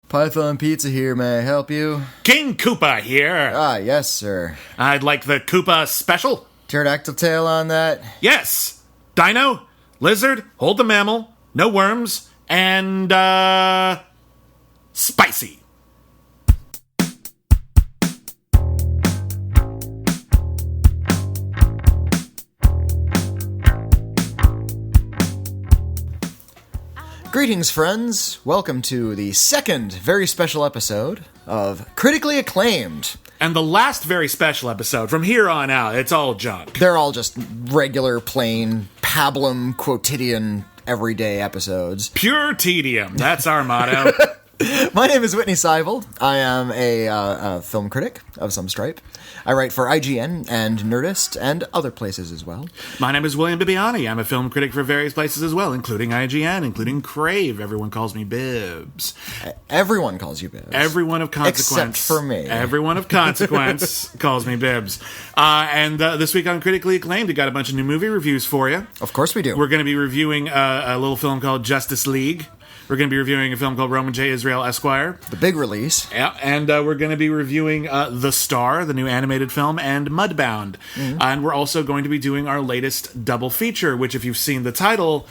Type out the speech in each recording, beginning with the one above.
Python Pizza here, may I help you? King Koopa here. Ah, yes, sir. I'd like the Koopa special. Pterodactyl tail on that? Yes. Dino, lizard, hold the mammal, no worms, and, spicy. Greetings, friends. Welcome to the second very special episode of Critically Acclaimed. And the last very special episode. From here on out, it's all junk. They're all just regular, plain, pablum, quotidian, everyday episodes. Pure tedium. That's our motto. My name is Witney Seibold. I am a film critic of some stripe. I write for IGN and Nerdist and other places as well. My name is William Bibbiani. I'm a film critic for various places as well, including IGN, including Crave. Everyone calls me Bibbs. Everyone calls you Bibbs. Everyone of consequence. Except for me. Everyone of consequence calls me Bibbs. And this week on Critically Acclaimed, we got a bunch of new movie reviews for you. Of course we do. We're going to be reviewing a little film called Justice League. We're going to be reviewing a film called Roman J. Israel Esquire. The big release. Yeah, and we're going to be reviewing The Star, the new animated film, and Mudbound. Mm-hmm. And we're also going to be doing our latest double feature, which, if you've seen the title,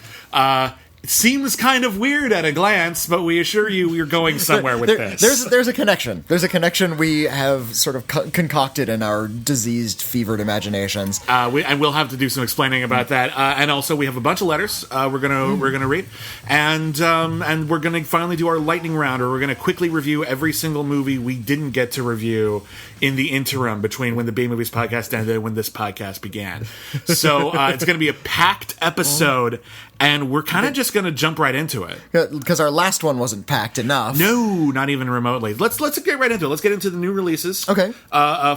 it seems kind of weird at a glance, but we assure you we're going somewhere with this. There's a connection. There's a connection we have sort of concocted in our diseased, fevered imaginations. And we'll have to do some explaining about that. And also, we have a bunch of letters we're gonna read, and we're gonna finally do our lightning round, or we're gonna quickly review every single movie we didn't get to review in the interim between when the B Movies podcast ended and when this podcast began. So it's gonna be a packed episode. And we're kind of just going to jump right into it. Because our last one wasn't packed enough. No, not even remotely. Let's get right into it. Let's get into the new releases. Okay.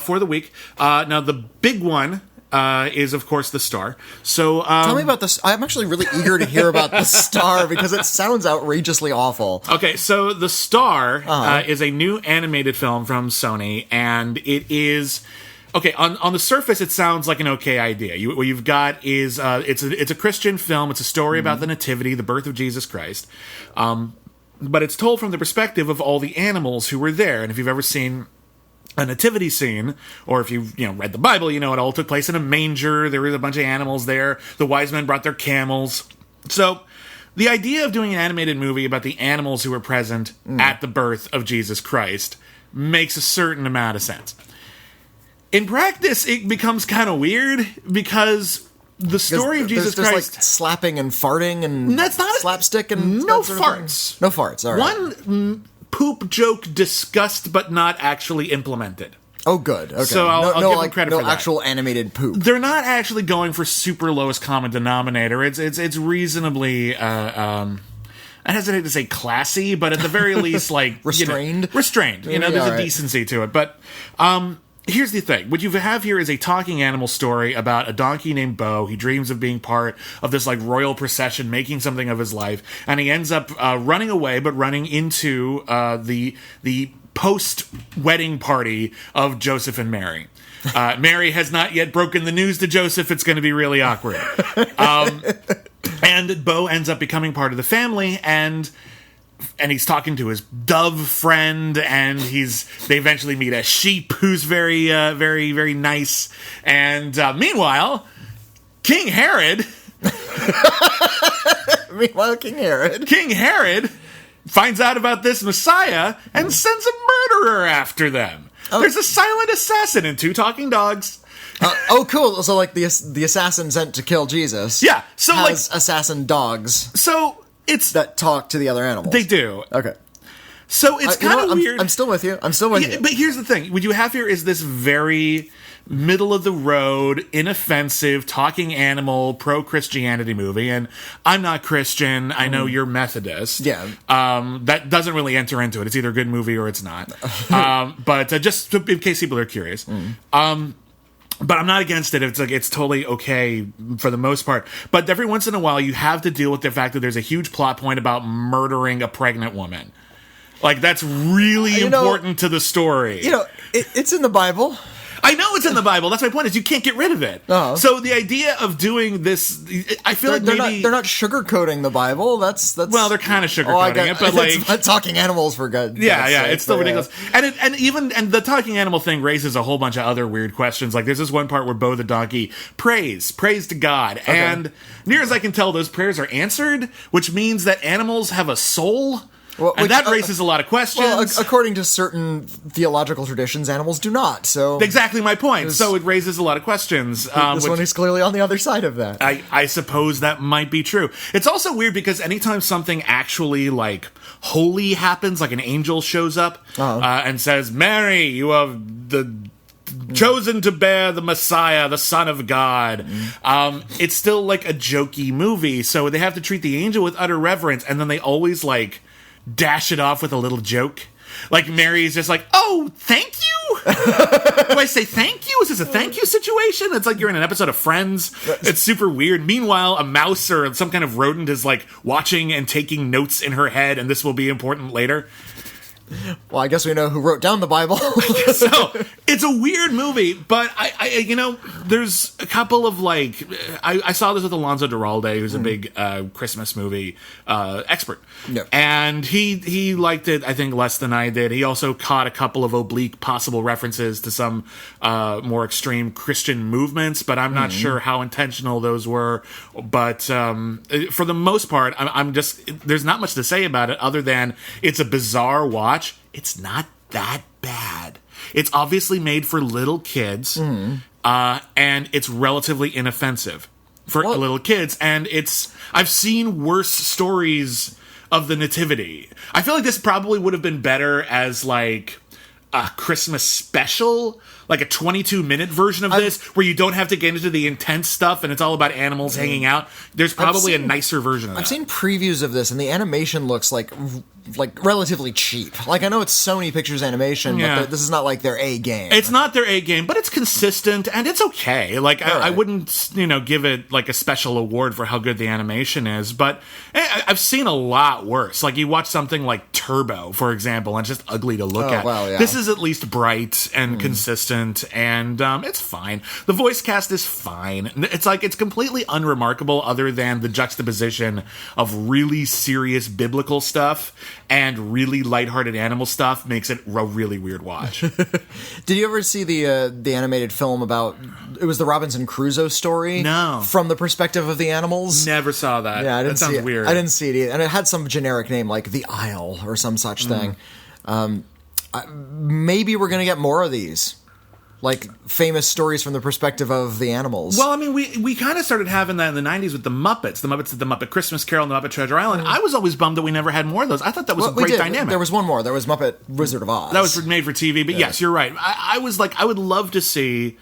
For the week. Now, the big one is, of course, The Star. So tell me about this. I'm actually really eager to hear about The Star because it sounds outrageously awful. Okay, so The Star is a new animated film from Sony, and it is... Okay, on the surface, it sounds like an okay idea. What you've got is it's a Christian film. It's a story about the Nativity, the birth of Jesus Christ, but it's told from the perspective of all the animals who were there. And if you've ever seen a nativity scene, or if you've read the Bible, it all took place in a manger. There was a bunch of animals there. The wise men brought their camels. So the idea of doing an animated movie about the animals who were present at the birth of Jesus Christ makes a certain amount of sense. In practice, it becomes kind of weird because the story of Jesus Christ... There's like slapping and farting and that's not slapstick and... No farts. No farts, all right. One poop joke discussed but not actually implemented. Oh, good. Okay. So I'll give them credit for that. No actual animated poop. They're not actually going for super lowest common denominator. It's reasonably... I hesitate to say classy, but at the very least, like... Restrained? Restrained. There's a decency to it. But... here's the thing. What you have here is a talking animal story about a donkey named Bo. He dreams of being part of this royal procession, making something of his life, and he ends up running away, but running into the post-wedding party of Joseph and Mary. Mary has not yet broken the news to Joseph. It's going to be really awkward. And Bo ends up becoming part of the family, and he's talking to his dove friend, and they eventually meet a sheep who's very, very, very nice. And meanwhile, King Herod... King Herod finds out about this Messiah and sends a murderer after them. Oh. There's a silent assassin and 2 talking dogs. Cool. So, the assassin sent to kill Jesus... Yeah, so, has assassin dogs. So... It's that talk to the other animals. They do. Okay. So it's kind of weird. I'm still with you. But here's the thing. What you have here is this very middle-of-the-road, inoffensive, talking animal, pro-Christianity movie. And I'm not Christian. I know you're Methodist. Yeah. That doesn't really enter into it. It's either a good movie or it's not. But just in case people are curious. But I'm not against it. It's totally okay for the most part. But every once in a while, you have to deal with the fact that there's a huge plot point about murdering a pregnant woman. That's really important to the story. It's in the Bible. I know it's in the Bible. That's my point. Is you can't get rid of it. Oh. So the idea of doing this, I feel like they're maybe not sugarcoating the Bible. That's well, they're kind of sugarcoating it, but like it's talking animals for good. Yeah, it's still ridiculous. And the talking animal thing raises a whole bunch of other weird questions. Like there's this one part where Bo the donkey prays to God, and near as I can tell, those prayers are answered, which means that animals have a soul. Well, and that raises a lot of questions. Well, according to certain theological traditions, animals do not. So exactly my point. So it raises a lot of questions. This one is clearly on the other side of that. I suppose that might be true. It's also weird because anytime something actually like holy happens, like an angel shows up and says, "Mary, you are the chosen to bear the Messiah, the Son of God." It's still like a jokey movie, so they have to treat the angel with utter reverence, and then they always like dash it off with a little joke. Like Mary's just like, "Oh, thank you." Do I say thank you? Is this a thank you situation? It's like you're in an episode of Friends. It's super weird. Meanwhile, a mouse or some kind of rodent is like watching and taking notes in her head, and this will be important later. Well, I guess we know who wrote down the Bible. So it's a weird movie, but I there's a couple of like I saw this with Alonso Duralde, who's a big Christmas movie expert, and he liked it I think less than I did. He also caught a couple of oblique possible references to some more extreme Christian movements, but I'm not sure how intentional those were. But for the most part, I'm just there's not much to say about it other than it's a bizarre watch. It's not that bad. It's obviously made for little kids, and it's relatively inoffensive for little kids. And I've seen worse stories of the nativity. I feel like this probably would have been better as like a Christmas special, like a 22-minute version of this, where you don't have to get into the intense stuff and it's all about animals hanging out. There's probably a nicer version of that. I've seen previews of this, and the animation looks like relatively cheap. Like, I know it's Sony Pictures Animation, but this is not like their A game. It's not their A game, but it's consistent and it's okay. Like, I wouldn't, give it like a special award for how good the animation is, but I've seen a lot worse. Like, you watch something like Turbo, for example, and it's just ugly to look at. Well, yeah. This is at least bright and consistent, and it's fine. The voice cast is fine. It's completely unremarkable other than the juxtaposition of really serious biblical stuff and really lighthearted animal stuff makes it a really weird watch. Did you ever see the animated film about, it was the Robinson Crusoe story? No. From the perspective of the animals? Never saw that. Yeah, that sounds weird. I didn't see it either. And it had some generic name like The Isle or some such thing. Maybe we're going to get more of these. Like, famous stories from the perspective of the animals. Well, I mean, we kind of started having that in the 90s with the Muppets. The Muppets did the Muppet Christmas Carol and the Muppet Treasure Island. I was always bummed that we never had more of those. I thought that was a great dynamic. There was one more. There was Muppet Wizard of Oz. That was made for TV, but yes, you're right. I was like, I would love to see...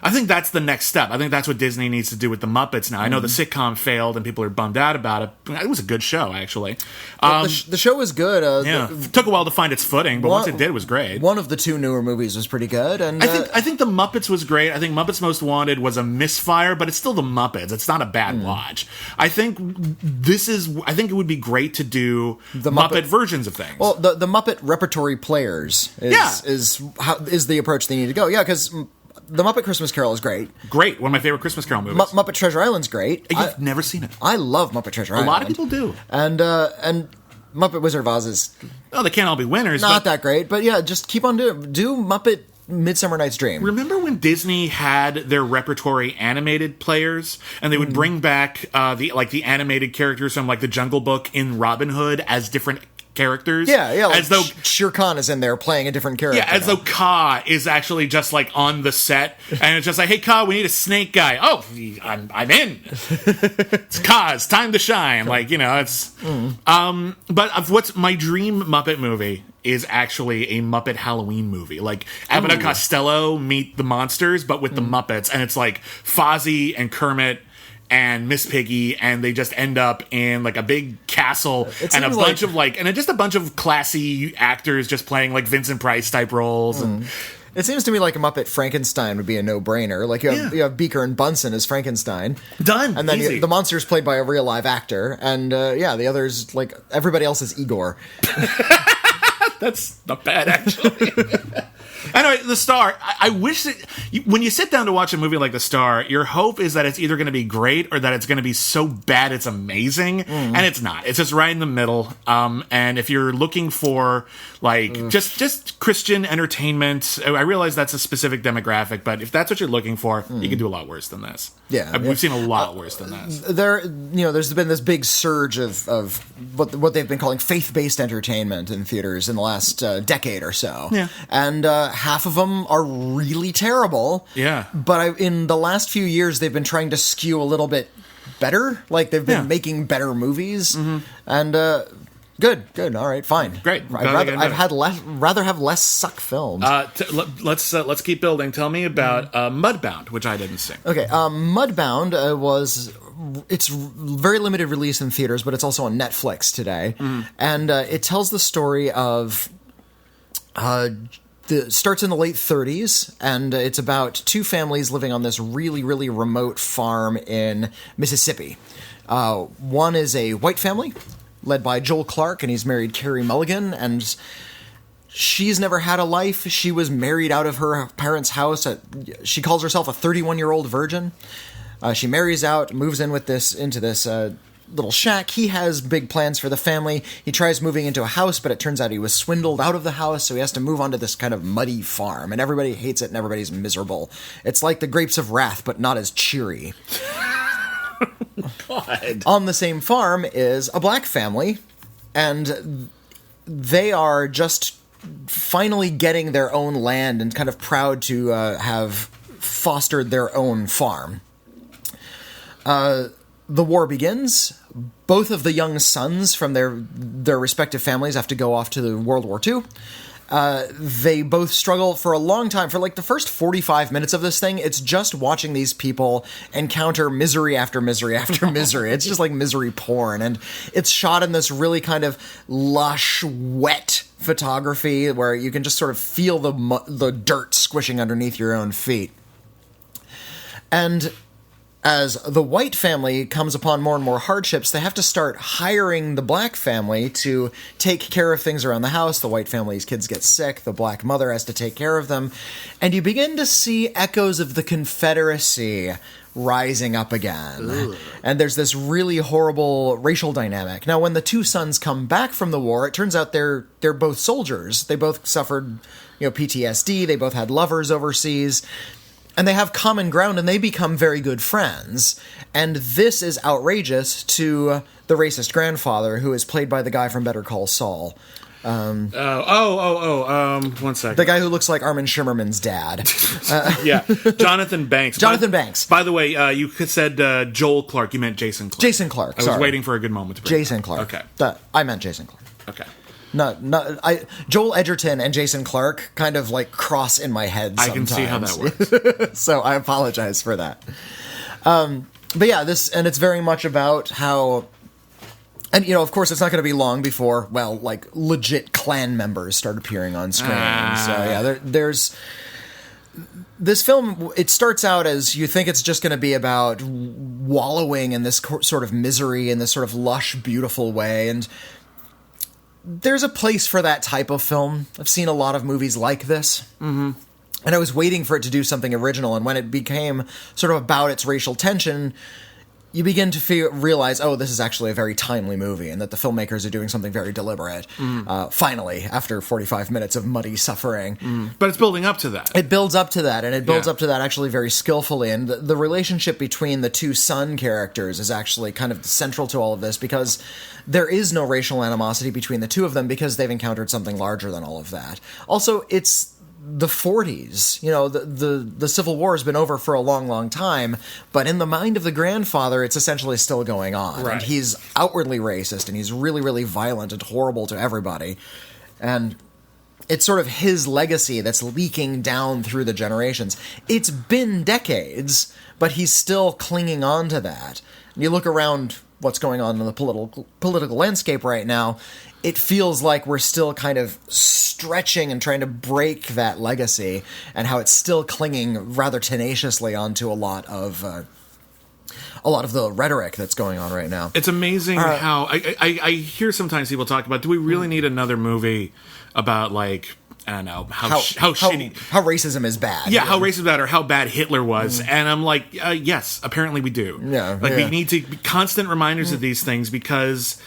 I think that's the next step. I think that's what Disney needs to do with the Muppets now. I know the sitcom failed and people are bummed out about it. It was a good show, actually. The show was good. It took a while to find its footing, but once it did, it was great. One of the two newer movies was pretty good. And I think the Muppets was great. I think Muppets Most Wanted was a misfire, but it's still the Muppets. It's not a bad watch. I think it would be great to do the Muppet versions of things. Well, the Muppet Repertory Players is the approach they need to go. Yeah, because... The Muppet Christmas Carol is great. Great. One of my favorite Christmas Carol movies. Muppet Treasure Island's great. You've never seen it. I love Muppet Treasure Island. A lot of people do. And Muppet Wizard of Oz is... Oh, they can't all be winners. Not that great, but yeah, just keep on doing... Do Muppet Midsummer Night's Dream. Remember when Disney had their repertory animated players, and they would bring back the animated characters from like the Jungle Book in Robin Hood as different characters. Yeah, like as though Shere Khan is in there playing a different character. Yeah, as though Ka is actually just like on the set, and it's just like, hey Ka, we need a snake guy. Oh, I'm in. It's Ka, it's time to shine. Like, it's but of what's my dream Muppet movie is actually a Muppet Halloween movie. Like Abbott and Costello meet the monsters, but with the Muppets, and it's like Fozzie and Kermit and Miss Piggy, and they just end up in like a big castle and a bunch of classy actors just playing like Vincent Price type roles. And it seems to me like a Muppet Frankenstein would be a no-brainer. Like you have Beaker and Bunsen as Frankenstein. Done. And then easy. The monster's played by a real live actor, and the others, like everybody else is Igor. That's not bad, actually. Anyway, The Star. I wish that when you sit down to watch a movie like The Star, your hope is that it's either going to be great or that it's going to be so bad it's amazing, and it's not. It's just right in the middle. And if you're looking for like just Christian entertainment, I realize that's a specific demographic, but if that's what you're looking for, you can do a lot worse than this. Yeah, we've seen a lot worse than this. There's been this big surge of what they've been calling faith-based entertainment in theaters in the last decade or so. Yeah. And half of them are really terrible. Yeah. But in the last few years, they've been trying to skew a little bit better. Like, they've been making better movies. And good. All right, fine. Great. Rather have less suck films. Let's keep building. Tell me about Mudbound, which I didn't see. Okay, Mudbound it's very limited release in theaters, but it's also on Netflix today, and it tells the story of starts in the late 30s, and it's about two families living on this really, really remote farm in Mississippi. One is a white family led by Joel Clark, and he's married Carey Mulligan, and she's never had a life. She was married out of her parents' house. She calls herself a 31-year-old virgin. She marries out, moves into this little shack. He has big plans for the family. He tries moving into a house, but it turns out he was swindled out of the house, so he has to move onto this kind of muddy farm, and everybody hates it and everybody's miserable. It's like the Grapes of Wrath, but not as cheery. God. On the same farm is a black family, and they are just finally getting their own land and kind of proud to have fostered their own farm. The war begins. Both of the young sons from their respective families have to go off to World War II. They both struggle for a long time. For like the first 45 minutes of this thing, it's just watching these people encounter misery after misery after misery. It's just like misery porn. And it's shot in this really kind of lush, wet photography where you can just sort of feel the dirt squishing underneath your own feet. And as the white family comes upon more and more hardships, they have to start hiring the black family to take care of things around the house. The white family's kids get sick. The black mother has to take care of them. And you begin to see echoes of the Confederacy rising up again. Ugh. And there's this really horrible racial dynamic. Now, when the two sons come back from the war, it turns out they're both soldiers. They both suffered, PTSD. They both had lovers overseas. And they have common ground, and they become very good friends. And this is outrageous to the racist grandfather, who is played by the guy from Better Call Saul. 1 second. The guy who looks like Armin Shimmerman's dad. Yeah, Jonathan Banks. Banks. By the way, you said Joel Clark. You meant Jason Clark. Jason Clark, I was waiting for a good moment to bring Jason Clark. Okay. I meant Jason Clark. Okay. No, Joel Edgerton and Jason Clark kind of like cross in my head sometimes. I can see how that works. So I apologize for that. But yeah, it's very much about how, and of course it's not going to be long before, legit Klan members start appearing on screen. So yeah, there's this film. It starts out as you think it's just going to be about wallowing in this sort of misery in this sort of lush, beautiful way, and there's a place for that type of film. I've seen a lot of movies like this. Mm-hmm. And I was waiting for it to do something original, and when it became sort of about its racial tension, you begin to realize, this is actually a very timely movie, and that the filmmakers are doing something very deliberate. Finally, after 45 minutes of muddy suffering. But it's building up to that. It builds up to that, and it builds up to that actually very skillfully. And the relationship between the two son characters is actually kind of central to all of this, because there is no racial animosity between the two of them because they've encountered something larger than all of that. Also, it's the 40s. The Civil War has been over for a long, long time, but in the mind of the grandfather, it's essentially still going on. Right. And he's outwardly racist, and he's really, really violent and horrible to everybody. And it's sort of his legacy that's leaking down through the generations. It's been decades, but he's still clinging on to that. And you look around what's going on in the political landscape right now, it feels like we're still kind of stretching and trying to break that legacy, and how it's still clinging rather tenaciously onto a lot of the rhetoric that's going on right now. It's amazing how I hear sometimes people talk about, do we really need another movie about I don't know how shitty, how racism is bad. Yeah, how racist bad or how bad Hitler was, and I'm like, yes, apparently we do. Yeah, we need to be constant reminders of these things because,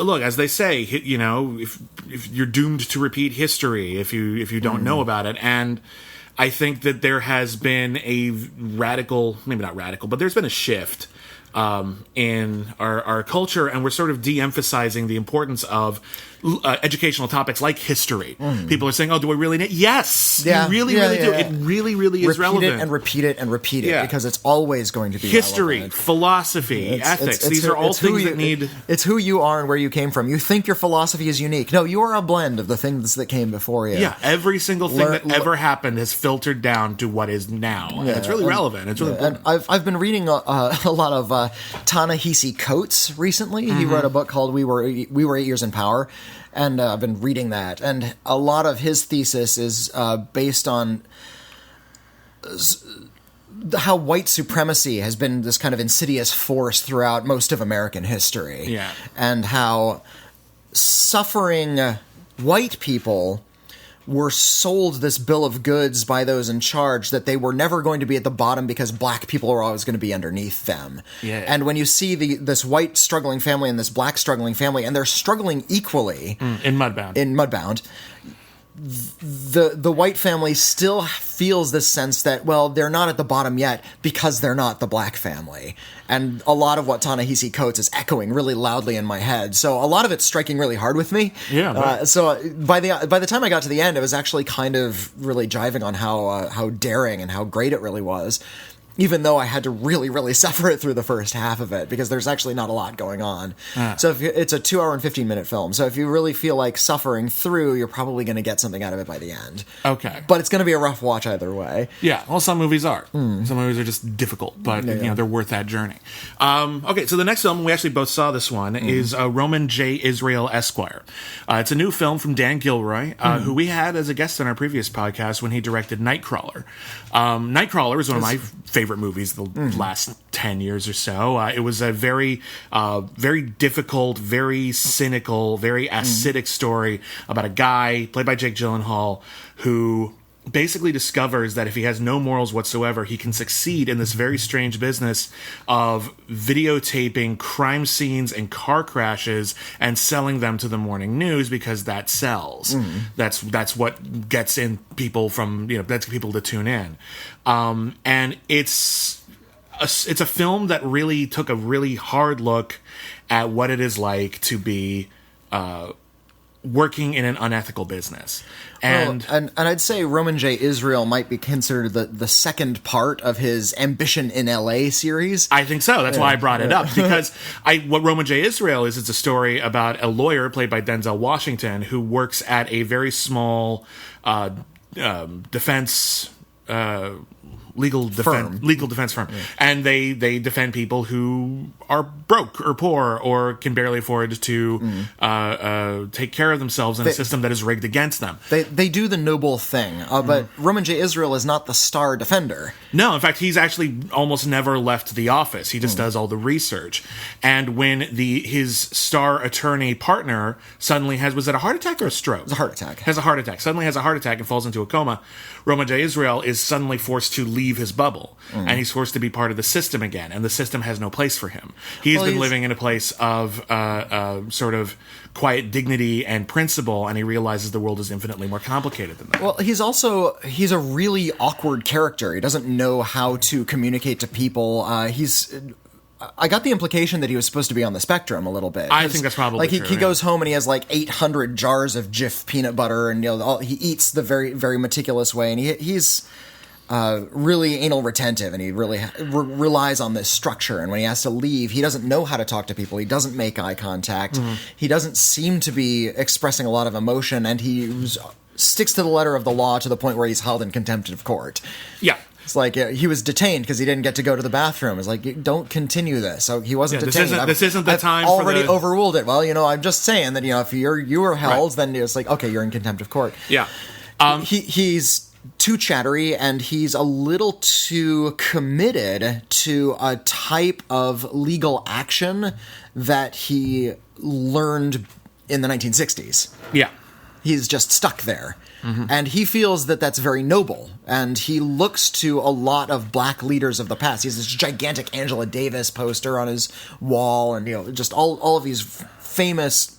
look, as they say, if you're doomed to repeat history if you don't know about it, and I think that there has been a radical, maybe not radical, but there's been a shift in our culture, and we're sort of de-emphasizing the importance of educational topics like history. People are saying, "Oh, do we really need?" Yes, you really do. It really is relevant. Repeat it because it's always going to be history, relevant. Philosophy, ethics. These are all things that need. It's who you are and where you came from. You think your philosophy is unique. No, you are a blend of the things that came before you. Yeah, every single thing that ever happened has filtered down to what is now. And it's really relevant. It's really and I've been reading a lot of Ta-Nehisi Coates recently. He wrote a book called "We Were 8 Years in Power." And I've been reading that, and a lot of his thesis is based on how white supremacy has been this kind of insidious force throughout most of American history, and how suffering white people were sold this bill of goods by those in charge that they were never going to be at the bottom because black people were always going to be underneath them. Yeah. And when you see this white struggling family and this black struggling family, and they're struggling equally in Mudbound, the white family still feels this sense that, well, they're not at the bottom yet because they're not the black family. And a lot of what Ta-Nehisi Coates is echoing really loudly in my head. So a lot of it's striking really hard with me. Yeah. So by the time I got to the end, it was actually kind of really jiving on how daring and how great it really was. Even though I had to really, really suffer it through the first half of it, because there's actually not a lot going on. So it's a 2 hour and 15-minute film. So if you really feel like suffering through, you're probably going to get something out of it by the end. Okay. But it's going to be a rough watch either way. Yeah, well, some movies are. Some movies are just difficult, but they're worth that journey. Okay, so the next film, we actually both saw this one, is Roman J. Israel Esquire. It's a new film from Dan Gilroy, who we had as a guest on our previous podcast when he directed Nightcrawler. Nightcrawler is one of my favorite movies the last 10 years or so. It was a very difficult, very cynical, very acidic story about a guy played by Jake Gyllenhaal who basically discovers that if he has no morals whatsoever, he can succeed in this very strange business of videotaping crime scenes and car crashes and selling them to the morning news because that sells. That's what gets in people that's people to tune in. And it's a film that really took a really hard look at what it is like to be working in an unethical business. And I'd say Roman J. Israel might be considered the second part of his Ambition in L.A. series. I think so. That's why I brought it up. Because what Roman J. Israel is, it's a story about a lawyer played by Denzel Washington who works at a very small defense... legal defense firm, and they defend people who are broke or poor or can barely afford to take care of themselves in a system that is rigged against them. They do the noble thing, but Roman J. Israel is not the star defender. No, in fact, he's actually almost never left the office. He just does all the research. And when his star attorney partner suddenly was it a heart attack or a stroke? It's a heart attack. Suddenly has a heart attack and falls into a coma. Roman J. Israel is suddenly forced to leave his bubble, and he's forced to be part of the system again, and the system has no place for him. He's been living in a place of sort of quiet dignity and principle, and he realizes the world is infinitely more complicated than that. Well, he's a really awkward character. He doesn't know how to communicate to people. I got the implication that he was supposed to be on the spectrum a little bit. I think that's probably true. He goes home and he has 800 jars of Jif peanut butter, and he eats the very, very meticulous way, and he's really anal retentive, and he really relies on this structure. And when he has to leave, he doesn't know how to talk to people. He doesn't make eye contact. He doesn't seem to be expressing a lot of emotion, and he sticks to the letter of the law to the point where he's held in contempt of court. Yeah. It's like he was detained because he didn't get to go to the bathroom. It's like, don't continue this. So he wasn't detained. This isn't the time. I've already overruled it. Well, I'm just saying that if you were held, then it's like, okay, you're in contempt of court. Yeah. He's too chattery, and he's a little too committed to a type of legal action that he learned in the 1960s. Yeah. He's just stuck there. And he feels that that's very noble. And he looks to a lot of black leaders of the past. He has this gigantic Angela Davis poster on his wall, and just all of these famous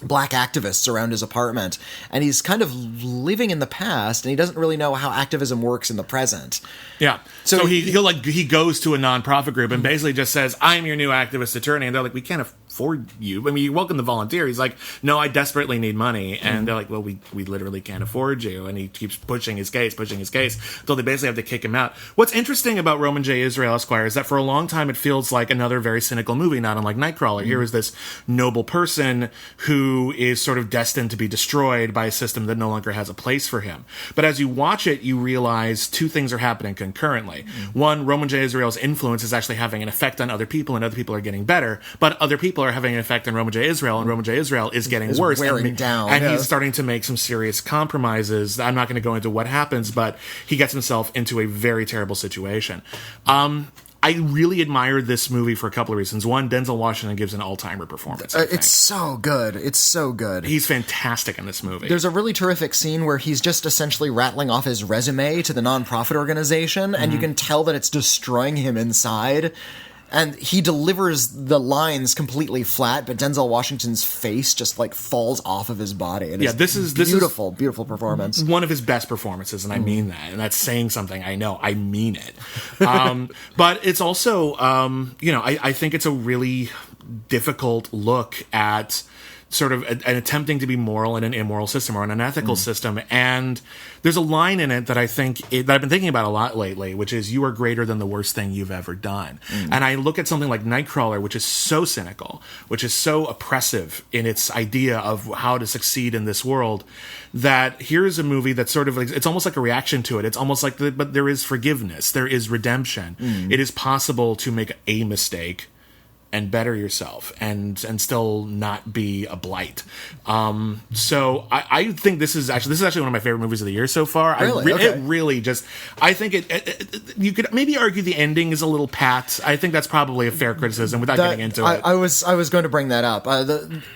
black activists around his apartment, and he's kind of living in the past, and he doesn't really know how activism works in the present. Yeah. So he goes to a nonprofit group and basically just says, "I'm your new activist attorney," and they're like, "We can't afford you. I mean, you're welcome to volunteer." He's like, "No, I desperately need money," and they're like, "Well, we literally can't afford you," and he keeps pushing his case until they basically have to kick him out. What's interesting about Roman J. Israel Esquire is that for a long time it feels like another very cynical movie, not unlike Nightcrawler. Here is this noble person who is sort of destined to be destroyed by a system that no longer has a place for him. But as you watch it, you realize two things are happening concurrently. One, Roman J. Israel's influence is actually having an effect on other people, and other people are getting better, but other people are having an effect on Roman J. Israel, and Roman J. Israel is getting worse. Wearing down. And he's starting to make some serious compromises. I'm not going to go into what happens, but he gets himself into a very terrible situation. I really admired this movie for a couple of reasons. One, Denzel Washington gives an all-timer performance. It's so good. It's so good. He's fantastic in this movie. There's a really terrific scene where he's just essentially rattling off his resume to the nonprofit organization, and you can tell that it's destroying him inside. And he delivers the lines completely flat, but Denzel Washington's face just falls off of his body. This is beautiful performance. One of his best performances, and I mean that. And that's saying something. I know. I mean it. But it's also, I think it's a really difficult look at sort of an attempting to be moral in an immoral system or an unethical system. And there's a line in it that I think that I've been thinking about a lot lately, which is, "You are greater than the worst thing you've ever done." And I look at something like Nightcrawler, which is so cynical, which is so oppressive in its idea of how to succeed in this world, that here's a movie that's sort of it's almost like a reaction to it. It's almost like but there is forgiveness, there is redemption. It is possible to make a mistake and better yourself and still not be a blight. So I think this is actually one of my favorite movies of the year so far. Really? Okay. It really just, I think you could maybe argue the ending is a little pat. I think that's probably a fair criticism without getting into it. I was going to bring that up.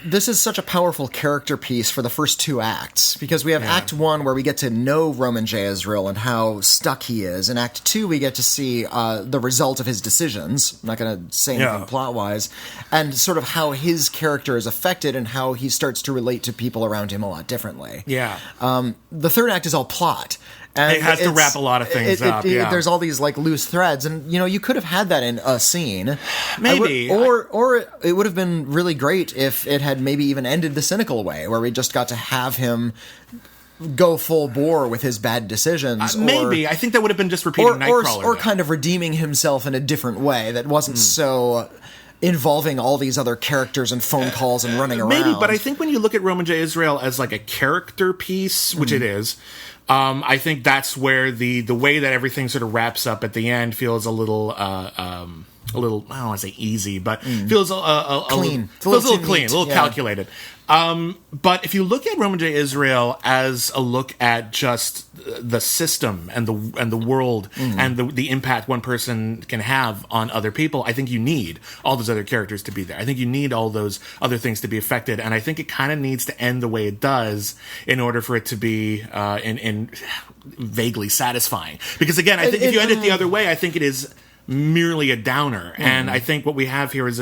This is such a powerful character piece for the first two acts, because we have Act 1 where we get to know Roman J. Israel and how stuck he is. In Act 2 we get to see the result of his decisions. I'm not going to say anything plot-wise. And sort of how his character is affected and how he starts to relate to people around him a lot differently. Yeah. The third act is all plot. And it has to wrap a lot of things up. There's all these loose threads, and you could have had that in a scene, maybe, or it would have been really great if it had maybe even ended the cynical way, where we just got to have him go full bore with his bad decisions. Maybe. I think that would have been just repeating Nightcrawler. Or kind of redeeming himself in a different way that wasn't so involving all these other characters and phone calls and running around. Maybe, but I think when you look at Roman J. Israel as like a character piece, which it is, I think that's where the way that everything sort of wraps up at the end feels a little I don't want to say easy, but feels clean. Feels a little clean, a little calculated. But if you look at Roman J. Israel as a look at just the system and the world and the impact one person can have on other people, I think you need all those other characters to be there. I think you need all those other things to be affected, and I think it kind of needs to end the way it does in order for it to be in vaguely satisfying. Because again, I think if you end it the other way, I think it is merely a downer. And I think what we have here is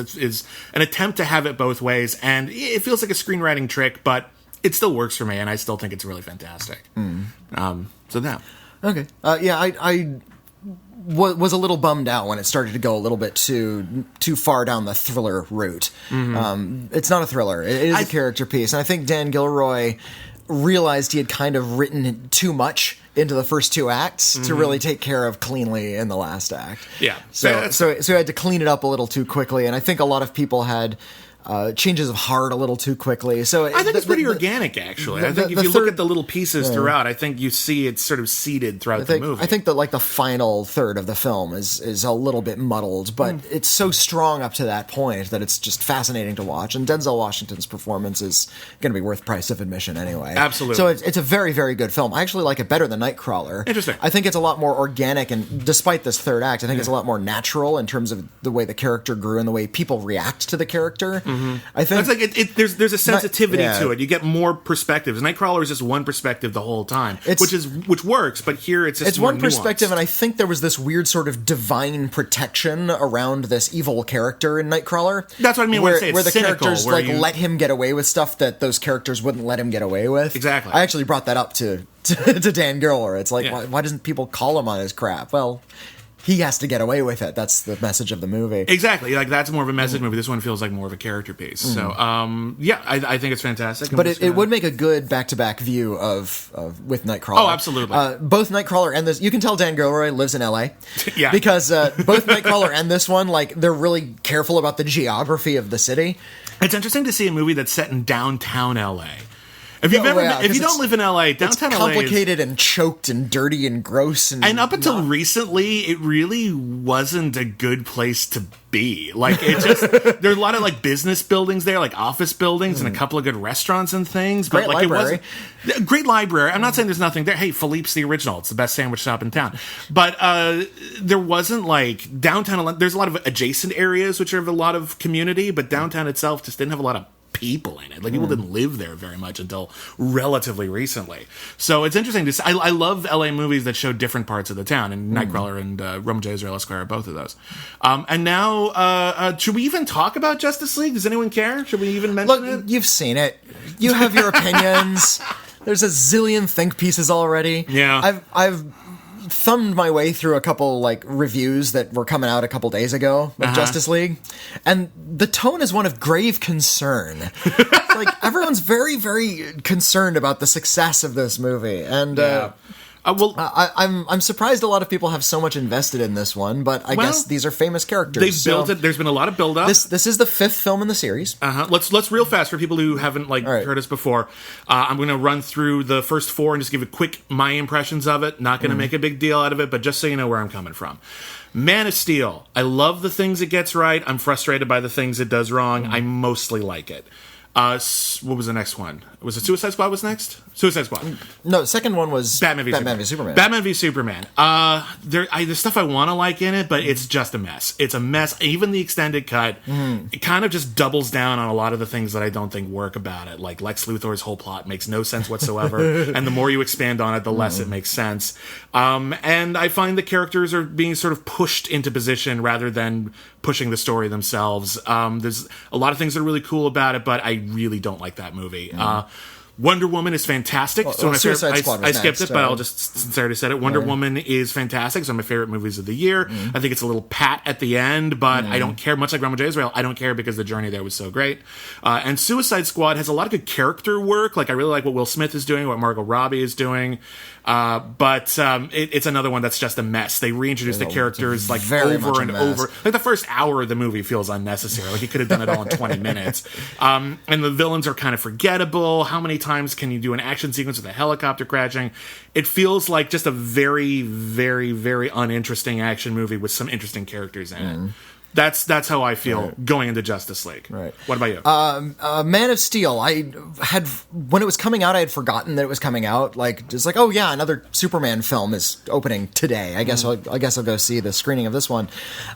an attempt to have it both ways, and it feels like a screenwriting trick, but it still works for me, and I still think it's really fantastic. So that. Okay. I was a little bummed out when it started to go a little bit too far down the thriller route. It's not a thriller. It is a character piece, and I think Dan Gilroy realized he had kind of written too much into the first two acts to really take care of cleanly in the last act. Yeah. So he had to clean it up a little too quickly, and I think a lot of people had changes of heart a little too quickly. So I think it's pretty organic, actually. I think if you look at the little pieces throughout, I think you see it's sort of seeded throughout the movie. I think that the final third of the film is a little bit muddled, but it's so strong up to that point that it's just fascinating to watch. And Denzel Washington's performance is going to be worth price of admission anyway. Absolutely. So it's a very, very good film. I actually like it better than Nightcrawler. Interesting. I think it's a lot more organic, and despite this third act, I think it's a lot more natural in terms of the way the character grew and the way people react to the character. I think it's like there's a sensitivity to it. You get more perspectives. Nightcrawler is just one perspective the whole time, which works. But here it's one nuanced. Perspective, and I think there was this weird sort of divine protection around this evil character in Nightcrawler. That's what I mean when I say it's where the cynical, characters let him get away with stuff that those characters wouldn't let him get away with. Exactly. I actually brought that up to Dan Gilroy. It's like, why doesn't people call him on his crap? Well, he has to get away with it. That's the message of the movie. Exactly. Like, that's more of a message movie. This one feels like more of a character piece. So, I think it's fantastic. But it would make a good back-to-back view with Nightcrawler. Oh, absolutely. Both Nightcrawler and this... You can tell Dan Gilroy lives in L.A. Yeah. Because both Nightcrawler and this one, like, they're really careful about the geography of the city. It's interesting to see a movie that's set in downtown L.A. If you don't live in LA, downtown LA is complicated and choked and dirty and gross and up until recently, it really wasn't a good place to be. Like, it just there are a lot of like business buildings there, like office buildings, and a couple of good restaurants and things. But great like library. It wasn't great library. I'm not saying there's nothing there. Hey, Philippe's the original. It's the best sandwich shop in town. But there wasn't like downtown. There's a lot of adjacent areas which have a lot of community, but downtown itself just didn't have a lot of people in it. Like, people didn't live there very much until relatively recently. So it's interesting to see. I love LA movies that show different parts of the town, and Nightcrawler and Roman J. Israel Esquire are both of those. And now, should we even talk about Justice League? Does anyone care? Should we even mention it? You've seen it. You have your opinions. There's a zillion think pieces already. Yeah. I've thumbed my way through a couple like reviews that were coming out a couple days ago of Justice League, and the tone is one of grave concern. Like, everyone's very, very concerned about the success of this movie, and I'm surprised a lot of people have so much invested in this one, but I guess these are famous characters. They've built it. There's been a lot of build up. This is the 5th film in the series. Let's real fast for people who haven't heard us before. I'm going to run through the first 4 and just give my impressions of it. Not going to make a big deal out of it, but just so you know where I'm coming from. Man of Steel. I love the things it gets right. I'm frustrated by the things it does wrong. I mostly like it. What was the next one? Was it Suicide Squad was next? Suicide Squad. No, the second one was Batman v Superman. Batman v Superman. There's stuff I want to like in it, but it's just a mess. It's a mess. Even the extended cut, it kind of just doubles down on a lot of the things that I don't think work about it. Like Lex Luthor's whole plot makes no sense whatsoever, and the more you expand on it, the less it makes sense. And I find the characters are being sort of pushed into position rather than pushing the story themselves. There's a lot of things that are really cool about it, but I really don't like that movie. Wonder Woman is fantastic. So Suicide Squad was I skipped next, it, but I'll just sincerely say it. Wonder Woman is fantastic. It's one of my favorite movies of the year. I think it's a little pat at the end, but I don't care. Much like Roman J. Israel, I don't care because the journey there was so great. And Suicide Squad has a lot of good character work. Like, I really like what Will Smith is doing, what Margot Robbie is doing. But it's another one that's just a mess. They reintroduce the characters like over and over. Like, the first hour of the movie feels unnecessary. Like, he could have done it all in 20 minutes. And the villains are kind of forgettable. How many times can you do an action sequence with a helicopter crashing? It feels like just a very, very, very uninteresting action movie with some interesting characters in it. That's how I feel going into Justice League. Right. What about you? Man of Steel. When it was coming out, I had forgotten that it was coming out. Like, just like, oh yeah, another Superman film is opening today. I guess I'll go see the screening of this one.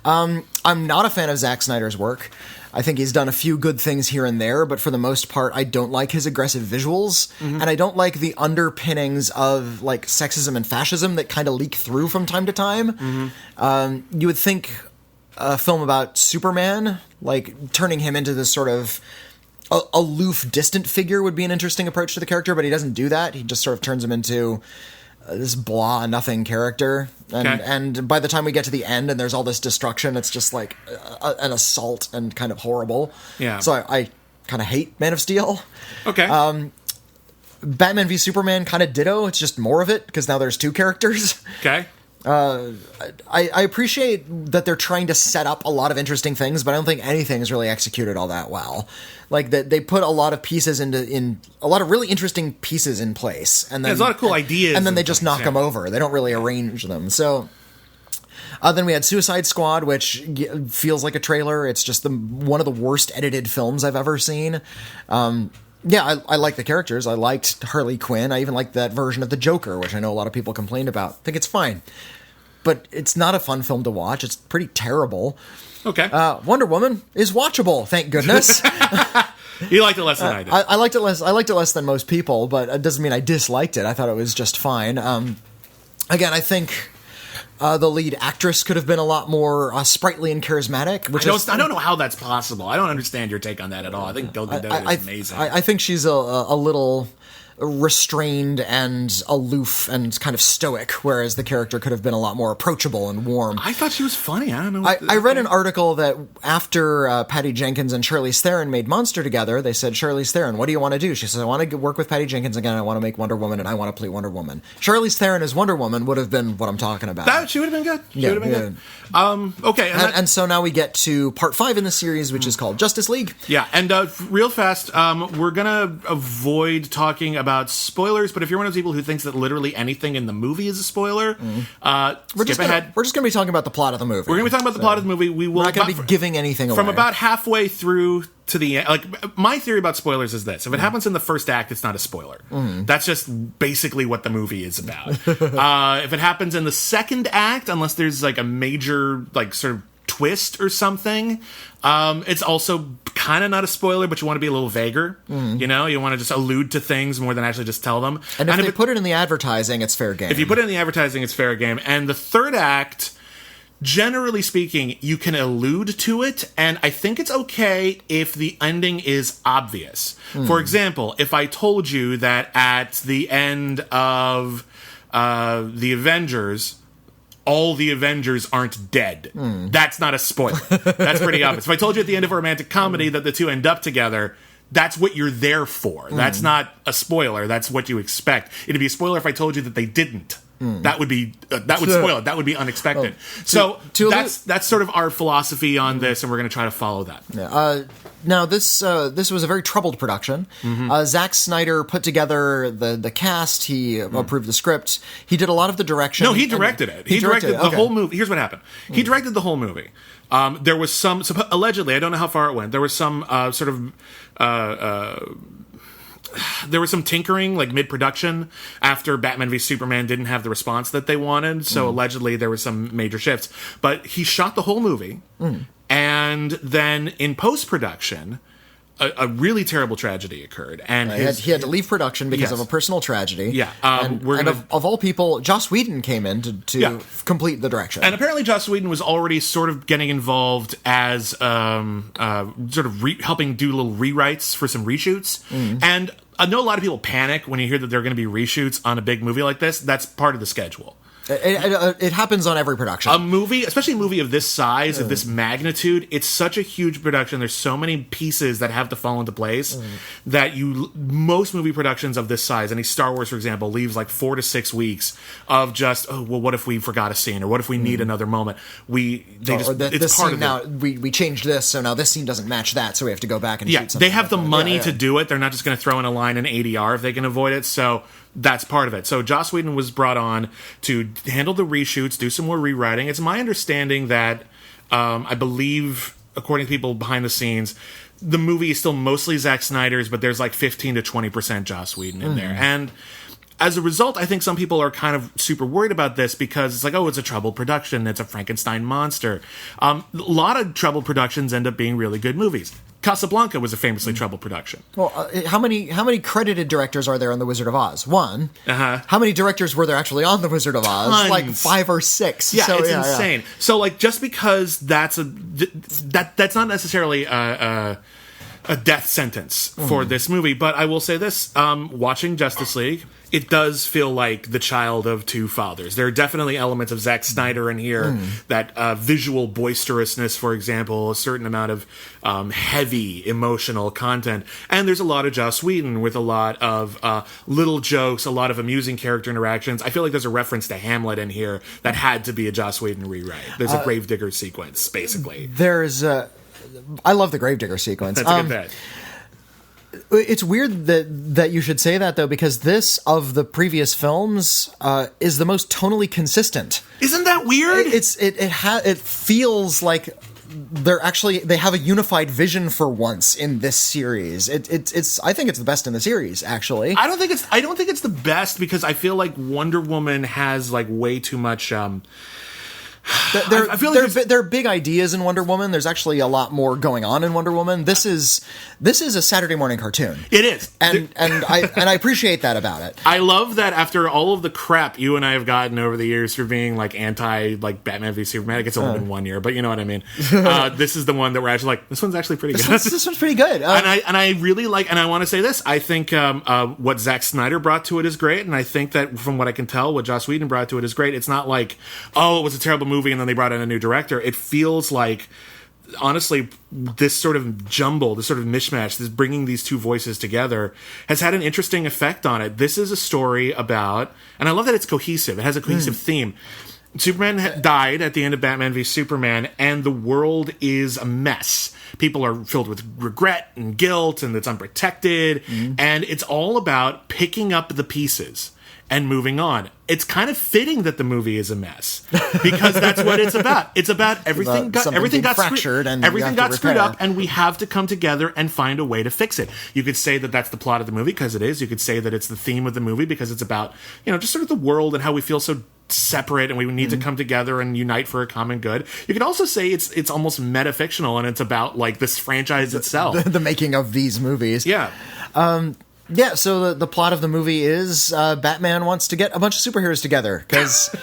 I'm not a fan of Zack Snyder's work. I think he's done a few good things here and there, but for the most part, I don't like his aggressive visuals, and I don't like the underpinnings of like sexism and fascism that kind of leak through from time to time. You would think a film about Superman, like turning him into this sort of aloof, distant figure would be an interesting approach to the character, but he doesn't do that. He just sort of turns him into this blah, nothing character. And by the time we get to the end and there's all this destruction, it's just like an assault and kind of horrible. Yeah. So I kind of hate Man of Steel. Okay. Batman v Superman kind of ditto. It's just more of it because now there's 2 characters. Okay. I appreciate that they're trying to set up a lot of interesting things, but I don't think anything is really executed all that well. Like, that they put a lot of pieces in a lot of really interesting pieces in place, and then there's a lot of cool ideas, and then they just knock them over. They don't really arrange them. So then we had Suicide Squad, which feels like a trailer. It's just one of the worst edited films I've ever seen. Yeah, I like the characters. I liked Harley Quinn. I even liked that version of the Joker, which I know a lot of people complained about. I think it's fine. but it's not a fun film to watch. It's pretty terrible. Okay. Wonder Woman is watchable, thank goodness. You liked it less than I did. I liked it less. I liked it less than most people, but it doesn't mean I disliked it. I thought it was just fine. Again, I think the lead actress could have been a lot more sprightly and charismatic. I don't know how that's possible. I don't understand your take on that at all. I think Gal Gadot is amazing. I think she's a little restrained and aloof and kind of stoic, whereas the character could have been a lot more approachable and warm. I thought she was funny. I don't know. I read an article that after Patty Jenkins and Charlize Theron made Monster together, they said, Charlize Theron, what do you want to do? She says, I want to work with Patty Jenkins again. I want to make Wonder Woman, and I want to play Wonder Woman. Charlize Theron as Wonder Woman would have been what I'm talking about. She would have been good. She would have been good. Okay. And so now we get to part 5 in the series, which is called Justice League. Yeah, and real fast, we're going to avoid talking about spoilers, but if you're one of those people who thinks that literally anything in the movie is a spoiler, skip ahead. We're just going to be talking about the plot of the movie. We're going to be talking about the plot of the movie. We're not going to be giving anything away. From about halfway through to the end. Like, my theory about spoilers is this. If it happens in the first act, it's not a spoiler. That's just basically what the movie is about. If it happens in the second act, unless there's like a major, like, sort of twist or something, it's also kind of not a spoiler, but you want to be a little vaguer. You know, you want to just allude to things more than actually just tell them. And if they put it in the advertising, it's fair game. If you put it in the advertising, it's fair game. And the third act, generally speaking, you can allude to it, and I think it's okay if the ending is obvious. For example, if I told you that at the end of the Avengers, all the Avengers aren't dead. That's not a spoiler. That's pretty obvious. If I told you at the end of a romantic comedy that the two end up together, that's what you're there for. That's not a spoiler. That's what you expect. It'd be a spoiler if I told you that they didn't. That would spoil it. That would be unexpected. That's sort of our philosophy on this, and we're going to try to follow that. Yeah. Now, this was a very troubled production. Zack Snyder put together the cast. He approved the script. He did a lot of the direction. No, he directed it. He directed the whole movie. Here's what happened. He directed the whole movie. There was some, allegedly, I don't know how far it went, there was some there was some tinkering, like mid-production, after Batman v Superman didn't have the response that they wanted. So allegedly there was some major shifts. But he shot the whole movie, and then in post-production, a really terrible tragedy occurred, and he had to leave production because of a personal tragedy. Yeah, of all people, Joss Whedon came in to complete the direction. And apparently, Joss Whedon was already sort of getting involved as sort of helping do little rewrites for some reshoots. And I know a lot of people panic when you hear that there are going to be reshoots on a big movie like this. That's part of the schedule. It happens on every production. A movie, especially a movie of this size, of this magnitude, it's such a huge production. There's so many pieces that have to fall into place that most movie productions of this size, any Star Wars, for example, leaves like 4 to 6 weeks of just, what if we forgot a scene, or what if we need another moment? It's part of now. We changed this, so now this scene doesn't match that, so we have to go back and shoot something. They have the money to do it. They're not just going to throw in a line in ADR if they can avoid it. So that's part of it. So Joss Whedon was brought on to handle the reshoots, do some more rewriting. It's my understanding that, I believe, according to people behind the scenes, the movie is still mostly Zack Snyder's, but there's like 15 to 20% Joss Whedon in there. And as a result, I think some people are kind of super worried about this because it's like, it's a troubled production. It's a Frankenstein monster. A lot of troubled productions end up being really good movies. Casablanca was a famously troubled production. Well, how many credited directors are there on The Wizard of Oz? One. How many directors were there actually on The Wizard of Oz? Tons. Like 5 or 6. Yeah, it's insane. Yeah. So, like, just because that's not necessarily a death sentence for this movie, but I will say this: watching Justice League, it does feel like the child of two fathers. There are definitely elements of Zack Snyder in here, that visual boisterousness, for example, a certain amount of heavy emotional content, and there's a lot of Joss Whedon with a lot of little jokes, a lot of amusing character interactions. I feel like there's a reference to Hamlet in here that had to be a Joss Whedon rewrite. There's a Gravedigger sequence, basically. I love the Gravedigger sequence. That's a good bet. It's weird that you should say that, though, because this, of the previous films, is the most tonally consistent. Isn't that weird? It feels like they have a unified vision for once in this series. I think it's the best in the series, actually. I don't think it's the best because I feel like Wonder Woman has like way too much I feel like there are big ideas in Wonder Woman. There's actually a lot more going on in Wonder Woman. This is a Saturday morning cartoon. It is, and I appreciate that about it. I love that after all of the crap you and I have gotten over the years for being like anti like Batman v Superman. I guess it's only been 1 year, but you know what I mean. This is the one that we're actually like. This one's actually pretty good. This one's pretty good. And I really like. And I want to say this. I think what Zack Snyder brought to it is great, and I think that from what I can tell, what Joss Whedon brought to it is great. It's not like, oh, it was a terrible movie and then they brought in a new director. It feels like, honestly, this sort of jumble, this sort of mishmash, this bringing these two voices together has had an interesting effect on it. This is a story about, and I love that it's cohesive. It has a cohesive theme. Superman died at the end of Batman v Superman, and the world is a mess. People are filled with regret and guilt, and it's unprotected, and it's all about picking up the pieces and moving on. It's kind of fitting that the movie is a mess, because that's what it's about. It's about everything got fractured and everything got screwed up, and we have to come together and find a way to fix it. You could say that that's the plot of the movie, because it is. You could say that it's the theme of the movie, because it's about, just sort of the world and how we feel so separate and we need to come together and unite for a common good. You could also say it's almost metafictional, and it's about like this franchise itself. The making of these movies. Yeah. Yeah, so the plot of the movie is Batman wants to get a bunch of superheroes together because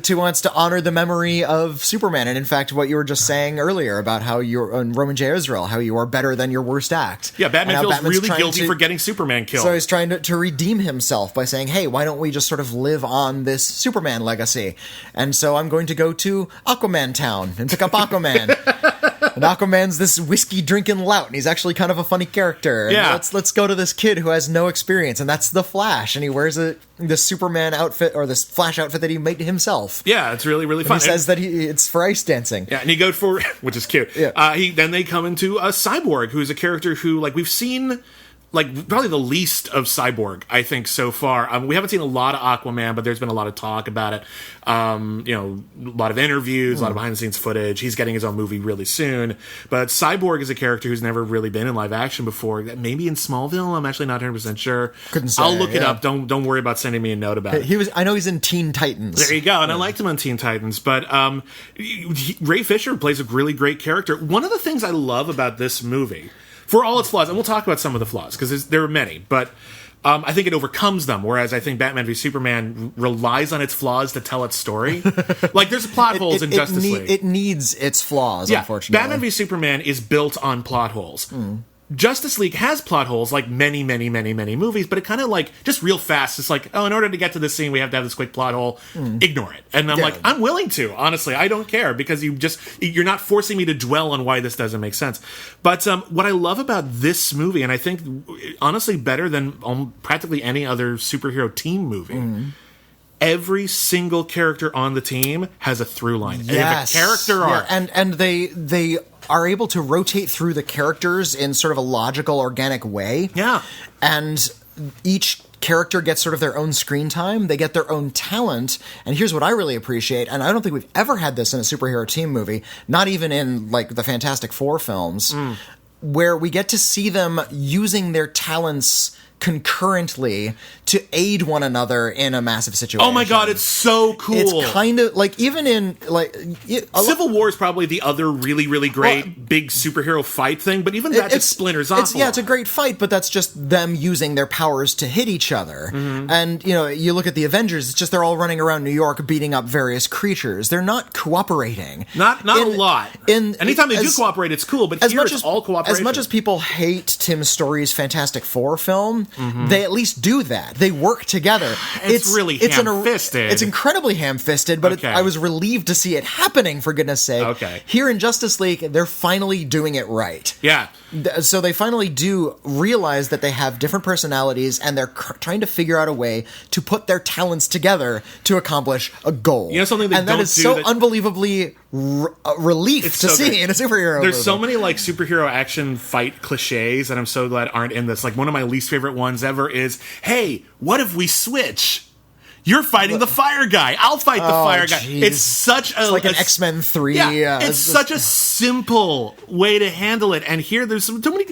he wants to honor the memory of Superman. And in fact, what you were just saying earlier about how you're on Roman J. Israel, how you are better than your worst act. Yeah, Batman feels really guilty for getting Superman killed. So he's trying to redeem himself by saying, hey, why don't we just sort of live on this Superman legacy? And so I'm going to go to Aquaman Town and pick up Aquaman. And Aquaman's this whiskey drinking lout, and he's actually kind of a funny character. Yeah. And let's go to this kid who has no experience, and that's the Flash, and he wears this Superman outfit or this Flash outfit that he made himself. Yeah, it's really really fun. He says that it's for ice dancing. Yeah, and he goes for which is cute. Yeah. Then they come into a Cyborg, who's a character who like we've seen. Like, probably the least of Cyborg, I think, so far. We haven't seen a lot of Aquaman, but there's been a lot of talk about it. A lot of interviews, a lot of behind-the-scenes footage. He's getting his own movie really soon. But Cyborg is a character who's never really been in live action before. Maybe in Smallville? I'm actually not 100% sure. Couldn't say. I'll look it up. Don't worry about sending me a note about it. I know he's in Teen Titans. There you go. And I liked him on Teen Titans. But Ray Fisher plays a really great character. One of the things I love about this movie, for all its flaws, and we'll talk about some of the flaws, because there are many, but I think it overcomes them, whereas I think Batman v Superman relies on its flaws to tell its story. Like, there's plot holes in Justice League. It needs its flaws, unfortunately. Batman v Superman is built on plot holes. Justice League has plot holes, like many, many, many, many movies, but it kind of like, just real fast, it's like, oh, in order to get to this scene, we have to have this quick plot hole. Ignore it. And I'm like, I'm willing to, honestly. I don't care, because you're not forcing me to dwell on why this doesn't make sense. But what I love about this movie, and I think, honestly, better than practically any other superhero team movie, every single character on the team has a through line. Yes. They have a character arc. And they are able to rotate through the characters in sort of a logical, organic way. Yeah. And each character gets sort of their own screen time. They get their own talent. And here's what I really appreciate, and I don't think we've ever had this in a superhero team movie, not even in, like, the Fantastic Four films, where we get to see them using their talents concurrently to aid one another in a massive situation. Oh my god, it's so cool. It's kind of like, even in like Civil War is probably the other really, really great big superhero fight thing, but even that just splinters off. It's a great fight, but that's just them using their powers to hit each other. And you look at the Avengers, it's just they're all running around New York beating up various creatures. They're not cooperating. Not a lot. Anytime they do cooperate, it's cool, but here it's all cooperation. As much as people hate Tim Story's Fantastic Four film, they at least do that. They work together. It's really ham-fisted. It's incredibly ham-fisted, but I was relieved to see it happening, for goodness sake. Okay. Here in Justice League, they're finally doing it right. Yeah. So they finally do realize that they have different personalities, and they're trying to figure out a way to put their talents together to accomplish a goal. Something that is so unbelievably relief to see in a superhero movie. There's so many like superhero action fight cliches that I'm so glad aren't in this. Like, one of my least favorite ones ever is, hey, what if we switch? You're fighting the fire guy. I'll fight the fire guy. It's such a... It's like an X-Men 3. Yeah, it's such a simple way to handle it. And here, there's so many...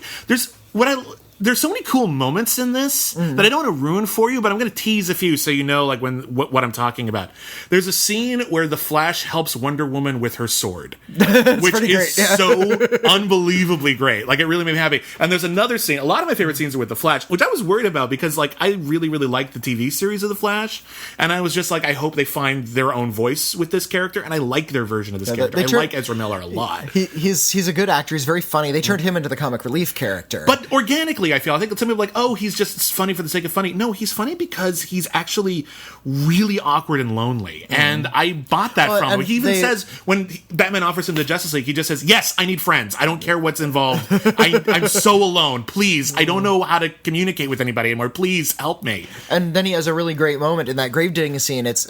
there's so many cool moments in this that I don't want to ruin for you, but I'm going to tease a few so you know like what I'm talking about. There's a scene where the Flash helps Wonder Woman with her sword, which is so unbelievably great. Like, it really made me happy. And there's another scene. A lot of my favorite scenes are with the Flash, which I was worried about because like I really, really liked the TV series of the Flash, and I was just like, I hope they find their own voice with this character, and I like their version of this character. I like Ezra Miller a lot. He's a good actor. He's very funny. They turned him into the comic relief character, but organically, I think some people are like, oh, he's just funny for the sake of funny. No, he's funny because he's actually really awkward and lonely. And I bought that from him. He even says, when Batman offers him the Justice League, he just says, yes, I need friends. I don't care what's involved. I'm so alone. Please, I don't know how to communicate with anybody anymore. Please help me. And then he has a really great moment in that grave-digging scene. It's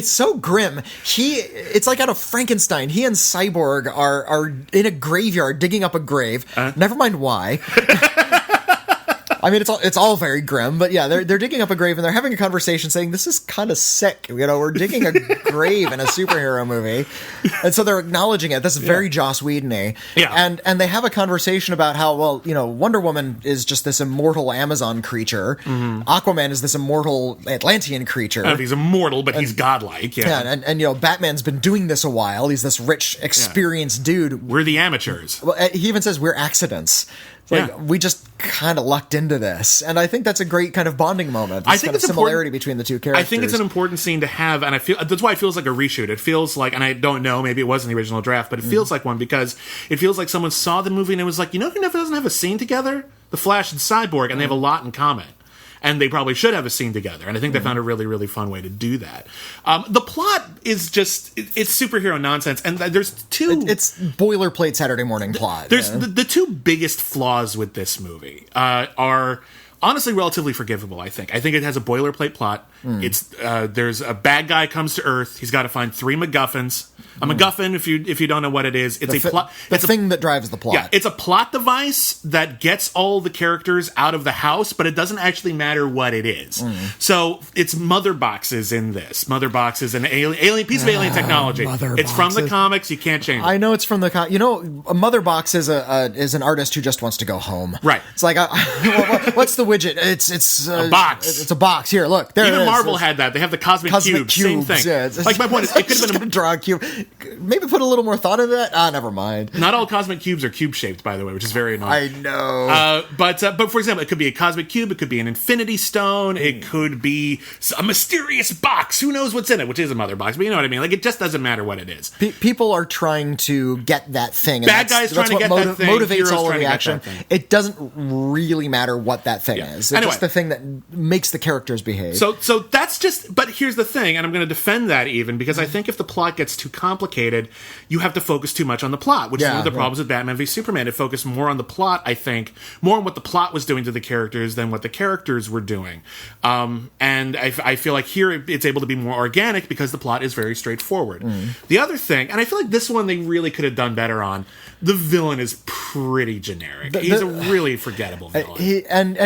so grim. It's like out of Frankenstein. He and Cyborg are in a graveyard digging up a grave. Never mind why. I mean, it's all very grim, but yeah, they're digging up a grave and they're having a conversation saying, this is kind of sick. You know, we're digging a grave in a superhero movie. And so they're acknowledging it. This is very Joss Whedon-y. Yeah. And they have a conversation about how, well, you know, Wonder Woman is just this immortal Amazon creature. Aquaman is this immortal Atlantean creature. He's immortal, but he's godlike. Yeah, and you know, Batman's been doing this a while. He's this rich, experienced dude. We're the amateurs. Well, he even says we're accidents. Like, we just kind of lucked into this. And I think that's a great kind of bonding moment. I think it's similarity between the two characters. I think it's an important scene to have, and I feel that's why it feels like a reshoot. It feels like, and I don't know, maybe it was in the original draft, but it feels like one because it feels like someone saw the movie and it was like, you know who never doesn't have a scene together? The Flash and Cyborg, and they have a lot in common. And they probably should have a scene together. And I think they found a really, really fun way to do that. The plot is just, it's superhero nonsense. And there's two... It's boilerplate Saturday morning plot. There's the two biggest flaws with this movie are honestly relatively forgivable, I think. I think it has a boilerplate plot. It's there's a bad guy comes to Earth. He's got to find 3 MacGuffins. A MacGuffin, if you don't know what it is, it's a plot. The thing that drives the plot. Yeah, it's a plot device that gets all the characters out of the house, but it doesn't actually matter what it is. So it's mother boxes in this. Mother boxes and alien piece of alien technology. It's from the comics. You can't change it. I know it's from the you know, a mother box is an artist who just wants to go home. Right. It's like what's the widget? It's a box. It's a box. Here, look. There Even it is. Marvel had that. They have the cosmic cube. Same thing. Yeah, like my point is, it could have been a draw a cube. Maybe put a little more thought into that. Never mind. Not all cosmic cubes are cube shaped, by the way, which is very annoying. I know. But for example, it could be a cosmic cube. It could be an infinity stone. It could be a mysterious box. Who knows what's in it? Which is a mother box. But you know what I mean. Like, it just doesn't matter what it is. People are trying to get that thing. And Bad guys trying to get that thing. Motivates all of the action. It doesn't really matter what that thing is. It's just the thing that makes the characters behave. So that's just. But here's the thing, and I'm going to defend that even because I think if the plot gets too complicated, you have to focus too much on the plot, which is one of the problems with Batman v Superman. It focused more on the plot, I think, more on what the plot was doing to the characters than what the characters were doing. And I feel like here it's able to be more organic because the plot is very straightforward. The other thing, and I feel like this one they really could have done better on, the villain is pretty generic. He's a really forgettable villain.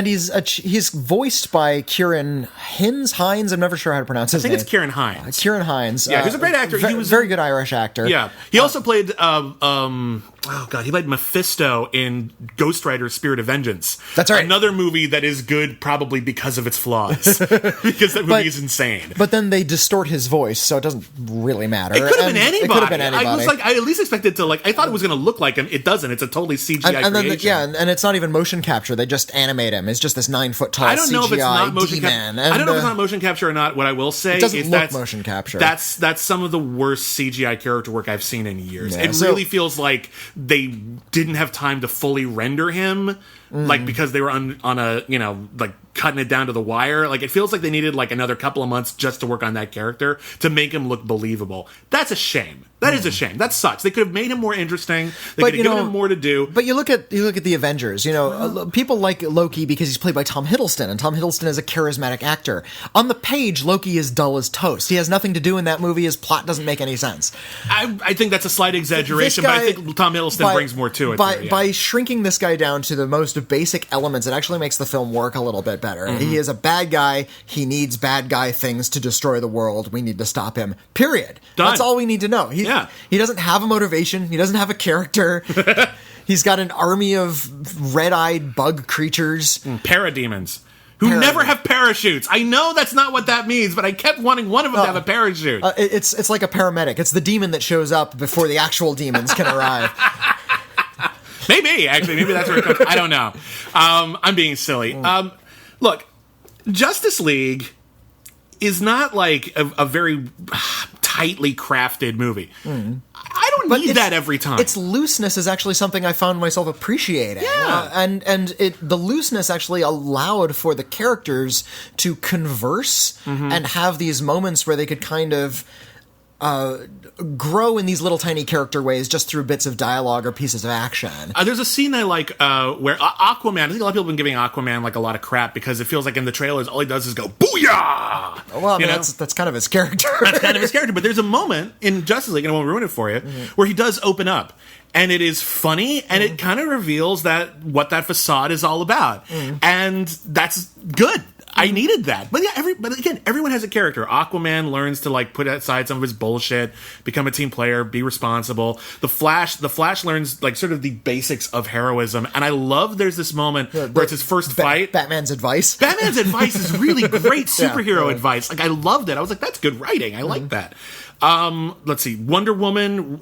He's voiced by Kieran Hines. I'm never sure how to pronounce his name. I think it's Kieran Hines. Kieran Hines. Yeah, he's a great actor. He was very good Irish actor. Yeah. He also played he played Mephisto in Ghost Rider: Spirit of Vengeance. That's right. Another movie that is good probably because of its flaws. Because that movie is insane. But then they distort his voice, so it doesn't really matter. It could have been anybody. I was like, I at least expected to I thought it was going to look like him. It doesn't. It's a totally CGI creation. And it's not even motion capture. They just animate him. It's just this 9-foot tall CGI I don't know if it's not motion capture. I don't know if it's not motion capture or not. What I will say it doesn't is look motion capture. That's some of the worst CGI character work I've seen in years. Yeah, it really feels like they didn't have time to fully render him, because they were on a cutting it down to the wire. Like, it feels like they needed another couple of months just to work on that character to make him look believable. That's a shame. That is a shame. That sucks. They could have made him more interesting. They could have given him more to do. But you look at the Avengers. People like Loki because he's played by Tom Hiddleston, and Tom Hiddleston is a charismatic actor. On the page, Loki is dull as toast. He has nothing to do in that movie. His plot doesn't make any sense. I think that's a slight exaggeration, but I think Tom Hiddleston brings more to it. By shrinking this guy down to the most basic elements, it actually makes the film work a little bit better. He is a bad guy. He needs bad guy things to destroy the world. We need to stop him. Period. Done. That's all we need to know. He doesn't have a motivation. He doesn't have a character. He's got an army of red-eyed bug creatures. Parademons. Who never have parachutes. I know that's not what that means, but I kept wanting one of them to have a parachute. It's like a paramedic. It's the demon that shows up before the actual demons can arrive. Maybe that's where it comes. I don't know. I'm being silly. Look, Justice League is not like a very tightly crafted movie. I don't need that every time. Its looseness is actually something I found myself appreciating. Yeah. The looseness actually allowed for the characters to converse and have these moments where they could kind of grow in these little tiny character ways just through bits of dialogue or pieces of action. There's a scene I like where Aquaman, I think a lot of people have been giving Aquaman like a lot of crap because it feels like in the trailers all he does is go booyah! Well, I mean, that's kind of his character. That's kind of his character, but there's a moment in Justice League, and I won't ruin it for you, where he does open up. And it is funny, and it kind of reveals what that facade is all about. And that's good. I needed that. But yeah, but again, everyone has a character. Aquaman learns to like put aside some of his bullshit, become a team player, be responsible. The Flash learns like sort of the basics of heroism. And I love there's this moment where it's his first fight. Batman's advice. Batman's advice is really great superhero advice. Like I loved it. I was like, that's good writing. I like that. Let's see. Wonder Woman,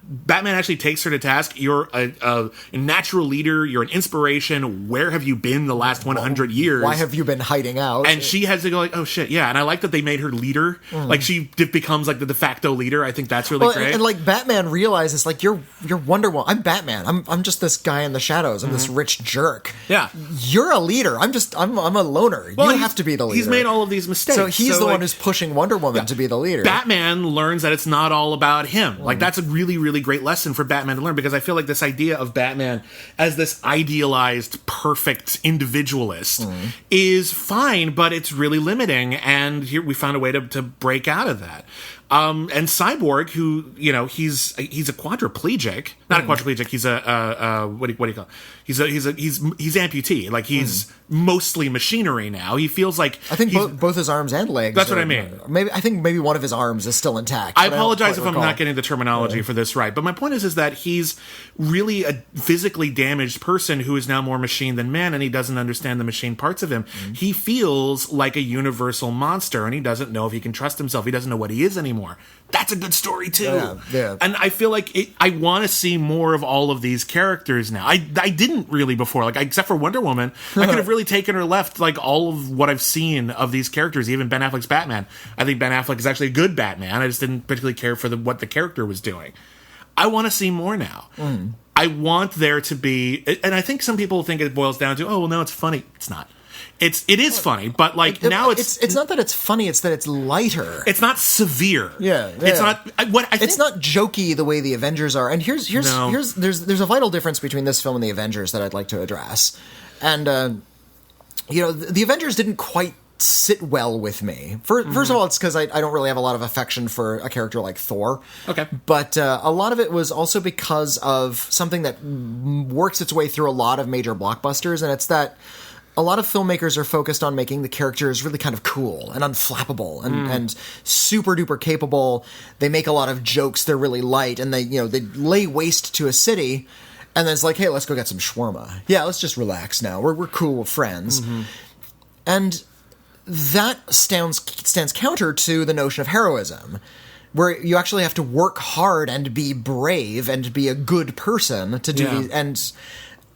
Batman actually takes her to task. You're a natural leader. You're an inspiration. Where have you been the last 100 years? Why have you been hiding out? And she has to go like, oh shit, yeah. And I like that they made her leader. Like she becomes like the de facto leader. I think that's really great. And like Batman realizes like you're Wonder Woman. I'm Batman. I'm just this guy in the shadows. I'm this rich jerk. Yeah. You're a leader. I'm a loner. Well, you have to be the leader. He's made all of these mistakes. So he's the one who's pushing Wonder Woman to be the leader. Batman learns that it's not all about him. Like that's a really, really great lesson for Batman to learn, because I feel like this idea of Batman as this idealized, perfect individualist is fine, but it's really limiting. And here we found a way to break out of that. And Cyborg, who he's a quadriplegic, not a quadriplegic. He's a what do you call it? He's amputee. Like he's mostly machinery now. He feels like I think both his arms and legs. That's what I mean. Maybe one of his arms is still intact. I apologize if I'm not getting the terminology for this right, but my point is that he's really a physically damaged person who is now more machine than man, and he doesn't understand the machine parts of him. He feels like a universal monster, and he doesn't know if he can trust himself. He doesn't know what he is anymore. That's a good story too. Yeah. And I feel like I want to see more of all of these characters now. I didn't really before, like except for Wonder Woman. I could have really taken or left like all of what I've seen of these characters. Even Ben Affleck's Batman. I think Ben Affleck is actually a good Batman. I just didn't particularly care for what the character was doing. I want to see more now. I want there to be, and I think some people think it boils down to, oh well, no, it's funny. It's not. It is funny, but like now it's not that it's funny. It's that it's lighter. It's not severe. It's not it's not jokey the way the Avengers are. And here's there's a vital difference between this film and the Avengers that I'd like to address. And the Avengers didn't quite sit well with me. First of all, it's because I don't really have a lot of affection for a character like Thor. Okay. But a lot of it was also because of something that works its way through a lot of major blockbusters, and it's that a lot of filmmakers are focused on making the characters really kind of cool and unflappable and super duper capable. They make a lot of jokes. They're really light, and they lay waste to a city. And then it's like, hey, let's go get some shawarma. Yeah, let's just relax now. We're cool friends. And that stands counter to the notion of heroism, where you actually have to work hard and be brave and be a good person to do these and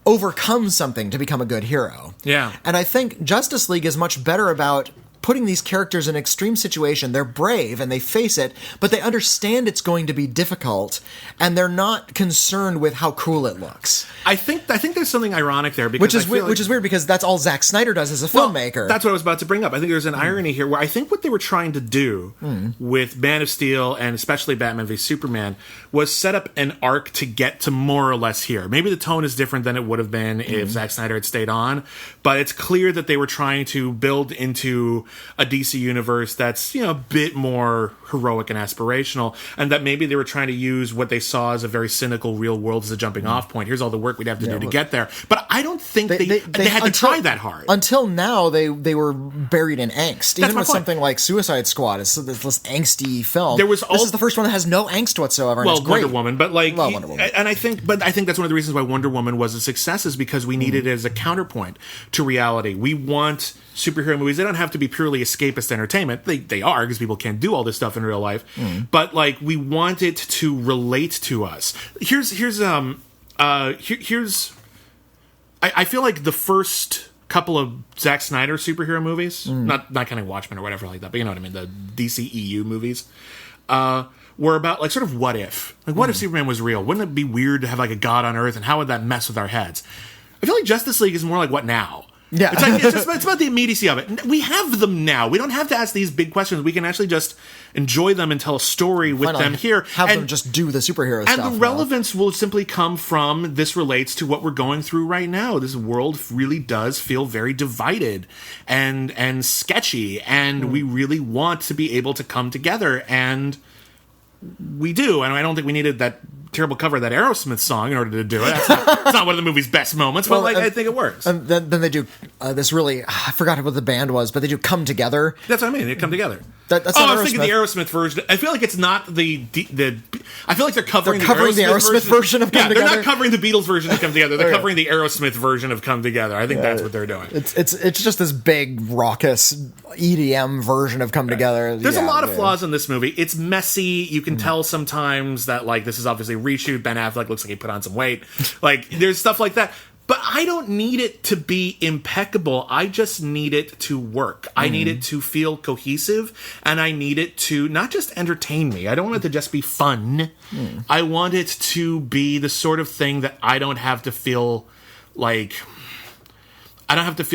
overcome something to become a good hero. Yeah. And I think Justice League is much better about putting these characters in an extreme situation. They're brave and they face it, but they understand it's going to be difficult, and they're not concerned with how cool it looks. I think there's something ironic there, because which is weird because that's all Zack Snyder does as a filmmaker. That's what I was about to bring up. I think there's an irony here where I think what they were trying to do with Man of Steel and especially Batman v Superman was set up an arc to get to more or less here. Maybe the tone is different than it would have been if Zack Snyder had stayed on, but it's clear that they were trying to build into a DC universe that's, a bit more heroic and aspirational, and that maybe they were trying to use what they saw as a very cynical real world as a jumping off point. Here's all the work we'd have to do to get there. But I don't think they had to try that hard. Until now, they were buried in angst. Even with point. Something like Suicide Squad, it's this angsty film. This is the first one that has no angst whatsoever. And it's great. Wonder Woman, but Wonder Woman. And I think that's one of the reasons why Wonder Woman was a success, is because we needed it as a counterpoint to reality. We want superhero movies. They don't have to be purely escapist entertainment. They are, because people can't do all this stuff in real life. But we want it to relate to us. I feel like the first couple of Zack Snyder superhero movies, not counting Watchmen or whatever like that, but you know what I mean, the DCEU movies, were about sort of what if. What if Superman was real? Wouldn't it be weird to have a god on Earth, and how would that mess with our heads? I feel like Justice League is more like what now? Yeah. It's about the immediacy of it. We have them now. We don't have to ask these big questions. We can actually just enjoy them and tell a story with them here. Have them just do the superhero stuff. And the relevance will simply come from this relates to what we're going through right now. This world really does feel very divided and sketchy, and we really want to be able to come together, and we do. And I don't think we needed that terrible cover of that Aerosmith song in order to do it. It's not one of the movie's best moments, but I think it works. And then they do this really, I forgot what the band was, but they do Come Together. That's what I mean. They come together. That's I was thinking the Aerosmith version. I feel like it's not the I feel like they're covering the Aerosmith version of Come Together. They're not covering the Beatles version of Come Together. They're covering the Aerosmith version of Come Together. I think that's what they're doing. It's just this big raucous EDM version of Come Together. There's a lot of flaws in this movie. It's messy. You can tell sometimes that this is obviously a reshoot. Ben Affleck looks like he put on some weight. There's stuff like that. But I don't need it to be impeccable. I just need it to work. I need it to feel cohesive, and I need it to not just entertain me. I don't want it to just be fun. I want it to be the sort of thing that I don't have to feel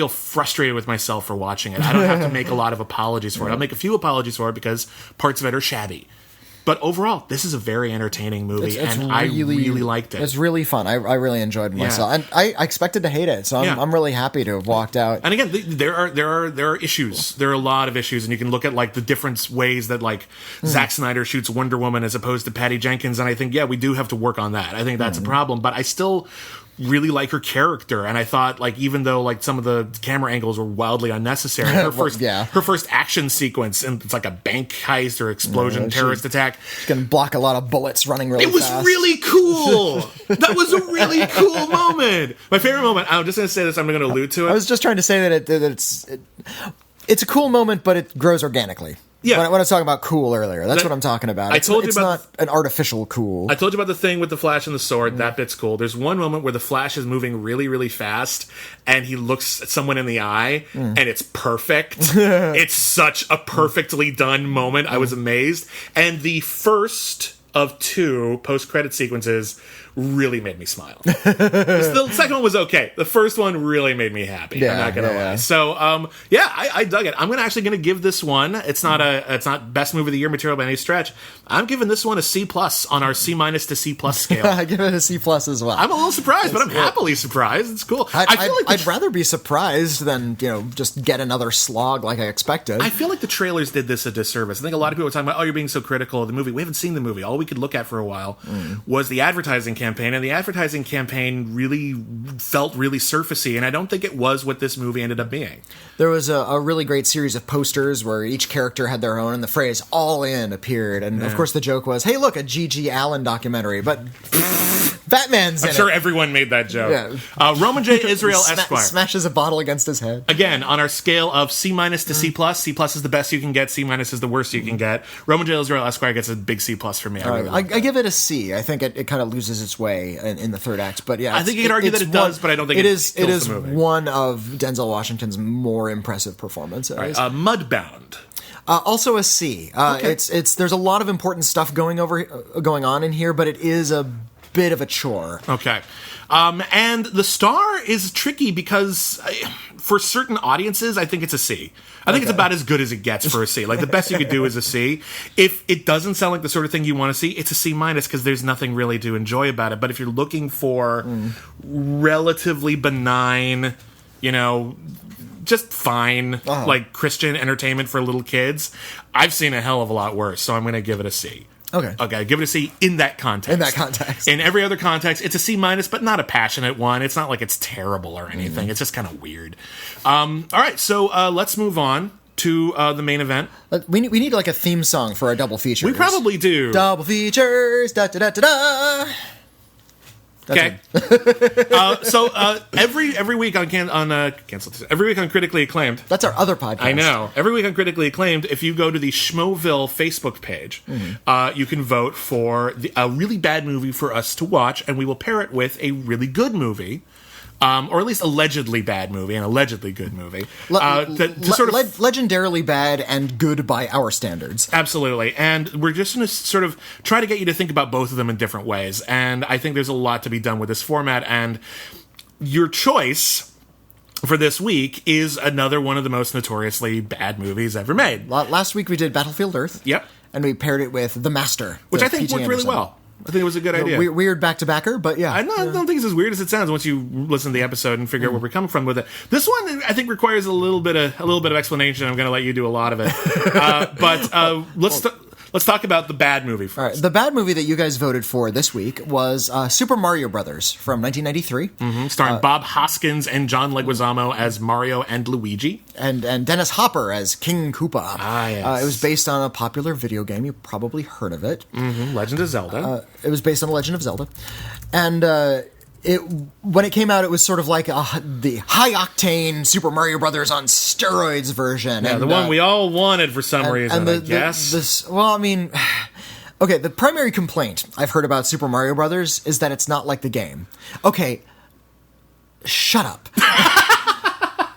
frustrated with myself for watching it. I don't have to make a lot of apologies for it. I'll make a few apologies for it because parts of it are shabby. But overall, this is a very entertaining movie, and I really liked it. It's really fun. I really enjoyed myself, and I expected to hate it, so I'm really happy to have walked out. And again, there are issues. There are a lot of issues, and you can look at the different ways that Zack Snyder shoots Wonder Woman as opposed to Patty Jenkins, and I think we do have to work on that. I think that's a problem, but I still really like her character, and I thought even though some of the camera angles were wildly unnecessary, her first action sequence, and it's like a bank heist or explosion terrorist attack, she can block a lot of bullets running really fast. It was really cool. That was a really cool moment. My favorite moment, I'm just going to say this, I'm going to allude to it. I was just trying to say that it's a cool moment, but it grows organically. Yeah. When I was talking about cool earlier, that's what I'm talking about. It's not an artificial cool. I told you about the thing with the Flash and the sword. That bit's cool. There's one moment where the Flash is moving really, really fast, and he looks at someone in the eye, and it's perfect. It's such a perfectly done moment. I was amazed. And the first of two post-credit sequences really made me smile. The second one was okay. The first one really made me happy. I'm not gonna lie. So I dug it. I'm actually gonna give this one. It's not best movie of the year material by any stretch. I'm giving this one a C+ on our C- to C+ scale. I give it a C+ as well. I'm a little surprised, but I'm happily surprised. It's cool. I feel like I'd rather be surprised than just get another slog like I expected. I feel like the trailers did this a disservice. I think a lot of people were talking about, oh, you're being so critical of the movie. We haven't seen the movie. All we could look at for a while was the advertising campaign, and the advertising campaign really felt really surfacey, and I don't think it was what this movie ended up being. There was a really great series of posters where each character had their own, and the phrase "all in" appeared, and of course the joke was, hey, look, a G.G. Allen documentary, but Batman's in it. I'm sure everyone made that joke. Yeah. Roman J. Israel Esquire smashes a bottle against his head. Again, on our scale of C- to C+, C+ is the best you can get, C- is the worst you can get. Roman J. Israel Esquire gets a big C+ for me. I give it a C. I think it kind of loses its way in the third act, but yeah, I think you could argue that it does, but I don't think it is. It is one of Denzel Washington's more impressive performances. Right. Mudbound. Also a C. Okay. There's a lot of important stuff going on in here, but it is a bit of a chore. Okay. And the star is tricky because for certain audiences, I think it's a C. I think it's about as good as it gets for a C. The best you could do is a C. If it doesn't sound like the sort of thing you want to see, it's a C- because there's nothing really to enjoy about it. But if you're looking for relatively benign, just fine, like Christian entertainment for little kids. I've seen a hell of a lot worse, so I'm going to give it a C. Okay, give it a C in that context. In every other context, it's a C-, but not a passionate one. It's not like it's terrible or anything. It's just kind of weird. All right, so let's move on to the main event. We need like a theme song for our double features. We probably do. Double features, da-da-da-da-da. Okay. Every week every week on Critically Acclaimed. That's our other podcast. I know. Every week on Critically Acclaimed, if you go to the Schmoville Facebook page, you can vote for a really bad movie for us to watch, and we will pair it with a really good movie. Or at least allegedly bad movie and allegedly good movie. Legendarily bad and good by our standards. Absolutely. And we're just going to sort of try to get you to think about both of them in different ways. And I think there's a lot to be done with this format. And your choice for this week is another one of the most notoriously bad movies ever made. Last week we did Battlefield Earth. Yep. And we paired it with The Master. Which I think worked really well. I think it was a good idea. Weird back-to-backer, but yeah. I don't think it's as weird as it sounds once you listen to the episode and figure out where we're coming from with it. This one, I think, requires a little bit of explanation. I'm going to let you do a lot of it. Let's talk about the bad movie first. All right, the bad movie that you guys voted for this week was Super Mario Brothers from 1993. Starring Bob Hoskins and John Leguizamo as Mario and Luigi. And Dennis Hopper as King Koopa. Yes. It was based on a popular video game. You probably heard of it. Legend of Zelda. It was based on The Legend of Zelda. And when it came out, it was sort of like the high-octane Super Mario Brothers on steroids version. Yeah, and, the one we all wanted for some reason, I guess. Okay, the primary complaint I've heard about Super Mario Brothers is that it's not like the game. Okay, shut up.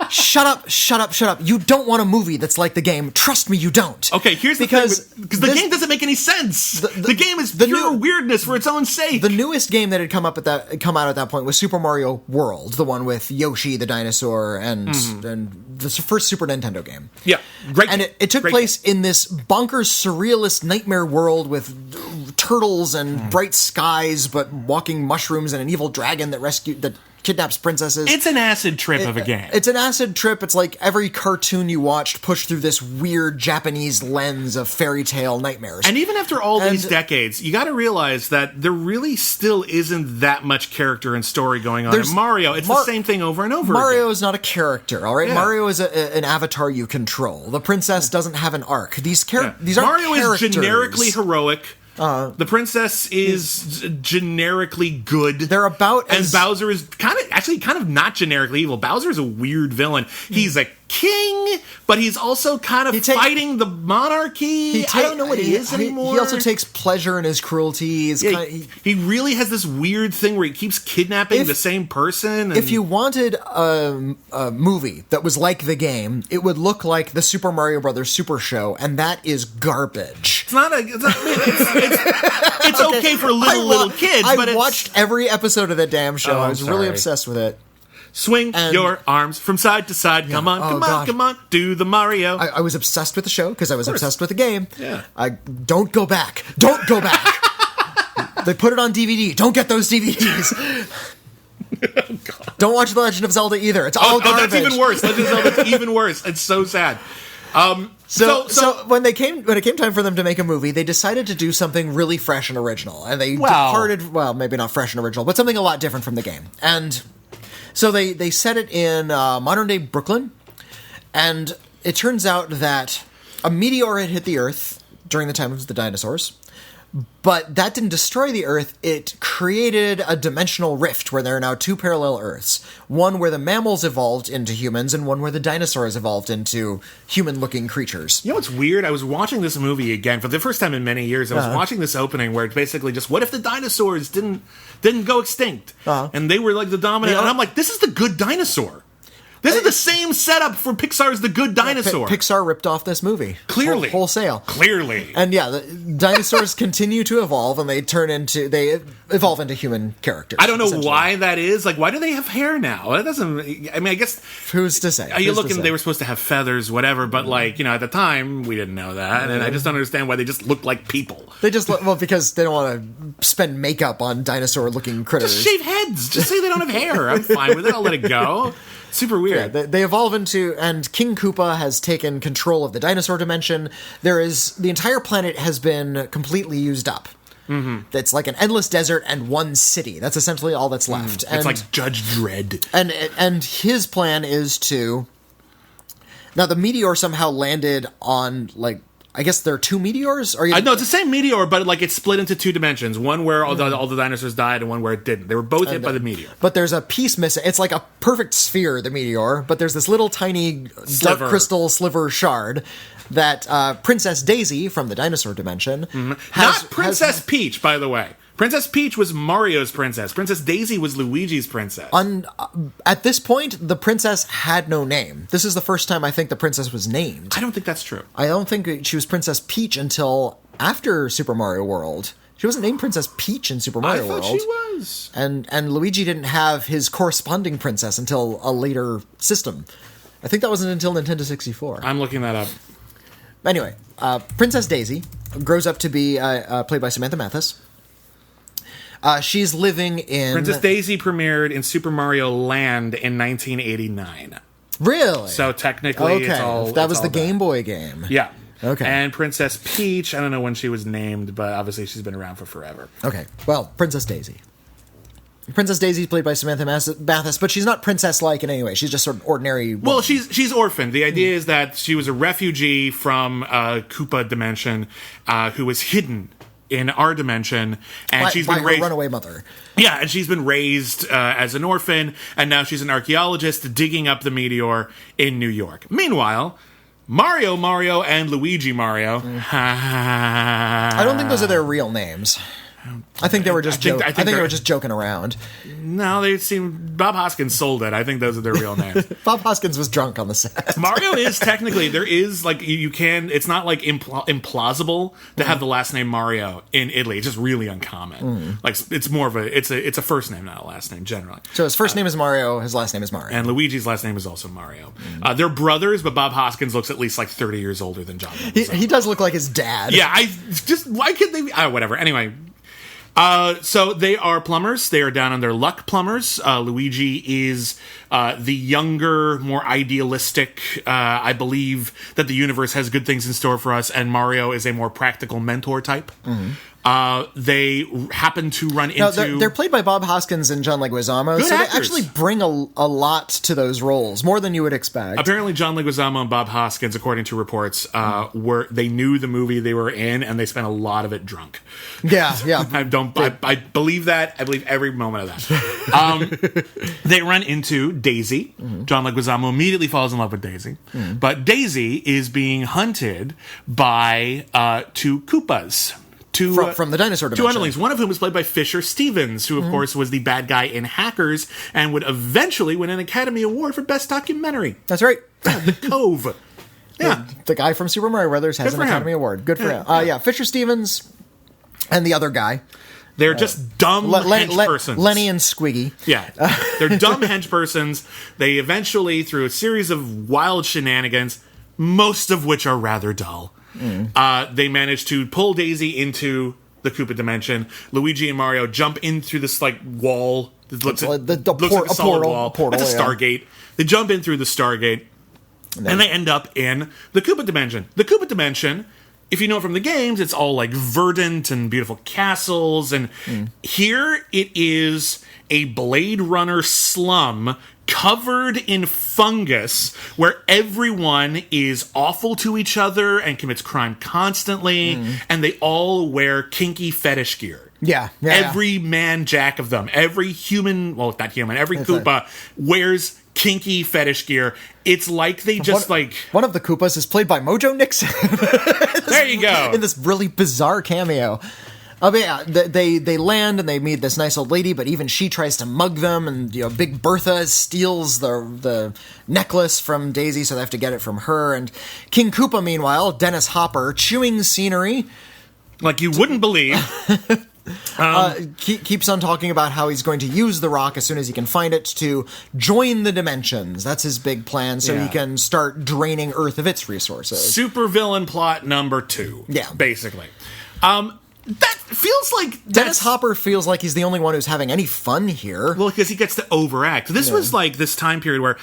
Shut up. You don't want a movie that's like the game. Trust me, you don't. Okay, here's the thing. Because the game doesn't make any sense. The game is pure weirdness for its own sake. The newest game that had come out at that point was Super Mario World, the one with Yoshi the dinosaur and the first Super Nintendo game. Yeah, great. And it took place in this bonkers surrealist nightmare world with turtles and bright skies, but walking mushrooms and an evil dragon that kidnaps princesses. It's an acid trip of a game. It's an acid trip. It's like every cartoon you watched pushed through this weird Japanese lens of fairy tale nightmares. And even after all these decades, you got to realize that there really still isn't that much character and story going on in Mario. It's the same thing over and over again. Mario is not a character, all right? Yeah. Mario is an avatar you control. The princess doesn't have an arc. These aren't Mario characters. Is generically heroic. The princess is generically good. They're about and Bowser is kind of not generically evil. Bowser is a weird villain. He's a king, but he's also kind of fighting the monarchy. I don't know what he is anymore. He also takes pleasure in his cruelty. He really has this weird thing where he keeps kidnapping the same person. If you wanted a movie that was like the game, it would look like the Super Mario Brothers Super Show, and that is garbage. It's okay for little kids. I watched every episode of that damn show. I was really obsessed with it. Swing your arms from side to side. Come on. Do the Mario. I was obsessed with the show because I was obsessed with the game. Yeah. Don't go back. Don't go back. They put it on DVD. Don't get those DVDs. Oh, God. Don't watch The Legend of Zelda either. It's all garbage. That's even worse. Legend of Zelda's even worse. It's so sad. So when it came time for them to make a movie, they decided to do something really fresh and original, and they departed. Well, maybe not fresh and original, but something a lot different from the game. And so they set it in modern day Brooklyn, and it turns out that a meteor had hit the Earth during the time of the dinosaurs. But that didn't destroy the Earth. It created a dimensional rift where there are now two parallel Earths. One where the mammals evolved into humans, and one where the dinosaurs evolved into human-looking creatures. You know what's weird? I was watching this movie again for the first time in many years. I was watching this opening where it's basically just, what if the dinosaurs didn't go extinct? And they were like the dominant... And I'm like, this is the good dinosaur. This is the same setup for Pixar's The Good Dinosaur. Pixar ripped off this movie. Clearly. Wholesale. Clearly. And yeah, the dinosaurs continue to evolve, and they evolve into human characters. I don't know why that is. Like, why do they have hair now? That doesn't... I mean, I guess... Who's to say? They were supposed to have feathers, whatever, but at the time, we didn't know that, and I just don't understand why they just look like people. They just because they don't want to spend makeup on dinosaur-looking critters. Just shave heads. Just say they don't have hair. I'm fine with it. I'll let it go. Super weird. Yeah, they evolve into, and King Koopa has taken control of the dinosaur dimension. The entire planet has been completely used up. Mm-hmm. It's like an endless desert and one city. That's essentially all that's left. And, it's like Judge Dredd. And his plan is to... Now, the meteor somehow landed on, like... I guess there are two meteors? No, it's the same meteor, but like it's split into two dimensions. One where all the dinosaurs died and one where it didn't. They were both hit by the meteor. But there's a piece missing. It's like a perfect sphere, the meteor, but there's this little tiny dark crystal sliver shard that Princess Daisy from the dinosaur dimension Not Princess Peach, by the way. Princess Peach was Mario's princess. Princess Daisy was Luigi's princess. At this point, the princess had no name. This is the first time I think the princess was named. I don't think that's true. I don't think she was Princess Peach until after Super Mario World. She wasn't named Princess Peach in Super Mario World. I thought she was. And Luigi didn't have his corresponding princess until a later system. I think that wasn't until Nintendo 64. I'm looking that up. Anyway, Princess Daisy grows up to be played by Samantha Mathis. She's living in... Princess Daisy premiered in Super Mario Land in 1989. Really? So technically, it's all... That was the Game Boy game. Yeah. Okay. And Princess Peach, I don't know when she was named, but obviously she's been around for forever. Okay. Well, Princess Daisy. Princess Daisy's played by Samantha Mathis, but she's not princess-like in any way. She's just sort of ordinary woman. Well, she's orphaned. The idea is that she was a refugee from Koopa dimension who was hidden in our dimension, and she's been raised her runaway mother. Yeah, and she's been raised as an orphan, and now she's an archaeologist digging up the meteor in New York. Meanwhile, Mario, and Luigi Mario. I don't think those are their real names. I think they were just I think they were just joking around. No, they seem... Bob Hoskins sold it. I think those are their real names. Bob Hoskins was drunk on the set. Mario is technically... There is, like, you can... It's not, like, implausible to have the last name Mario in Italy. It's just really uncommon. Like, it's more of a... It's a first name, not a last name, generally. So his first name is Mario, his last name is Mario. And Luigi's last name is also Mario. They're brothers, but Bob Hoskins looks at least, like, 30 years older than John. He does look like his dad. Yeah, why could they... whatever. Anyway... So they are plumbers. They are down on their luck plumbers. Luigi is the younger, more idealistic. I believe that the universe has good things in store for us, and Mario is a more practical mentor type. They happen to run into... They're played by Bob Hoskins and John Leguizamo, so actors. they actually bring a lot to those roles, more than you would expect. Apparently, John Leguizamo and Bob Hoskins, according to reports, they knew the movie they were in, and they spent a lot of it drunk. Yeah. I believe that. I believe every moment of that. They run into Daisy. John Leguizamo immediately falls in love with Daisy. But Daisy is being hunted by two Koopas. From the dinosaur dimension. Two underlings, one of whom was played by Fisher Stevens, who, of course, was the bad guy in Hackers and would eventually win an Academy Award for Best Documentary. That's right. The Cove. Yeah. The guy from Super Mario Brothers has an Academy Award. Good for him. Fisher Stevens and the other guy. They're just dumb hench-persons. Lenny and Squiggy. Yeah. They're dumb hench-persons. They eventually, through a series of wild shenanigans, most of which are rather dull, they manage to pull Daisy into the Koopa dimension. Luigi and Mario jump in through this like wall. It looks like a solid wall. It's a Stargate. They jump in through the Stargate, and they end up in the Koopa dimension. The Koopa dimension, if you know from the games, it's all like verdant and beautiful castles, and here it is a Blade Runner slum covered in fungus where everyone is awful to each other and commits crime constantly, and they all wear kinky fetish gear. Every man jack of them, every human, well, not human, every Koopa wears kinky fetish gear. It's like they just one of the Koopas is played by Mojo Nixon. There you go. In this really bizarre cameo. They land and they meet this nice old lady, but even she tries to mug them, and Big Bertha steals the necklace from Daisy, so they have to get it from her. And King Koopa, meanwhile, Dennis Hopper, chewing scenery like you wouldn't believe. Keeps on talking about how he's going to use the rock as soon as he can find it to join the dimensions. That's his big plan, so he can start draining Earth of its resources. Super villain plot number 2. Yeah. Basically. That feels like Dennis Hopper feels like he's the only one who's having any fun here. Well, because he gets to overact. This was like this time period where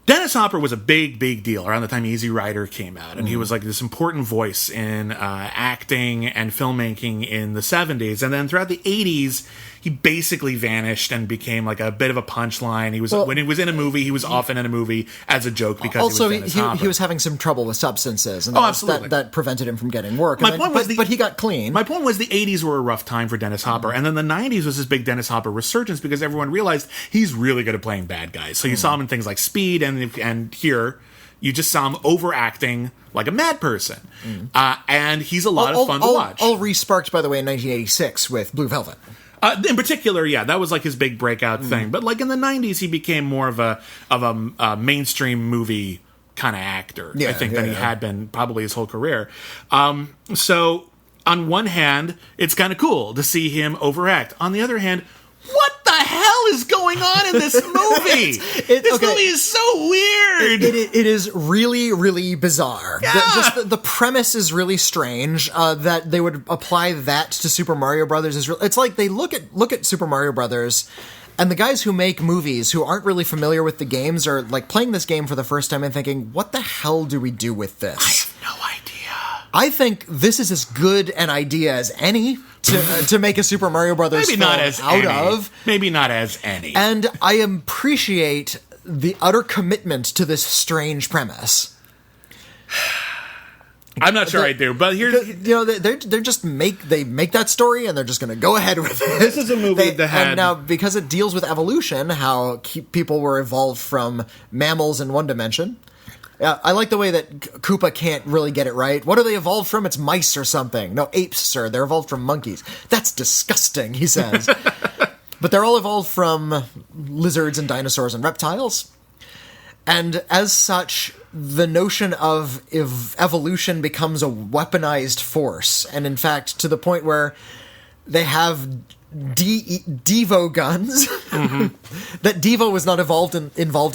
Dennis Hopper was a big deal around the time Easy Rider came out, and he was like this important voice in acting and filmmaking in the 70s. And then throughout the 80s, he basically vanished and became like a bit of a punchline. He was when he was in a movie, he was often in a movie as a joke because also he was Dennis Hopper. He was having some trouble with substances, and absolutely. that prevented him from getting work. But he got clean. My point was the 80s were a rough time for Dennis Hopper, and then the 90s was this big Dennis Hopper resurgence because everyone realized he's really good at playing bad guys. So you saw him in things like Speed, and here you just saw him overacting like a mad person. And he's a lot of fun to watch. All re-sparked, by the way, in 1986 with Blue Velvet. In particular, yeah, that was like his big breakout thing. But like in the 90s, he became more of a mainstream movie kind of actor, I think, than he had been probably his whole career. So on one hand, it's kind of cool to see him overact. On the other hand, what the hell is going on in this movie? This movie is so weird. It is really, really bizarre. Yeah. The premise is really strange. That they would apply that to Super Mario Brothers is it's like they look at Super Mario Brothers, and the guys who make movies who aren't really familiar with the games are like playing this game for the first time and thinking, "What the hell do we do with this?" I have no idea. I think this is as good an idea as any to make a Super Mario Brothers Maybe film not as out any. of. Maybe not as any. And I appreciate the utter commitment to this strange premise. I'm not sure I do, but here's they're just make that story and they're just going to go ahead with it. This is a movie that had and now because it deals with evolution, how people were evolved from mammals in one dimension. I like the way that Koopa can't really get it right. What are they evolved from? It's mice or something. No, apes, sir. They're evolved from monkeys. That's disgusting, he says. But they're all evolved from lizards and dinosaurs and reptiles. And as such, the notion of evolution becomes a weaponized force. And in fact, to the point where they have Devo guns. That Devo was not involved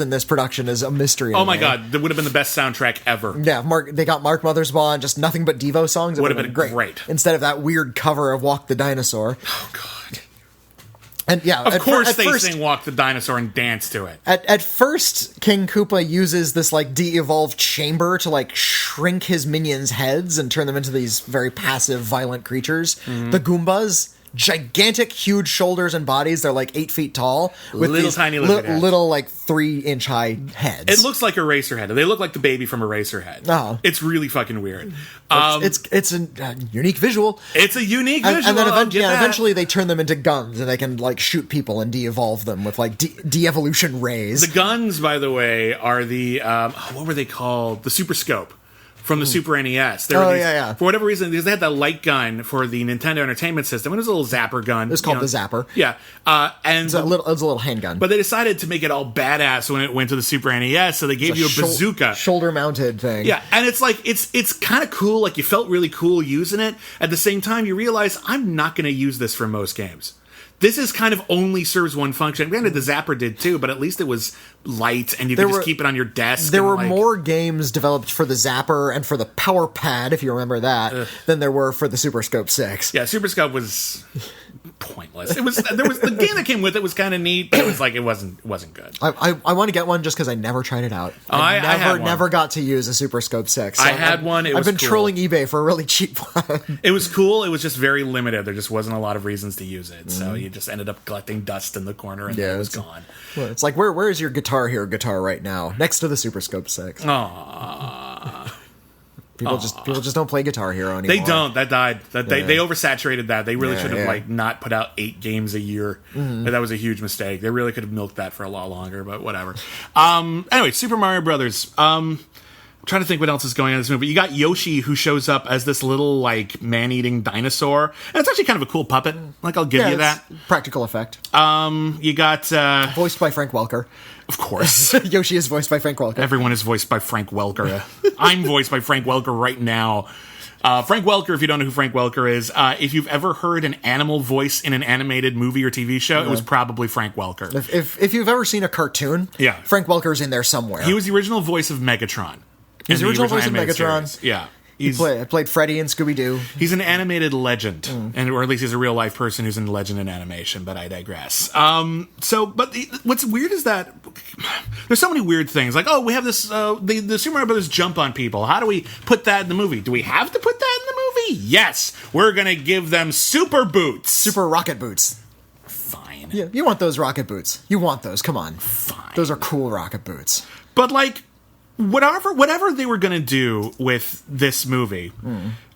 in this production is a mystery. Oh my god, that would have been the best soundtrack ever. Yeah, they got Mark Mothersbaugh and just nothing but Devo songs. It would have been great. Instead of that weird cover of Walk the Dinosaur. Oh god. And yeah, of course they sing Walk the Dinosaur and dance to it. At first, King Koopa uses this like de-evolved chamber to like shrink his minions' heads and turn them into these very passive, violent creatures. The Goombas. Gigantic, huge shoulders and bodies. They're like 8 feet tall with little these tiny lizard heads. Little like 3-inch high heads. It looks like Eraserhead. They look like the baby from Eraserhead. Oh. It's really fucking weird. It's a unique visual. It's a unique visual. And then eventually they turn them into guns and they can like shoot people and de-evolve them with like de-evolution rays. The guns, by the way, are the what were they called? The Super Scope. From the Super NES. Yeah. For whatever reason, because they had that light gun for the Nintendo Entertainment System. It was a little zapper gun. It was called the Zapper. Yeah. And it's a little handgun. But they decided to make it all badass when it went to the Super NES, so they gave you a bazooka. Shoulder-mounted thing. Yeah, and it's like, it's kind of cool. Like, you felt really cool using it. At the same time, you realize, I'm not going to use this for most games. This is kind of only serves one function. Granted, the Zapper did too, but at least it was light and you could just keep it on your desk. There were more games developed for the Zapper and for the Power Pad, if you remember that, than there were for the Super Scope 6. Yeah, Super Scope was pointless. There was the game that came with it was kind of neat, but it was like it wasn't good. I want to get one just because I never tried it out. I never got to use a Super Scope 6. So I had one. I've been trolling eBay for a really cheap one. It was cool. It was just very limited. There just wasn't a lot of reasons to use it, so you just ended up collecting dust in the corner and it was gone. Well, it's like where is your Guitar Hero guitar right now? Next to the Super Scope 6. Aww. People just don't play Guitar Hero anymore. They don't. That died. They oversaturated that. They really should have like not put out 8 games a year. That was a huge mistake. They really could have milked that for a lot longer, but whatever. Anyway, Super Mario Brothers. I'm trying to think what else is going on in this movie. You got Yoshi, who shows up as this little like man-eating dinosaur, and it's actually kind of a cool puppet. Like, I'll give you that practical effect. You got voiced by Frank Welker. Of course. Yoshi is voiced by Frank Welker. Everyone is voiced by Frank Welker. I'm voiced by Frank Welker right now. Frank Welker, if you don't know who Frank Welker is, if you've ever heard an animal voice in an animated movie or TV show, it was probably Frank Welker. If you've ever seen a cartoon, Frank Welker's in there somewhere. He was the original voice of Megatron. He's the original voice of Megatron. Series. Yeah. He played Freddy in Scooby-Doo. He's an animated legend, or at least he's a real-life person who's in legend in animation, but I digress. What's weird is that there's so many weird things. Like, we have this, the Super Mario Brothers jump on people. How do we put that in the movie? Do we have to put that in the movie? Yes! We're gonna give them super boots! Super rocket boots. Fine. Yeah, you want those rocket boots. You want those, come on. Fine. Those are cool rocket boots. But, like, whatever they were gonna do with this movie,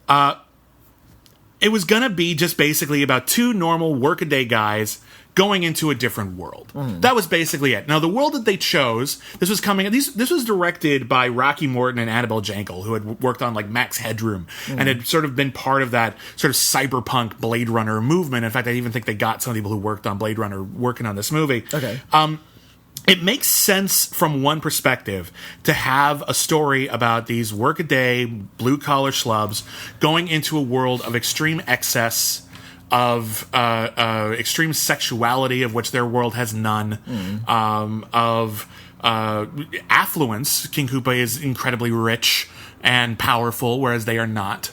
it was gonna be just basically about two normal workaday guys going into a different world. That was basically it. Now, the world that they chose, this was directed by Rocky Morton and Annabelle Jankel, who had worked on, like, Max Headroom, and had sort of been part of that sort of cyberpunk Blade Runner movement. In fact, I even think they got some of the people who worked on Blade Runner working on this movie. Okay. It makes sense from one perspective to have a story about these workaday, blue-collar schlubs going into a world of extreme excess, of extreme sexuality, of which their world has none, of affluence. King Koopa is incredibly rich and powerful, whereas they are not.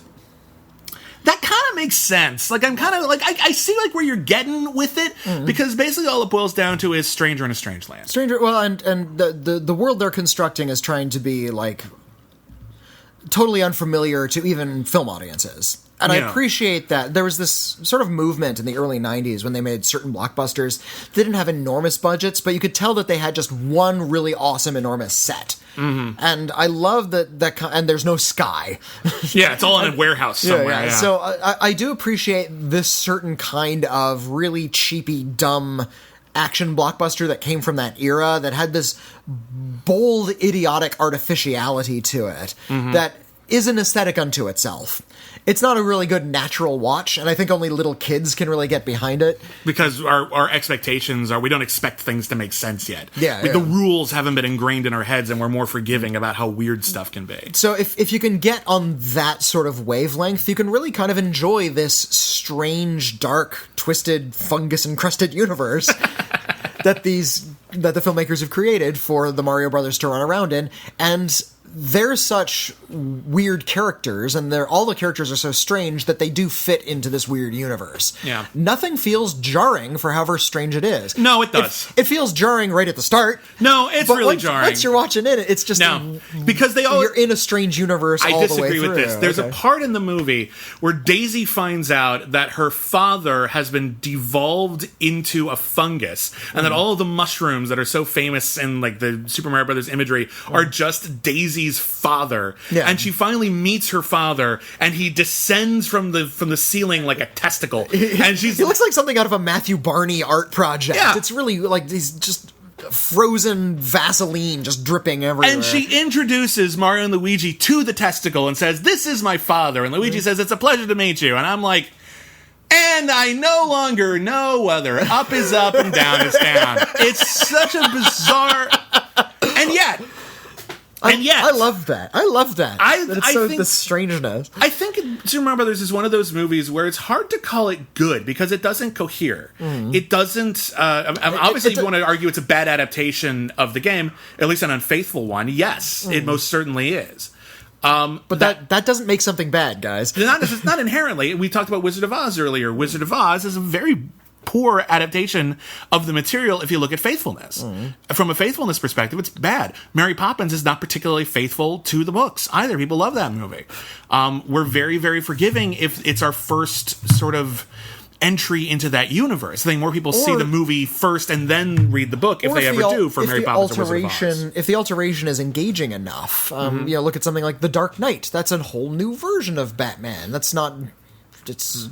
That kind of makes sense. Like, I'm kind of like, I see like where you're getting with it, because basically all it boils down to is stranger in a strange land. Well, and the world they're constructing is trying to be, like, totally unfamiliar to even film audiences. And I appreciate that. There was this sort of movement in the early 90s when they made certain blockbusters that didn't have enormous budgets, but you could tell that they had just one really awesome, enormous set. And I love that and there's no sky. Yeah, it's all in a warehouse somewhere. Yeah. So I do appreciate this certain kind of really cheapy, dumb action blockbuster that came from that era that had this bold, idiotic artificiality to it that is an aesthetic unto itself. It's not a really good natural watch, and I think only little kids can really get behind it. Because our expectations are, we don't expect things to make sense yet. Yeah, the rules haven't been ingrained in our heads, and we're more forgiving about how weird stuff can be. So if you can get on that sort of wavelength, you can really kind of enjoy this strange, dark, twisted, fungus-encrusted universe that the filmmakers have created for the Mario Brothers to run around in, and they're such weird characters, and all the characters are so strange that they do fit into this weird universe. Yeah. Nothing feels jarring for however strange it is. No, it does. It feels jarring right at the start. No, it's really jarring. Once you're watching it, it's just because you're in a strange universe all the way through. I disagree with this. There's a part in the movie where Daisy finds out that her father has been devolved into a fungus, and that all of the mushrooms that are so famous in, like, the Super Mario Brothers imagery are just Daisy's father. Yeah. And she finally meets her father, and he descends from the ceiling like a testicle. And he looks like something out of a Matthew Barney art project. Yeah. It's really like he's just frozen Vaseline just dripping everywhere. And she introduces Mario and Luigi to the testicle and says, "This is my father." And Luigi says, "It's a pleasure to meet you." And I'm like, and I no longer know whether up is up and down is down. It's such a bizarre... And yet... I love that. I think the strangeness. I think Super Mario Brothers is one of those movies where it's hard to call it good because it doesn't cohere. It doesn't. Obviously, if you want to argue it's a bad adaptation of the game, at least an unfaithful one. Yes, it most certainly is. But that doesn't make something bad, guys. Not inherently. We talked about Wizard of Oz earlier. Wizard of Oz is a very poor adaptation of the material if you look at faithfulness. From a faithfulness perspective, it's bad. Mary Poppins is not particularly faithful to the books either. People love that movie. We're very, very forgiving if it's our first sort of entry into that universe. I think more people see the movie first and then read the book if they ever do for Mary Poppins or Wizard of Oz. If the alteration is engaging enough, look at something like The Dark Knight. That's a whole new version of Batman. It's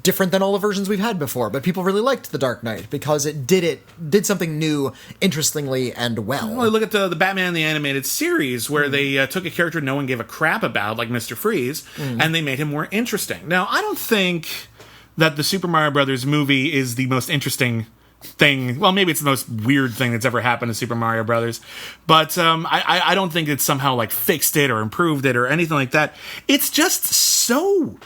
different than all the versions we've had before, but people really liked The Dark Knight because it did something new, interestingly, and well. Well, look at the Batman the Animated Series, where they took a character no one gave a crap about, like Mr. Freeze, and they made him more interesting. Now, I don't think that the Super Mario Brothers movie is the most interesting thing. Well, maybe it's the most weird thing that's ever happened to Super Mario Brothers, but I don't think it's somehow like fixed it or improved it or anything like that. It's just so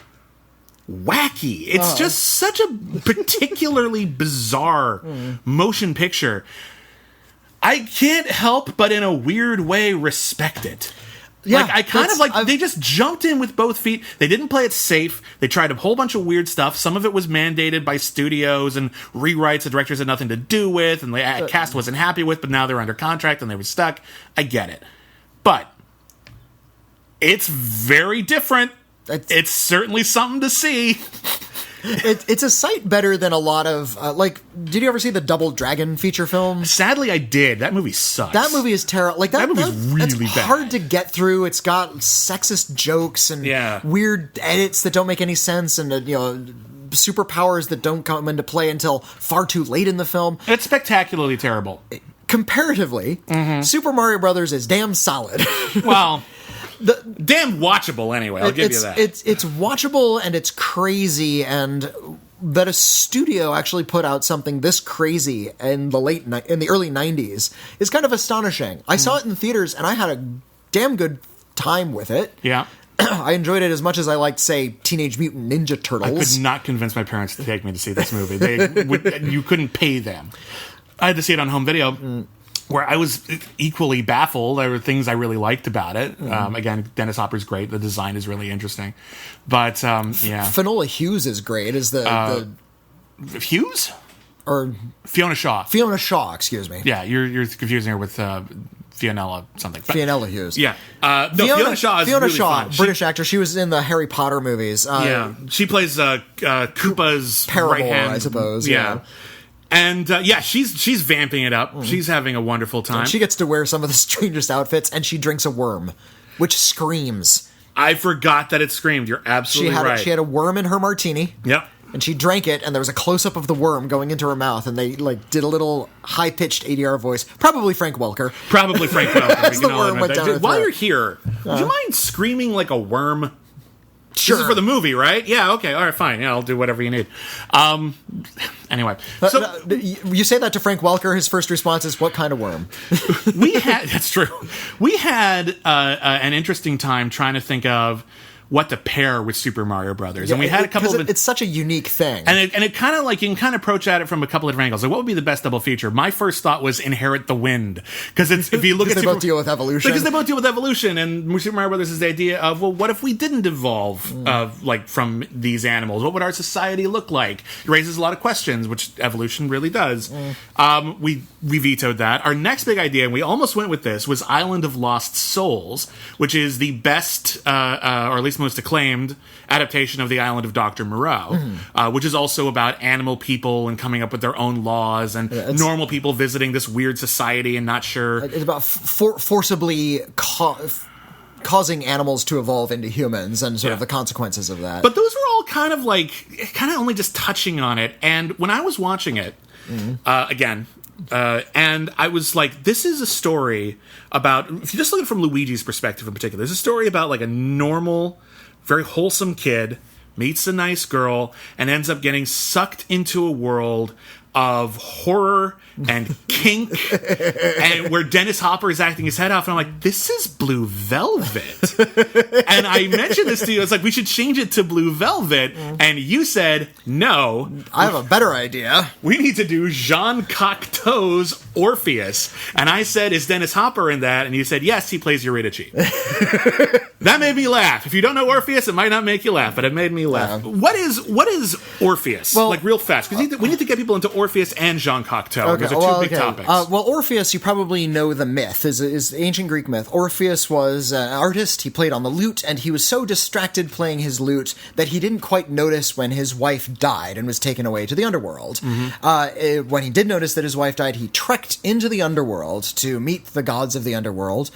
wacky. It's just such a particularly bizarre motion picture. I can't help but in a weird way respect it. Yeah, they just jumped in with both feet. They didn't play it safe. They tried a whole bunch of weird stuff. Some of it was mandated by studios and rewrites the directors had nothing to do with, and the cast wasn't happy with, but now they're under contract and they were stuck. I get it. But it's very different. It's certainly something to see. It's a sight better than a lot of did you ever see the Double Dragon feature film? Sadly, I did. That movie sucks. That movie is terrible. That movie's really bad. Hard to get through. It's got sexist jokes and weird edits that don't make any sense, and superpowers that don't come into play until far too late in the film. It's spectacularly terrible. Comparatively, Super Mario Brothers is damn solid. Well. Damn watchable anyway. I'll give you that. It's watchable and it's crazy, and that a studio actually put out something this crazy in the early 90s is kind of astonishing. I saw it in theaters and I had a damn good time with it. Yeah. I enjoyed it as much as I liked, say, Teenage Mutant Ninja Turtles. I could not convince my parents to take me to see this movie. You couldn't pay them. I had to see it on home video. Where I was equally baffled. There were things I really liked about it. Again, Dennis Hopper's great. The design is really interesting. But, Finola Hughes is great. Is the Hughes? Or Fiona Shaw. Fiona Shaw, excuse me. Yeah, you're confusing her with Fionella something. But, Fionnella Hughes. Yeah. Fiona Shaw is really fun. British actor. She was in the Harry Potter movies. She plays Koopa's Paramour, right hand. I suppose. Yeah. And she's vamping it up. She's having a wonderful time. And she gets to wear some of the strangest outfits, and she drinks a worm, which screams. I forgot that it screamed. You're absolutely right. She had a worm in her martini. Yep. And she drank it, and there was a close-up of the worm going into her mouth, and they did a little high-pitched ADR voice. Probably Frank Welker. As the worm went down her While throat. you're here, would you mind screaming like a worm? Sure. This is for the movie, right? Yeah, okay, all right, fine. Yeah, I'll do whatever you need. Anyway. So, you say that to Frank Welker, his first response is, what kind of worm? That's true. We had an interesting time trying to think of what to pair with Super Mario Brothers. And we had a couple of... It's such a unique thing. And it kind of like, you can kind of approach at it from a couple of different angles. Like, what would be the best double feature? My first thought was Inherit the Wind. Because if you look at... They both deal with evolution. Because they both deal with evolution. And Super Mario Brothers is the idea of, well, what if we didn't evolve from these animals? What would our society look like? It raises a lot of questions, which evolution really does. We vetoed that. Our next big idea, and we almost went with this, was Island of Lost Souls, which is the best, or at least most acclaimed adaptation of the Island of Dr. Moreau, which is also about animal people and coming up with their own laws and normal people visiting this weird society and not sure. It's about forcibly causing animals to evolve into humans and sort of the consequences of that. But those were all kind of only just touching on it. And when I was watching it, again, and I was like, this is a story about, if you just look at it from Luigi's perspective in particular, this is a story about like a normal, very wholesome kid meets a nice girl and ends up getting sucked into a world of horror and kink, and where Dennis Hopper is acting his head off, and I'm like, this is Blue Velvet. And I mentioned this to you, it's like, we should change it to Blue Velvet, and you said, no. I have a better idea. We need to do Jean Cocteau's Orpheus. And I said, is Dennis Hopper in that? And you said, yes, he plays Eurydice. That made me laugh. If you don't know Orpheus, it might not make you laugh, but it made me laugh. What is Orpheus? Well, like real fast, because we need to get people into Orpheus and Jean Cocteau. Okay. Those are two big topics. Well, Orpheus, you probably know the myth, is ancient Greek myth. Orpheus was an artist. He played on the lute, and he was so distracted playing his lute that he didn't quite notice when his wife died and was taken away to the underworld. When he did notice that his wife died, he trekked into the underworld to meet the gods of the underworld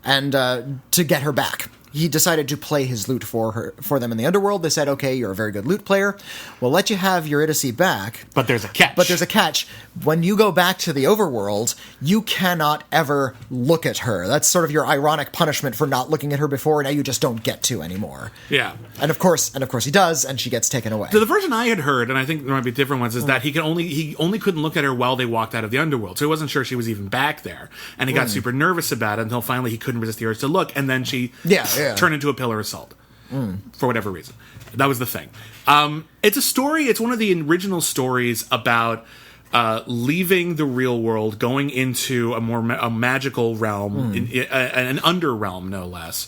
and to get her back. He decided to play his lute for them in the underworld. They said, okay, you're a very good lute player. We'll let you have Eurydice back. But there's a catch. When you go back to the overworld, you cannot ever look at her. That's sort of your ironic punishment for not looking at her before. Now you just don't get to anymore. Yeah. And of course he does, and she gets taken away. So the version I had heard, and I think there might be different ones, is that he only couldn't look at her while they walked out of the underworld. So he wasn't sure she was even back there. And he got super nervous about it until finally he couldn't resist the urge to look, and then she turned into a pillar of salt. For whatever reason. That was the thing. It's a story, it's one of the original stories about leaving the real world, going into a magical realm, an underrealm, no less,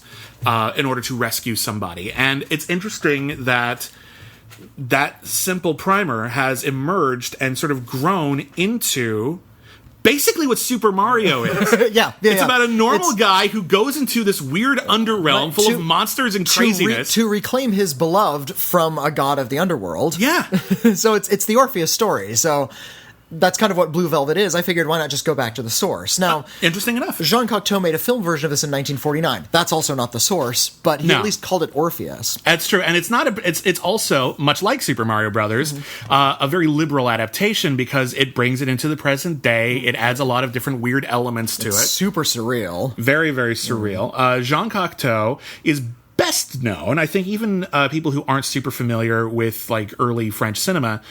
in order to rescue somebody. And it's interesting that simple primer has emerged and sort of grown into basically what Super Mario is. It's about a normal guy who goes into this weird underrealm full of monsters and craziness. To reclaim his beloved from a god of the underworld. Yeah. So it's the Orpheus story. So that's kind of what Blue Velvet is. I figured, why not just go back to the source? Now, interesting enough, Jean Cocteau made a film version of this in 1949. That's also not the source, but he at least called it Orpheus. That's true, and it's also, much like Super Mario Brothers, a very liberal adaptation because it brings it into the present day. It adds a lot of different weird elements to it. Super surreal. Very, very surreal. Jean Cocteau is best known, I think even people who aren't super familiar with like early French cinema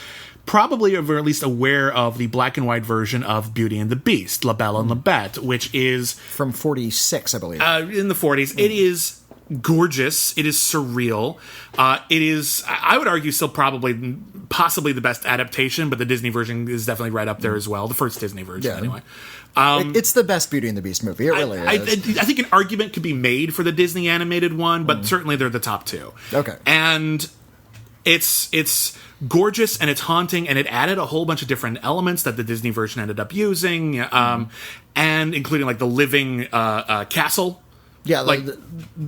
probably are at least aware of the black and white version of Beauty and the Beast, La Belle and la Bête, which is from 46, I believe. In the 40s. It is gorgeous. It is surreal. It is, I would argue, still possibly the best adaptation, but the Disney version is definitely right up there as well. The first Disney version, anyway. It's the best Beauty and the Beast movie. It really is. I think an argument could be made for the Disney animated one, but certainly they're the top two. Okay. And it's gorgeous and it's haunting, and it added a whole bunch of different elements that the Disney version ended up using, and including like the living castle. Yeah, like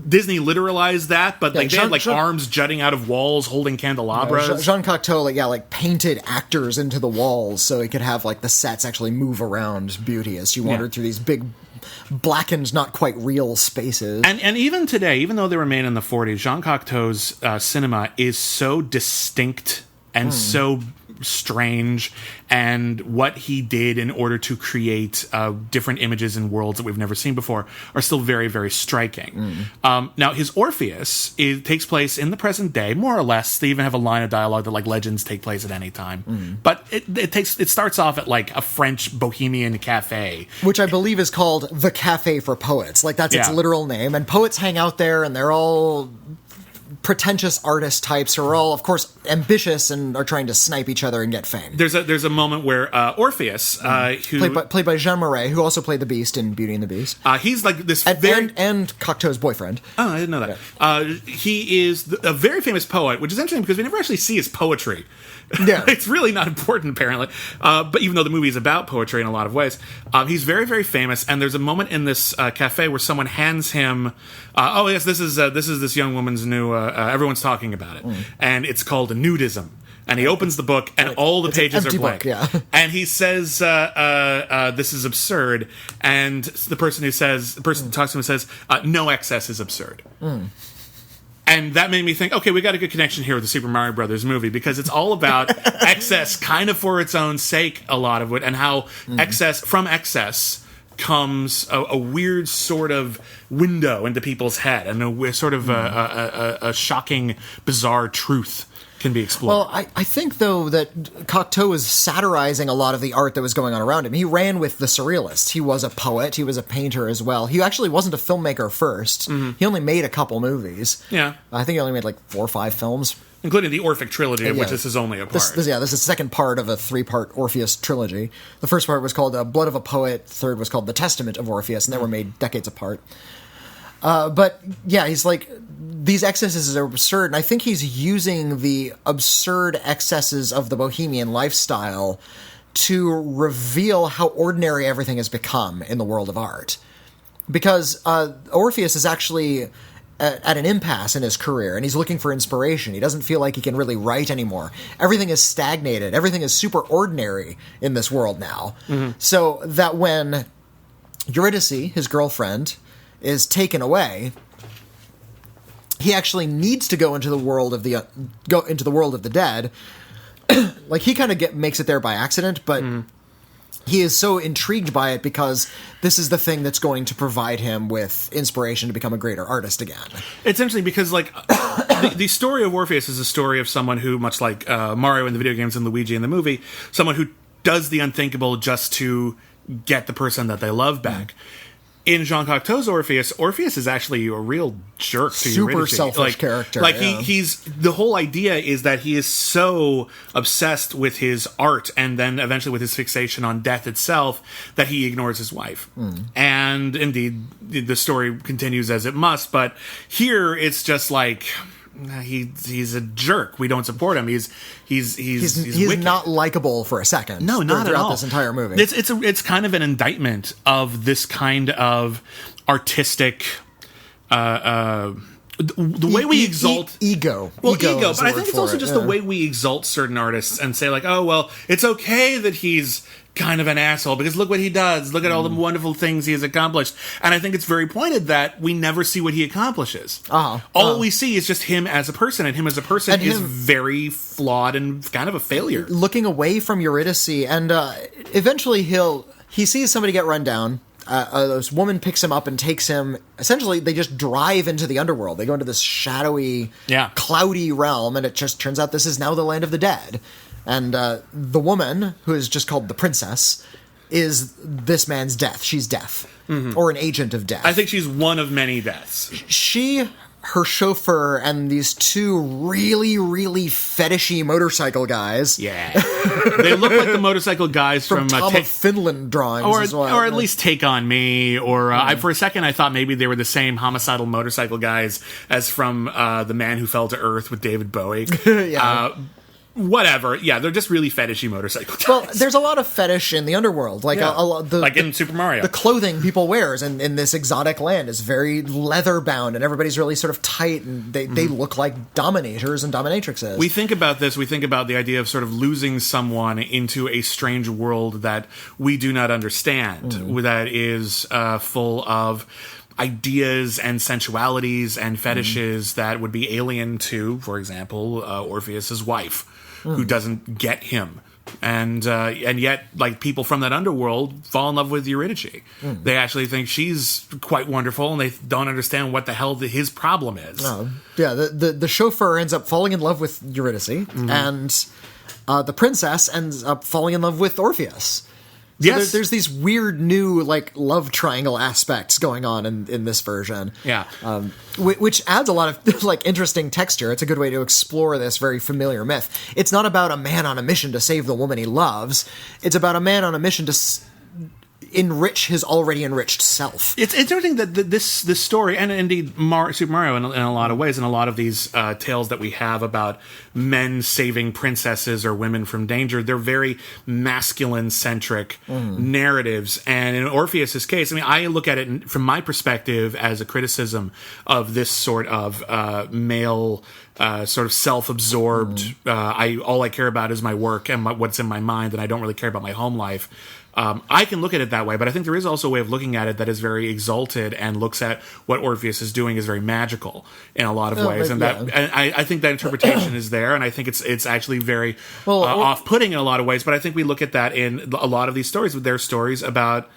Disney literalized that, but like they had like arms jutting out of walls holding candelabras. Jean Cocteau painted actors into the walls so he could have like the sets actually move around Beauty as she wandered through these big blackened, not quite real spaces. And even today, even though they were made in the 40s, Jean Cocteau's cinema is so distinct and so strange, and what he did in order to create different images and worlds that we've never seen before are still very, very striking. Now, his Orpheus takes place in the present day, more or less. They even have a line of dialogue that like legends take place at any time. But it starts off at like a French bohemian cafe, which I believe is called the Cafe for Poets. Like that's its literal name, and poets hang out there, and they're all pretentious artist types who are all, of course, ambitious and are trying to snipe each other and get fame. There's a moment where Orpheus, who played by Jean Marais, who also played the Beast in Beauty and the Beast, he's like this and Cocteau's boyfriend. Oh, I didn't know that. He is a very famous poet, which is interesting because we never actually see his poetry. Yeah, it's really not important apparently. But even though the movie is about poetry in a lot of ways, he's very, very famous. And there's a moment in this cafe where someone hands him, this is this young woman's new. Everyone's talking about it, and it's called nudism. And he opens the book, and all the pages are blank. And he says, "This is absurd." And the person who talks to him says, "No excess is absurd." And that made me think, okay, we got a good connection here with the Super Mario Brothers movie, because it's all about excess kind of for its own sake, a lot of it, and how from excess comes a weird sort of window into people's head, and a sort of a shocking, bizarre truth can be explored. Well, I think, though, that Cocteau is satirizing a lot of the art that was going on around him. He ran with the surrealists. He was a poet. He was a painter as well. He actually wasn't a filmmaker first. He only made a couple movies. Yeah. I think he only made like 4 or 5 films. Including the Orphic trilogy, of which this is only a part. This is the second part of a 3-part Orpheus trilogy. The first part was called Blood of a Poet. Third was called The Testament of Orpheus, and they were made decades apart. But yeah, he's like, these excesses are absurd, and I think he's using the absurd excesses of the bohemian lifestyle to reveal how ordinary everything has become in the world of art. Because Orpheus is actually at an impasse in his career, and he's looking for inspiration. He doesn't feel like he can really write anymore. Everything is stagnated. Everything is super ordinary in this world now. So that when Eurydice, his girlfriend, is taken away, he actually needs to go into the world of the dead. Like, he kind of makes it there by accident, but he is so intrigued by it because this is the thing that's going to provide him with inspiration to become a greater artist again. It's interesting because, like, the story of Orpheus is a story of someone who, much like Mario in the video games and Luigi in the movie, someone who does the unthinkable just to get the person that they love back. in Jean Cocteau's Orpheus is actually a real jerk to super Eurydice. selfish character. He's the whole idea is that he is so obsessed with his art and then eventually with his fixation on death itself that he ignores his wife. And indeed, the story continues as it must. But here, it's just like he's a jerk. We don't support him. He's not likable for a second. No, not at all. Throughout this entire movie, it's kind of an indictment of this kind of artistic. The way we exalt ego. But I think it's also just the way we exalt certain artists and say like, oh well, it's okay that he's kind of an asshole because look what he does. Look at all the wonderful things he has accomplished. And I think it's very pointed that we never see what he accomplishes. All we see is just him as a person, and him as a person is very flawed and kind of a failure. Looking away from Eurydice, and eventually he sees somebody get run down. This woman picks him up and takes him. Essentially, they just drive into the underworld. They go into this shadowy, cloudy realm, and it just turns out this is now the land of the dead. And the woman, who is just called the princess, is this man's death. She's death. Or an agent of death. I think she's one of many deaths. Her chauffeur, and these two really, really fetishy motorcycle guys. Yeah. They look like the motorcycle guys from Tom of Finland drawings as well. Or at least Take On Me. Or for a second, I thought maybe they were the same homicidal motorcycle guys as from The Man Who Fell to Earth with David Bowie. Whatever. Yeah, they're just really fetishy motorcycle guys. Well, there's a lot of fetish in the underworld. Like in Super Mario. The clothing people wears in this exotic land is very leather-bound, and everybody's really sort of tight, and they look like dominators and dominatrixes. We think about this. We think about the idea of sort of losing someone into a strange world that we do not understand, that is full of ideas and sensualities and fetishes that would be alien to, for example, Orpheus's wife, who doesn't get him. And yet, like, people from that underworld fall in love with Eurydice. They actually think she's quite wonderful, and they don't understand what the hell his problem is. The chauffeur ends up falling in love with Eurydice, and the princess ends up falling in love with Orpheus. So there's these weird new like love triangle aspects going on in this version. Which adds a lot of like interesting texture. It's a good way to explore this very familiar myth. It's not about a man on a mission to save the woman he loves. It's about a man on a mission to enrich his already enriched self. It's interesting that this story, and indeed Super Mario in a lot of ways, and a lot of these tales that we have about men saving princesses or women from danger, they're very masculine-centric narratives. And in Orpheus's case, I mean, I look at it from my perspective as a criticism of this sort of male sort of self-absorbed, all I care about is my work and what's in my mind, and I don't really care about my home life. I can look at it that way, but I think there is also a way of looking at it that is very exalted and looks at what Orpheus is doing is very magical in a lot of ways. And I think that interpretation is there, and I think it's actually very off-putting in a lot of ways, but I think we look at that in a lot of these stories. They're stories about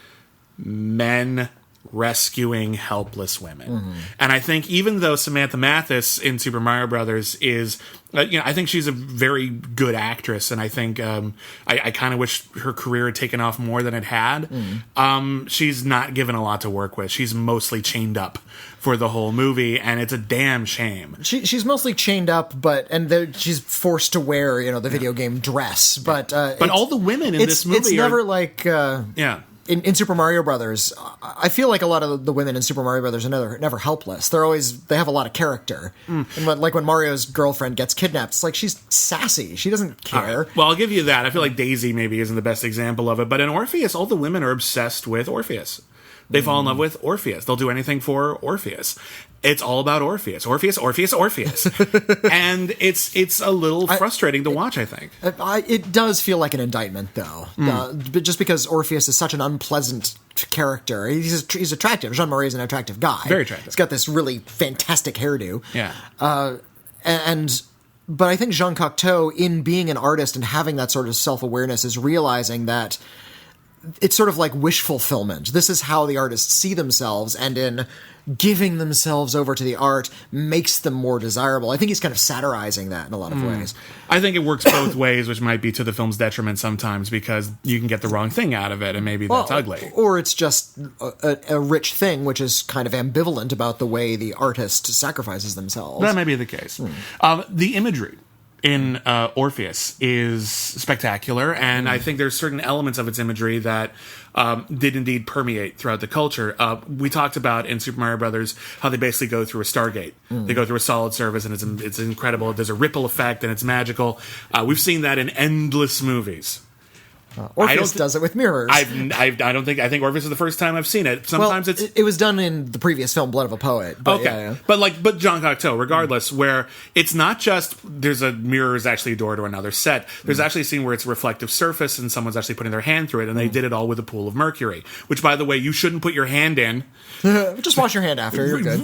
men rescuing helpless women. And I think even though Samantha Mathis in Super Mario Brothers is, I think she's a very good actress, and I think I kind of wish her career had taken off more than it had. She's not given a lot to work with. She's mostly chained up for the whole movie, and it's a damn shame. She's mostly chained up, she's forced to wear, the video game dress. But all the women in this movie it's never like In Super Mario Brothers, I feel like a lot of the women in Super Mario Brothers are never helpless. They have a lot of character. And when Mario's girlfriend gets kidnapped, it's like she's sassy. She doesn't care. Well, I'll give you that. I feel like Daisy maybe isn't the best example of it. But in Orpheus, all the women are obsessed with Orpheus. They fall in love with Orpheus. They'll do anything for Orpheus. It's all about Orpheus. Orpheus. And it's a little frustrating to watch, I think. It does feel like an indictment, though. Just because Orpheus is such an unpleasant character. He's attractive. Jean-Marie is an attractive guy. Very attractive. He's got this really fantastic hairdo. Yeah. But I think Jean Cocteau, in being an artist and having that sort of self-awareness, is realizing that it's sort of like wish fulfillment. This is how the artists see themselves, and in giving themselves over to the art makes them more desirable. I think he's kind of satirizing that in a lot of ways. I think it works both ways, which might be to the film's detriment sometimes, because you can get the wrong thing out of it, and maybe that's ugly. Or it's just a rich thing, which is kind of ambivalent about the way the artist sacrifices themselves. That may be the case. The imagery in Orpheus is spectacular, and I think there's certain elements of its imagery that did indeed permeate throughout the culture. We talked about in Super Mario Brothers how they basically go through a Stargate. They go through a solid surface, and it's incredible. There's a ripple effect, and it's magical. We've seen that in endless movies. Orpheus does it with mirrors. I think Orpheus is the first time I've seen it. Sometimes it was done in the previous film, Blood of a Poet. But okay, yeah. but Jean Cocteau, regardless, where it's not just there's a mirror is actually a door to another set. There's actually a scene where it's a reflective surface and someone's actually putting their hand through it, and they did it all with a pool of mercury. Which, by the way, you shouldn't put your hand in. Just wash your hand after. You're good.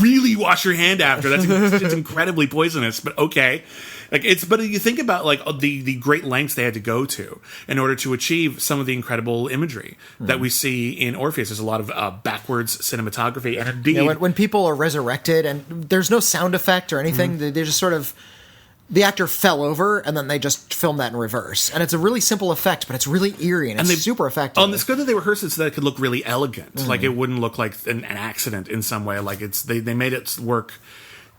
Really wash your hand after. It's incredibly poisonous. But okay. But you think about the great lengths they had to go to in order to achieve some of the incredible imagery that we see in Orpheus. There's a lot of backwards cinematography, and indeed, when people are resurrected and there's no sound effect or anything, they just sort of, the actor fell over and then they just film that in reverse, and it's a really simple effect, but it's really eerie and it's super effective. It's good that they rehearsed it so that it could look really elegant, like it wouldn't look like an accident in some way. Like they made it work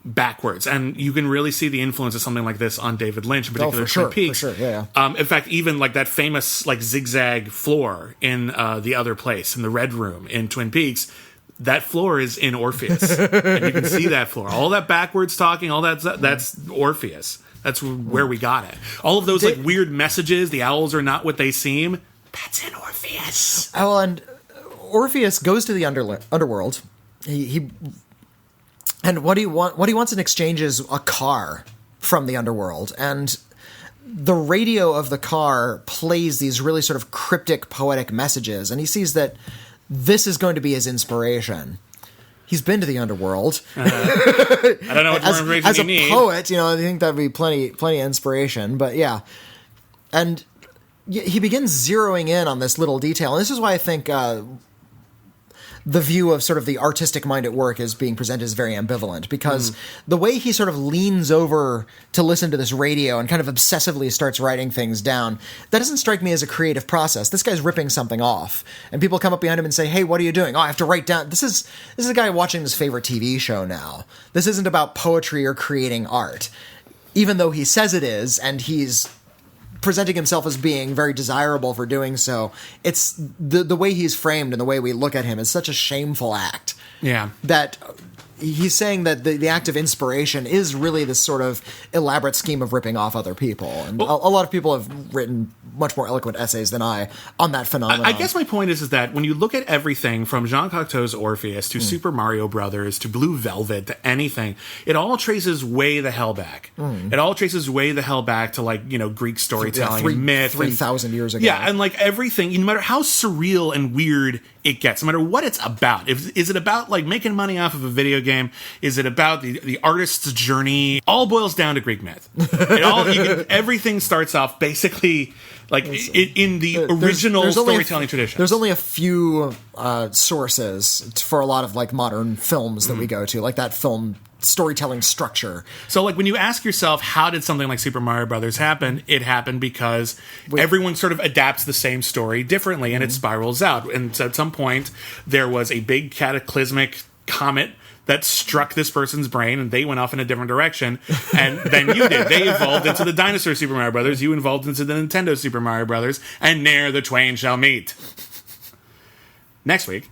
backwards, and you can really see the influence of something like this on David Lynch, in particular Twin Peaks. For sure, yeah. In fact, even like that famous zigzag floor in The Other Place, in the Red Room in Twin Peaks, that floor is in Orpheus, and you can see that floor. All that backwards talking, all that's Orpheus. That's where we got it. All of those weird messages. The owls are not what they seem. That's in Orpheus. Oh, and Orpheus goes to the underworld. And what he wants in exchange is a car from the underworld. And the radio of the car plays these really sort of cryptic, poetic messages. And he sees that this is going to be his inspiration. He's been to the underworld. I don't know what more information you need. As a poet, I think that'd be plenty of inspiration. But yeah. And he begins zeroing in on this little detail. And this is why I think the view of sort of the artistic mind at work is being presented as very ambivalent, because the way he sort of leans over to listen to this radio and kind of obsessively starts writing things down, that doesn't strike me as a creative process. This guy's ripping something off, and people come up behind him and say, "Hey, what are you doing?" "Oh, I have to write down." This is a guy watching his favorite TV show now. This isn't about poetry or creating art, even though he says it is, and he's presenting himself as being very desirable for doing so. It's the way he's framed and the way we look at him is such a shameful act. Yeah. That he's saying that the act of inspiration is really this sort of elaborate scheme of ripping off other people. And a lot of people have written much more eloquent essays than I on that phenomenon. I guess my point is that when you look at everything from Jean Cocteau's Orpheus to Super Mario Brothers to Blue Velvet to anything, it all traces way the hell back. It all traces way the hell back to Greek storytelling, myth, 3,000 years ago. Yeah, and everything, no matter how surreal and weird it gets, no matter what it's about. Is it about making money off of a video game? Is it about the artist's journey? All boils down to Greek myth. Everything starts off basically in the original storytelling tradition. There's only a few sources for a lot of modern films that we go to, like that film storytelling structure. So when you ask yourself, how did something like Super Mario Brothers happen? It happened because everyone sort of adapts the same story differently, and it spirals out. And so at some point, there was a big cataclysmic comet that struck this person's brain, and they went off in a different direction, and then you did. They evolved into the dinosaur Super Mario Brothers, you evolved into the Nintendo Super Mario Brothers, and ne'er the twain shall meet. Next week.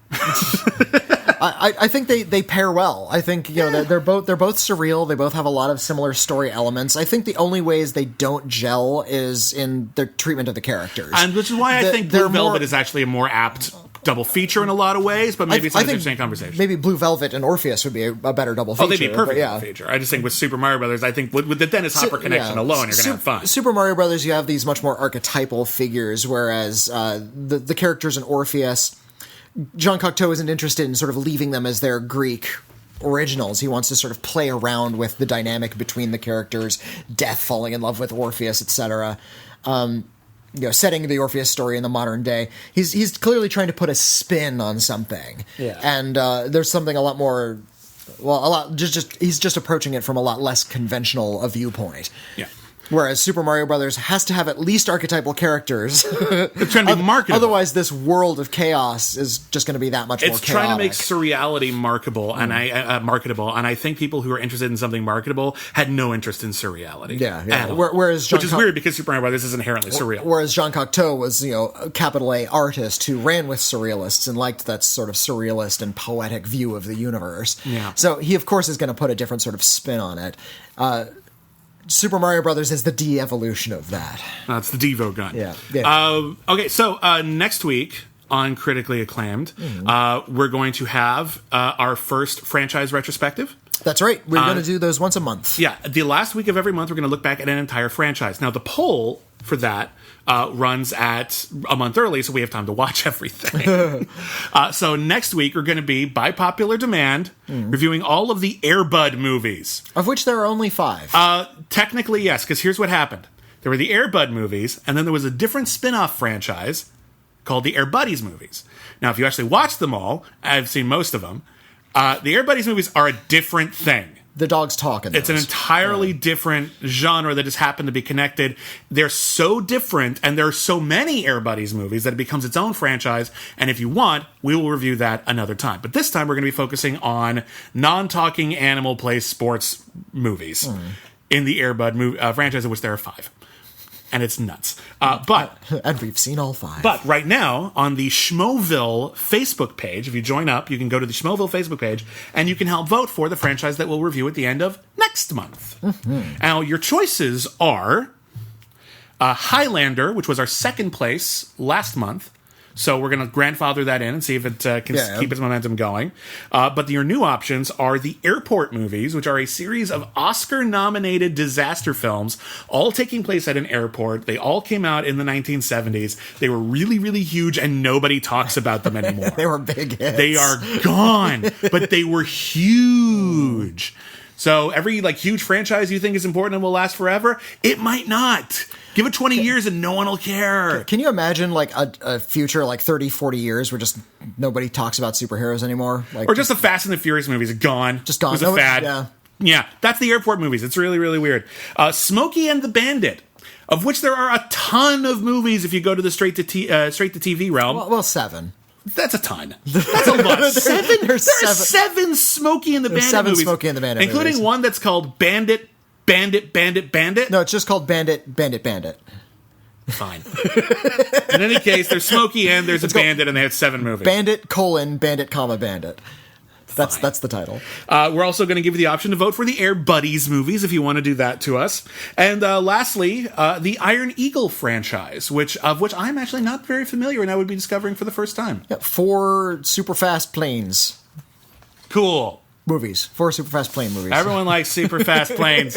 I think they pair well. I think they're both surreal. They both have a lot of similar story elements. I think the only ways they don't gel is in their treatment of the characters, and which is why I think Blue Velvet is actually a more apt double feature in a lot of ways. But maybe it's an interesting conversation. Maybe Blue Velvet and Orpheus would be a better double feature. Oh, they'd be perfect double feature. I just think with Super Mario Brothers, I think with the Dennis Hopper connection alone, you're going to have fun. Super Mario Brothers, you have these much more archetypal figures, whereas the characters in Orpheus, Jean Cocteau isn't interested in sort of leaving them as their Greek originals. He wants to sort of play around with the dynamic between the characters, Death falling in love with Orpheus, etc. setting the Orpheus story in the modern day. He's clearly trying to put a spin on something. Yeah. And there's something a lot more, he's just approaching it from a lot less conventional a viewpoint. Yeah. Whereas Super Mario Brothers has to have at least archetypal characters. It's trying to be marketable. Otherwise, this world of chaos is just going to be that much more chaotic. It's trying to make surreality marketable, and I think people who are interested in something marketable had no interest in surreality. Yeah. Whereas which is weird because Super Mario Brothers is inherently surreal. Whereas Jean Cocteau was, a capital A artist who ran with surrealists and liked that sort of surrealist and poetic view of the universe. Yeah. So he, of course, is going to put a different sort of spin on it. Super Mario Brothers is the de-evolution of that. That's the Devo gun. Yeah. Okay, so next week on Critically Acclaimed, we're going to have our first franchise retrospective. That's right. We're going to do those once a month. Yeah, the last week of every month, we're going to look back at an entire franchise. Now, the poll for that runs at a month early, so we have time to watch everything. So next week, we're going to be, by popular demand, reviewing all of the Air Bud movies. Of which there are only 5. Technically, yes, because here's what happened. There were the Air Bud movies, and then there was a different spin-off franchise called the Air Buddies movies. Now, if you actually watch them all, I've seen most of them, the Air Buddies movies are a different thing. The dogs talk in those. It's an entirely different genre that just happened to be connected. They're so different, and there are so many Air Buddies movies that it becomes its own franchise, and if you want, we will review that another time. But this time, we're going to be focusing on non-talking animal play sports movies in the Air Bud franchise, of which there are 5. And it's nuts. And we've seen all 5. But right now, on the Schmoville Facebook page, if you join up, you can go to the Schmoville Facebook page, and you can help vote for the franchise that we'll review at the end of next month. Now, your choices are Highlander, which was our second place last month. So we're going to grandfather that in and see if it can keep its momentum going. But your new options are the Airport movies, which are a series of Oscar-nominated disaster films, all taking place at an airport. They all came out in the 1970s. They were really, really huge, and nobody talks about them anymore. They were big hits. They are gone, but they were huge. So every huge franchise you think is important and will last forever, it might not. Give it 20 years and no one will care. Can you imagine a future 30, 40 years where just nobody talks about superheroes anymore? Or just the Fast and the Furious movies are gone. Just gone. It was a fad. Yeah, that's the Airport movies. It's really, really weird. Smokey and the Bandit, of which there are a ton of movies if you go to the straight to TV realm. Well, 7. That's a ton. That's a lot. 7? There are 7 Smokey and the Bandit 7 movies. Smokey and the Bandit including movies. One that's called Bandit. No, it's just called Bandit. Fine. In any case, there's Smokey and there's a bandit, and they had 7 movies. Bandit, Bandit. That's the title. We're also going to give you the option to vote for the Air Buddies movies if you want to do that to us. And lastly, the Iron Eagle franchise, of which I'm actually not very familiar and I would be discovering for the first time. 4 super fast planes. Cool. Movies. 4 super fast plane movies. Everyone likes super fast planes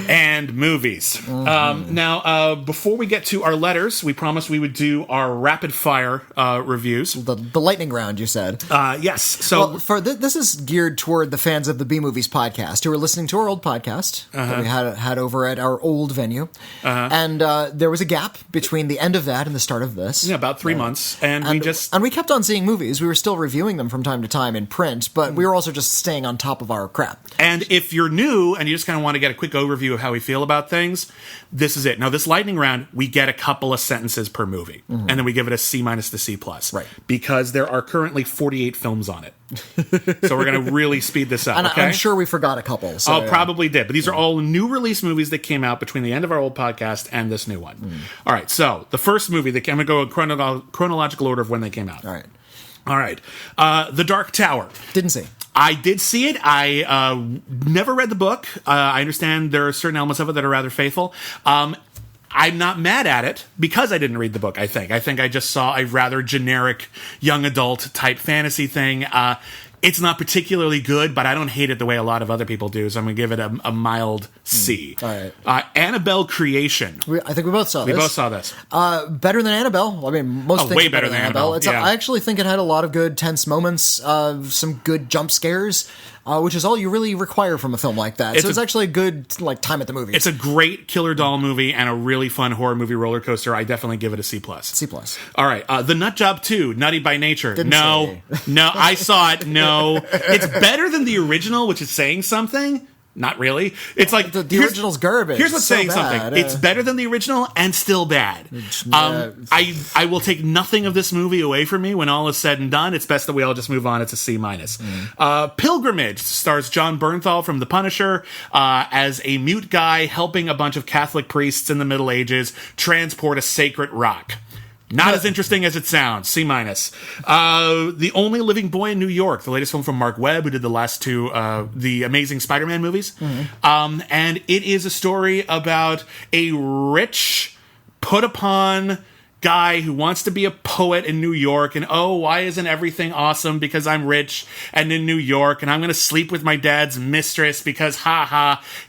and movies. Now, before we get to our letters, we promised we would do our rapid fire reviews. The lightning round, you said. Yes. So this is geared toward the fans of the B Movies podcast who are listening to our old podcast that we had over at our old venue. And there was a gap between the end of that and the start of this. Yeah, about 3 months. And we kept on seeing movies. We were still reviewing them from time to time in print, but we were also just staying on top of our crap. And if you're new and you just kind of want to get a quick overview of how we feel about things, this is it. Now, this lightning round, we get a couple of sentences per movie, and then we give it a C- to C+. Right. Because there are currently 48 films on it. So we're going to really speed this up, and okay? I'm sure we forgot a couple. So, probably did. But these are all new release movies that came out between the end of our old podcast and this new one. All right, so the first movie, I'm going to go in chronological order of when they came out. All right. The Dark Tower. Didn't see. I did see it. I never read the book. I understand there are certain elements of it that are rather faithful. I'm not mad at it because I didn't read the book, I think. I think I just saw a rather generic young adult type fantasy thing. It's not particularly good, but I don't hate it the way a lot of other people do, so I'm going to give it a mild C. All right. Annabelle Creation. I think we both saw this. We both saw this. Better than Annabelle. I mean, most things way are better than Annabelle. Yeah. I actually think it had a lot of good tense moments, some good jump scares. which is all you really require from a film like that. It's actually a good time at the movies. It's a great killer doll movie and a really fun horror movie roller coaster. I definitely give it a C+. C+. All right, The Nut Job 2, Nutty by Nature. No, I saw it. No, it's better than the original, which is saying something. Not really. It's like the original's garbage. Here's what's saying something. It's better than the original and still bad. I will take nothing of this movie away from me when all is said and done. It's best that we all just move on. It's a C-. Pilgrimage stars John Bernthal from The Punisher as a mute guy helping a bunch of Catholic priests in the Middle Ages transport a sacred rock. Not as interesting as it sounds. C-. The Only Living Boy in New York, the latest film from Mark Webb, who did the last two, the Amazing Spider-Man movies. And it is a story about a rich, put-upon guy who wants to be a poet in New York, and why isn't everything awesome because I'm rich and in New York, and I'm going to sleep with my dad's mistress because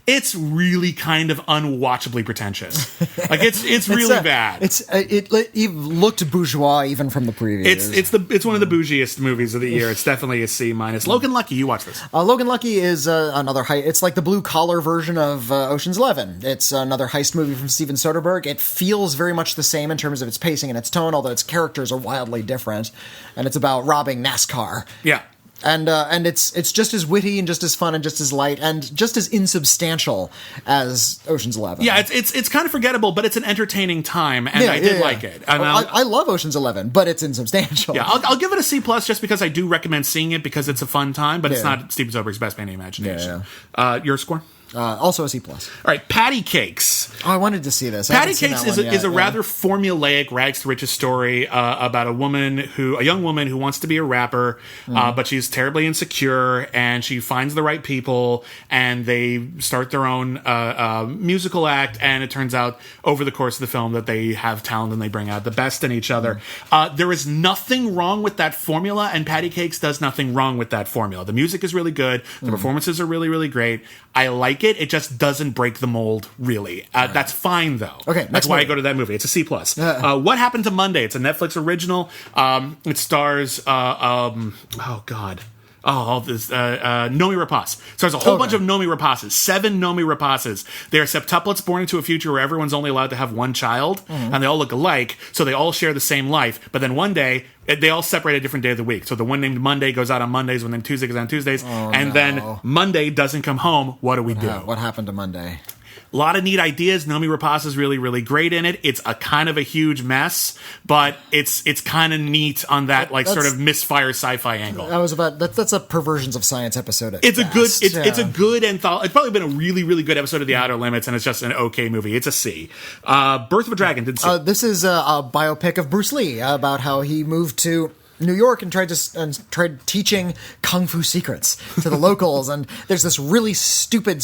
it's really kind of unwatchably pretentious. It's really bad. It looked bourgeois even from the previous. It's one of the bougiest movies of the year. It's definitely a C-. Logan Lucky, you watch this. Logan Lucky is another it's like the blue collar version of Ocean's 11. It's another heist movie from Steven Soderbergh. It feels very much the same in terms of its pacing and its tone, although its characters are wildly different, and it's about robbing NASCAR. Yeah. And it's just as witty and just as fun and just as light and just as insubstantial as Ocean's 11. Yeah, it's kind of forgettable, but it's an entertaining time, and I did like it. And I love Ocean's 11, but it's insubstantial. Yeah, I'll give it a C+ just because I do recommend seeing it because it's a fun time, but it's not Steven Soderbergh's best painting imagination. Your score? Also a C+. All right, Patty Cakes. Oh, I wanted to see this. Patty Cakes is a rather formulaic rags to riches story about a young woman who wants to be a rapper, but she's terribly insecure, and she finds the right people, and they start their own musical act, and it turns out over the course of the film that they have talent and they bring out the best in each other. There is nothing wrong with that formula, and Patty Cakes does nothing wrong with that formula. The music is really good. The performances are really, really great. I like it. It just doesn't break the mold, really. That's fine, though. Okay, that's why I go to that movie. It's a C+. What Happened to Monday? It's a Netflix original. It stars, Noomi Rapace. So there's a whole bunch of Noomi Rapaces. 7 Noomi Rapaces. They are septuplets born into a future where everyone's only allowed to have one child, and they all look alike, so they all share the same life. But then one day, they all separate a different day of the week. So the one named Monday goes out on Mondays, one named Tuesday goes out on Tuesdays, then Monday doesn't come home. What do we do? What happened to Monday? A lot of neat ideas. Noomi Rapace is really, really great in it. It's a kind of a huge mess, but it's kind of neat on that sort of misfire sci-fi angle. That's a Perversions of Science episode. It's a good anthology. It's probably been a really, really good episode of The Outer Limits, and it's just an okay movie. It's a C. Birth of a Dragon. Didn't see. This is a biopic of Bruce Lee about how he moved to New York and tried teaching kung fu secrets to the locals, and there's this really stupid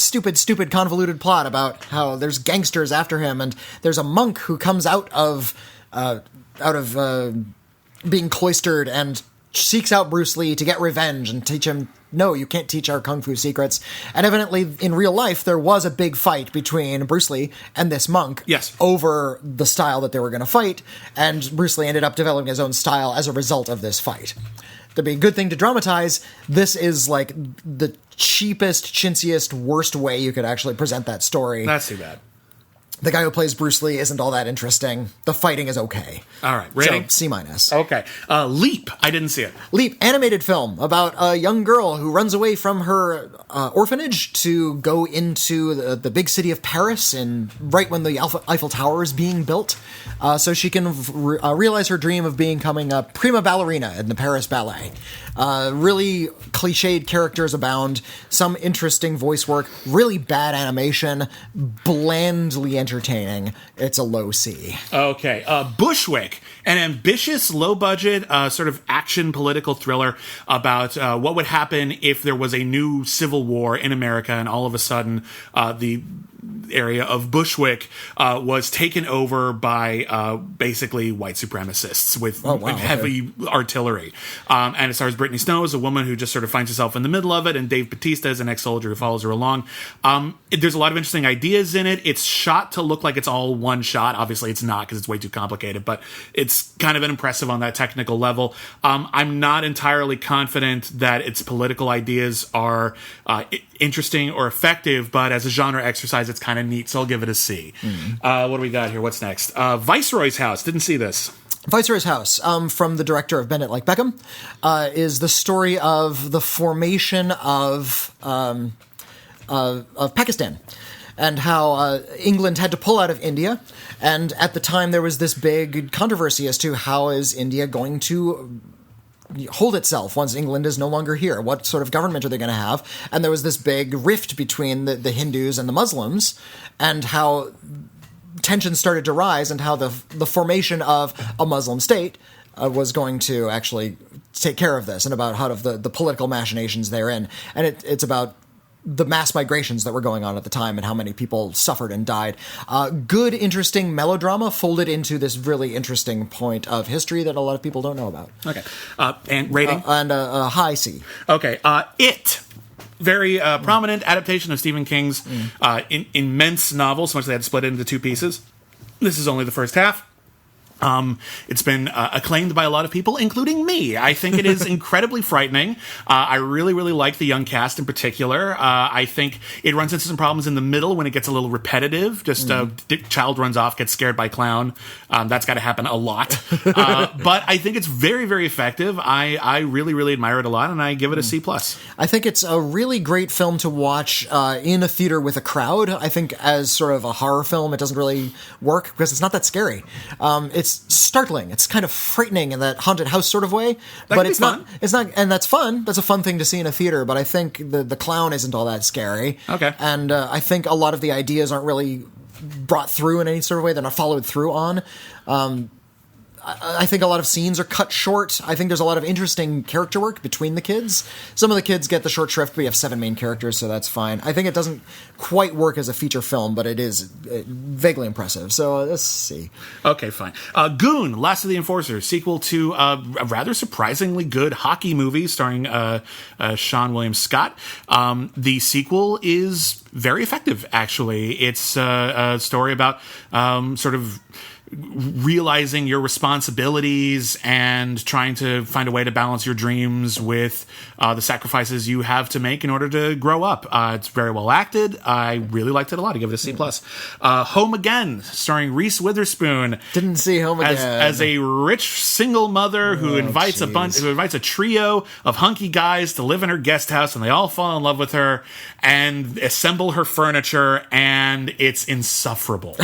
convoluted plot about how there's gangsters after him, and there's a monk who comes out of being cloistered and seeks out Bruce Lee to get revenge and teach him, no, you can't teach our kung fu secrets. And evidently, in real life, there was a big fight between Bruce Lee and this monk over the style that they were going to fight, and Bruce Lee ended up developing his own style as a result of this fight. To be a good thing to dramatize, this is like the cheapest, chintziest, worst way you could actually present that story. That's too bad. The guy who plays Bruce Lee isn't all that interesting. The fighting is okay. All right, rating? So, C-. Okay. Leap. I didn't see it. Leap, animated film about a young girl who runs away from her orphanage to go into the big city of Paris right when the Eiffel Tower is being built, so she can realize her dream of becoming a prima ballerina in the Paris Ballet. Really cliched characters abound, some interesting voice work, really bad animation, blandly entertaining. It's a low C. Okay. Bushwick, an ambitious, low-budget sort of action political thriller about what would happen if there was a new civil war in America, and all of a sudden the area of Bushwick was taken over by basically white supremacists with heavy artillery. And it stars Brittany Snow as a woman who just sort of finds herself in the middle of it, and Dave Bautista as an ex-soldier who follows her along. There's a lot of interesting ideas in it. It's shot to look like it's all one shot. Obviously, it's not because it's way too complicated, but it's kind of impressive on that technical level. I'm not entirely confident that its political ideas are interesting or effective, but as a genre exercise, it's kind of neat, so I'll give it a C. What do we got here? What's next? Viceroy's House. Didn't see this. Viceroy's House, from the director of Bennett Like Beckham, is the story of the formation of Pakistan, and how England had to pull out of India. And at the time, there was this big controversy as to how is India going to hold itself once England is no longer here. What sort of government are they going to have? And there was this big rift between the Hindus and the Muslims, and how tensions started to rise, and how the formation of a Muslim state was going to actually take care of this, and about how the political machinations therein. And it's about the mass migrations that were going on at the time and how many people suffered and died. Good, interesting melodrama folded into this really interesting point of history that a lot of people don't know about. Okay. And rating? And a high C. Okay. It. Very prominent adaptation of Stephen King's immense novel, so much they had to split it into two pieces. This is only the first half. It's been acclaimed by a lot of people, including me. I think it is incredibly frightening. I really, really like the young cast in particular. I think it runs into some problems in the middle when it gets a little repetitive. Just child runs off, gets scared by clown. That's got to happen a lot. But I think it's very, very effective. I really, really admire it a lot, and I give it a C+. I think it's a really great film to watch in a theater with a crowd. I think as sort of a horror film, it doesn't really work because it's not that scary. It's startling. It's kind of frightening in that haunted house sort of way, but it's not. It's not, and that's fun. That's a fun thing to see in a theater. But I think the clown isn't all that scary. Okay, and I think a lot of the ideas aren't really brought through in any sort of way. They're not followed through on. I think a lot of scenes are cut short. I think there's a lot of interesting character work between the kids. Some of the kids get the short shrift. We have 7 main characters, so that's fine. I think it doesn't quite work as a feature film, but it is vaguely impressive. So let's see. Okay, fine. Goon, Last of the Enforcers, sequel to a rather surprisingly good hockey movie starring Sean William Scott. The sequel is very effective, actually. It's a story about sort of realizing your responsibilities and trying to find a way to balance your dreams with the sacrifices you have to make in order to grow up. It's very well acted. I really liked it a lot. I give it a C+. Home Again, starring Reese Witherspoon. Didn't see Home Again. As a rich single mother who invites a trio of hunky guys to live in her guest house, and they all fall in love with her and assemble her furniture, and it's insufferable.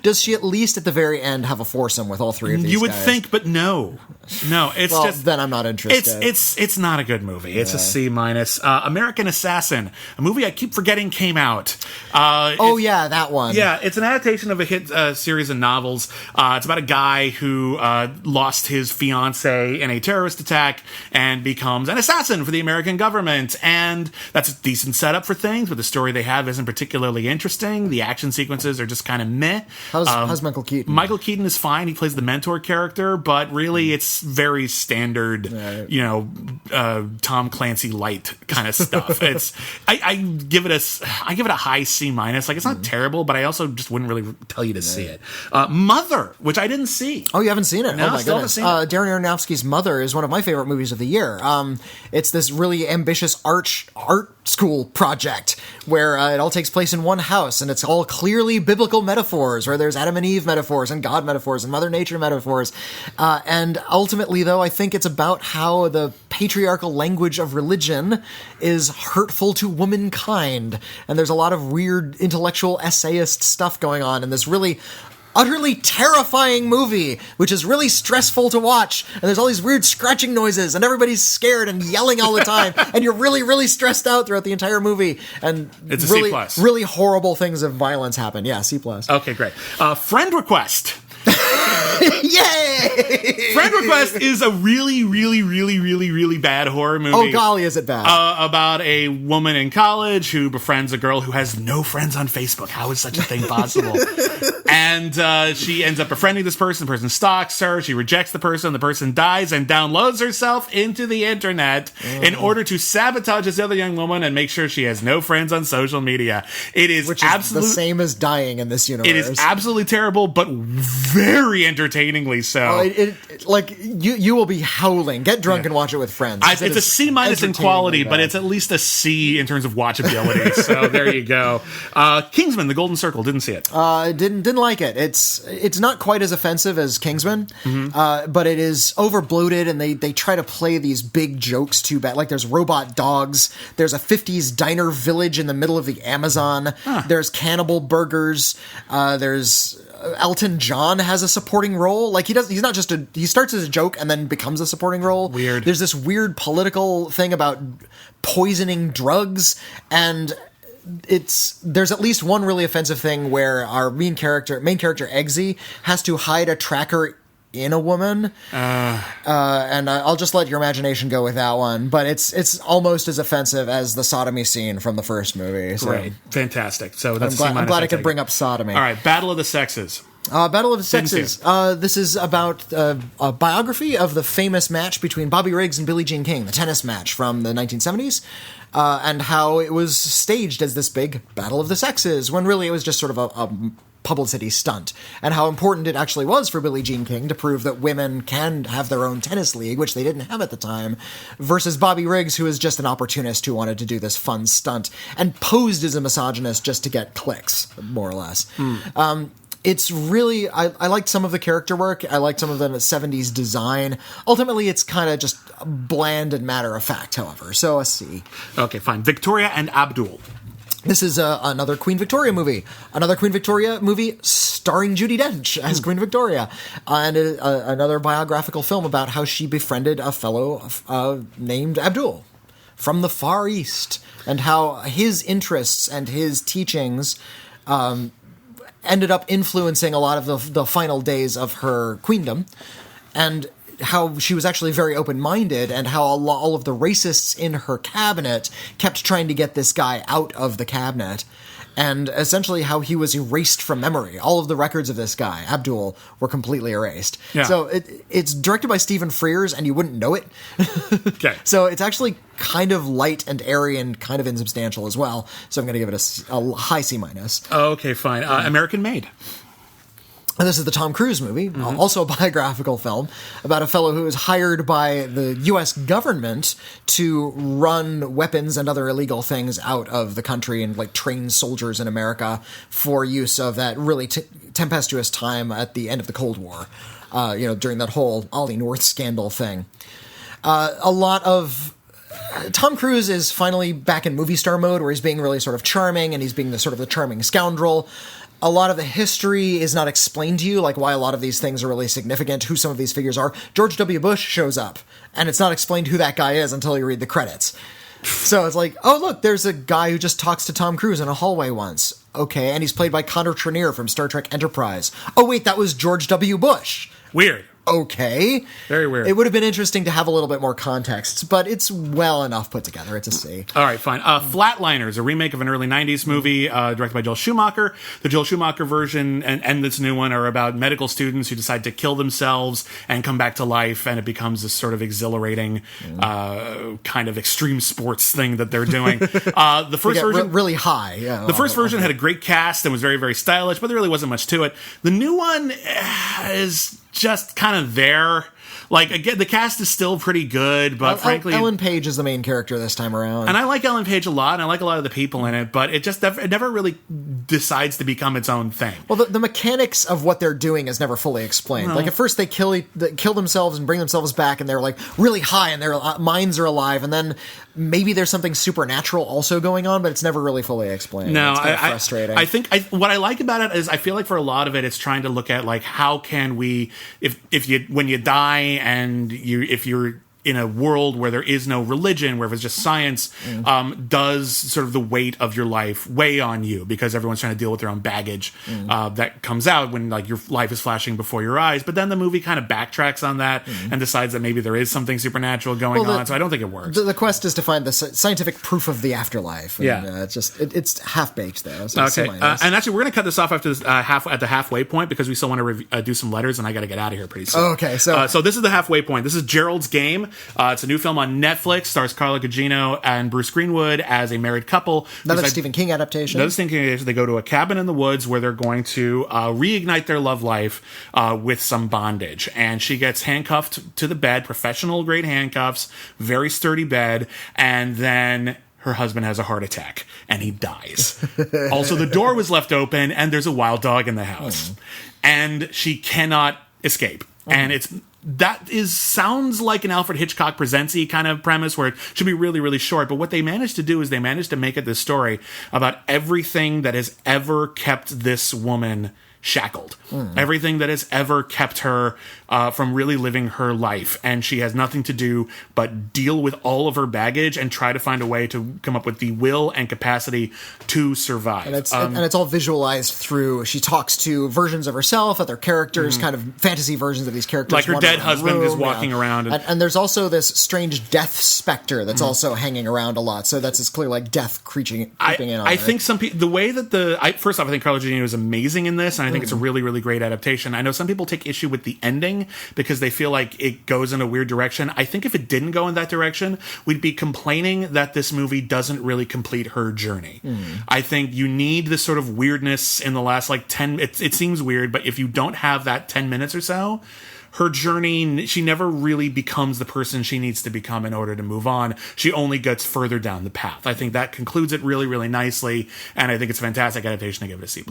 Does she at least at the very end have a foursome with all 3 of these You would guys? think, but no. It's well, just... then I'm not interested. It's not a good movie. It's a C-. American Assassin, a movie I keep forgetting came out. Yeah, that one. Yeah, it's an adaptation of a hit series of novels. It's about a guy who lost his fiancée in a terrorist attack and becomes an assassin for the American government. And that's a decent setup for things, but the story they have isn't particularly interesting. The action sequences are just kind of meh. How's Michael Keaton? Michael Keaton is fine. He plays the mentor character, but really it's very standard, Tom Clancy light kind of stuff. I give it a high C-. Like, it's not terrible, but I also just wouldn't really tell you to see it. Mother, which I didn't see. Oh, you haven't seen it? No, oh my still goodness. haven't seen it. Darren Aronofsky's Mother is one of my favorite movies of the year. It's this really ambitious art school project where it all takes place in one house, and it's all clearly biblical metaphors, where there's Adam and Eve metaphors and God metaphors and Mother Nature metaphors. And ultimately, though, I think it's about how the patriarchal language of religion is hurtful to womankind. And there's a lot of weird intellectual essayist stuff going on in this really utterly terrifying movie, which is really stressful to watch. And there's all these weird scratching noises, and everybody's scared and yelling all the time, and you're really, really stressed out throughout the entire movie. And it's really, a C+. Really horrible things of violence happen. Yeah, C+. Okay, great. Friend Request. Yay! Friend Request is a really, really, really, really, really bad horror movie. Oh, golly, is it bad? About a woman in college who befriends a girl who has no friends on Facebook. How is such a thing possible? And she ends up befriending this person. The person stalks her. She rejects the person dies and downloads herself into the internet in order to sabotage this other young woman and make sure she has no friends on social media. It is Which is the same as dying in this universe. It is absolutely terrible, but very entertainingly so. You will be howling. Get drunk and watch it with friends. It's a C- in quality, but it's at least a C in terms of watchability. So there you go. Kingsman: The Golden Circle. Didn't see it. Didn't like it. It's not quite as offensive as Kingsman, but it is over bloated, and they try to play these big jokes too bad. Like there's robot dogs. There's a 50s diner village in the middle of the Amazon. There's cannibal burgers. There's Elton John has a supporting role. Like he's not just he starts as a joke and then becomes a supporting role. Weird. There's this weird political thing about poisoning drugs, and there's at least one really offensive thing where our main character Eggsy has to hide a tracker in a woman, and I'll just let your imagination go with that one. But it's almost as offensive as the sodomy scene from the first movie. So. Great, fantastic. So that's I'm glad I could bring up sodomy. All right, Battle of the Sexes. Battle of the Sexes. This is about a biography of the famous match between Bobby Riggs and Billie Jean King, the tennis match from the 1970s, and how it was staged as this big Battle of the Sexes, when really it was just sort of a publicity stunt, and how important it actually was for Billie Jean King to prove that women can have their own tennis league, which they didn't have at the time, versus Bobby Riggs, who was just an opportunist who wanted to do this fun stunt and posed as a misogynist just to get clicks, more or less. It's really, I liked some of the character work. I liked some of the 70s design. Ultimately, it's kind of just bland and matter of fact, however. So a C. Okay, fine. Victoria and Abdul. This is another Queen Victoria movie. Another Queen Victoria movie starring Judi Dench as Queen Victoria. And another biographical film about how she befriended a fellow named Abdul from the Far East. And how his interests and his teachings ended up influencing a lot of the final days of her queendom. And how she was actually very open-minded, and how all of the racists in her cabinet kept trying to get this guy out of the cabinet, and essentially how he was erased from memory. All of the records of this guy, Abdul, were completely erased. Yeah. So it's directed by Stephen Frears, and you wouldn't know it. Okay. So it's actually kind of light and airy and kind of insubstantial as well. So I'm going to give it a high C-. Okay, fine. American Made. And this is the Tom Cruise movie, also a biographical film, about a fellow who is hired by the U.S. government to run weapons and other illegal things out of the country and like train soldiers in America for use of that really tempestuous time at the end of the Cold War, during that whole Ollie North scandal thing. A lot of Tom Cruise is finally back in movie star mode, where he's being really sort of charming, and he's being the charming scoundrel. A lot of the history is not explained to you, like why a lot of these things are really significant, who some of these figures are. George W. Bush shows up, and it's not explained who that guy is until you read the credits. So it's like, oh, look, there's a guy who just talks to Tom Cruise in a hallway once. Okay, and he's played by Connor Trinneer from Star Trek Enterprise. Oh, wait, that was George W. Bush. Weird. Okay. Very weird. It would have been interesting to have a little bit more context, but it's well enough put together. It's a C. All right, fine. Flatliners, a remake of an early 90s movie directed by Joel Schumacher. The Joel Schumacher version and this new one are about medical students who decide to kill themselves and come back to life, and it becomes this sort of exhilarating kind of extreme sports thing that they're doing. The first version... really high. Yeah, the first version had a great cast and was very, very stylish, but there really wasn't much to it. The new one is just kind of there. Like, again, the cast is still pretty good, but frankly... Ellen Page is the main character this time around. And I like Ellen Page a lot, and I like a lot of the people in it, but it never really decides to become its own thing. Well, the mechanics of what they're doing is never fully explained. No. Like, at first they kill themselves and bring themselves back, and they're, like, really high, and their minds are alive, and then maybe there's something supernatural also going on, but it's never really fully explained. No, it's kind of frustrating. I think what I like about it is I feel like for a lot of it, it's trying to look at, like, how can we... When you die and if you're in a world where there is no religion, where it's just science, does sort of the weight of your life weigh on you because everyone's trying to deal with their own baggage that comes out when like your life is flashing before your eyes. But then the movie kind of backtracks on that and decides that maybe there is something supernatural going on. So I don't think it works. The quest is to find the scientific proof of the afterlife. And, it's half baked though. So okay, and actually we're going to cut this off after this, at the halfway point because we still want to do some letters, and I got to get out of here pretty soon. Okay, so this is the halfway point. This is Gerald's Game. It's a new film on Netflix. Stars Carla Gugino and Bruce Greenwood as a married couple. Another Stephen King adaptation. They go to a cabin in the woods where they're going to reignite their love life with some bondage. And she gets handcuffed to the bed, professional grade handcuffs, very sturdy bed, and then her husband has a heart attack and he dies. Also, the door was left open and there's a wild dog in the house. And she cannot escape. And sounds like an Alfred Hitchcock Presents-y kind of premise where it should be really, really short. But what they managed to do is they managed to make it this story about everything that has ever kept this woman shackled. Everything that has ever kept her from really living her life. And she has nothing to do but deal with all of her baggage and try to find a way to come up with the will and capacity to survive. And it's all visualized through, she talks to versions of herself, other characters, kind of fantasy versions of these characters. Like her dead husband is walking around. And there's also this strange death specter that's also hanging around a lot. So it's clearly like death creeping in on I think some people, the way that first off, I think Carla Gugino is amazing in this, and I think it's a really, really great adaptation. I know some people take issue with the ending because they feel like it goes in a weird direction. I think if it didn't go in that direction, we'd be complaining that this movie doesn't really complete her journey. I think you need this sort of weirdness in the last 10, it seems weird, but if you don't have that 10 minutes or so, her journey, she never really becomes the person she needs to become in order to move on. She only gets further down the path. I think that concludes it really, really nicely, and I think it's a fantastic adaptation. I give it a C+.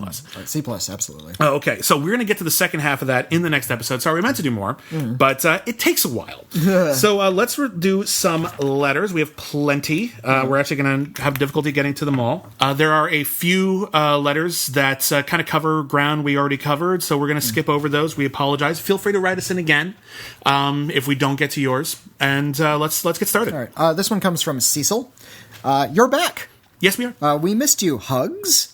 C+, absolutely. Oh, okay, so we're going to get to the second half of that in the next episode. Sorry, we meant to do more, but it takes a while. So let's do some letters. We have plenty. We're actually going to have difficulty getting to them all. There are a few letters that kind of cover ground we already covered, so we're going to skip over those. We apologize. Feel free to write us in again if we don't get to yours, and let's get started. All right. This one comes from Cecil. You're back. Yes, we are. We missed you. Hugs.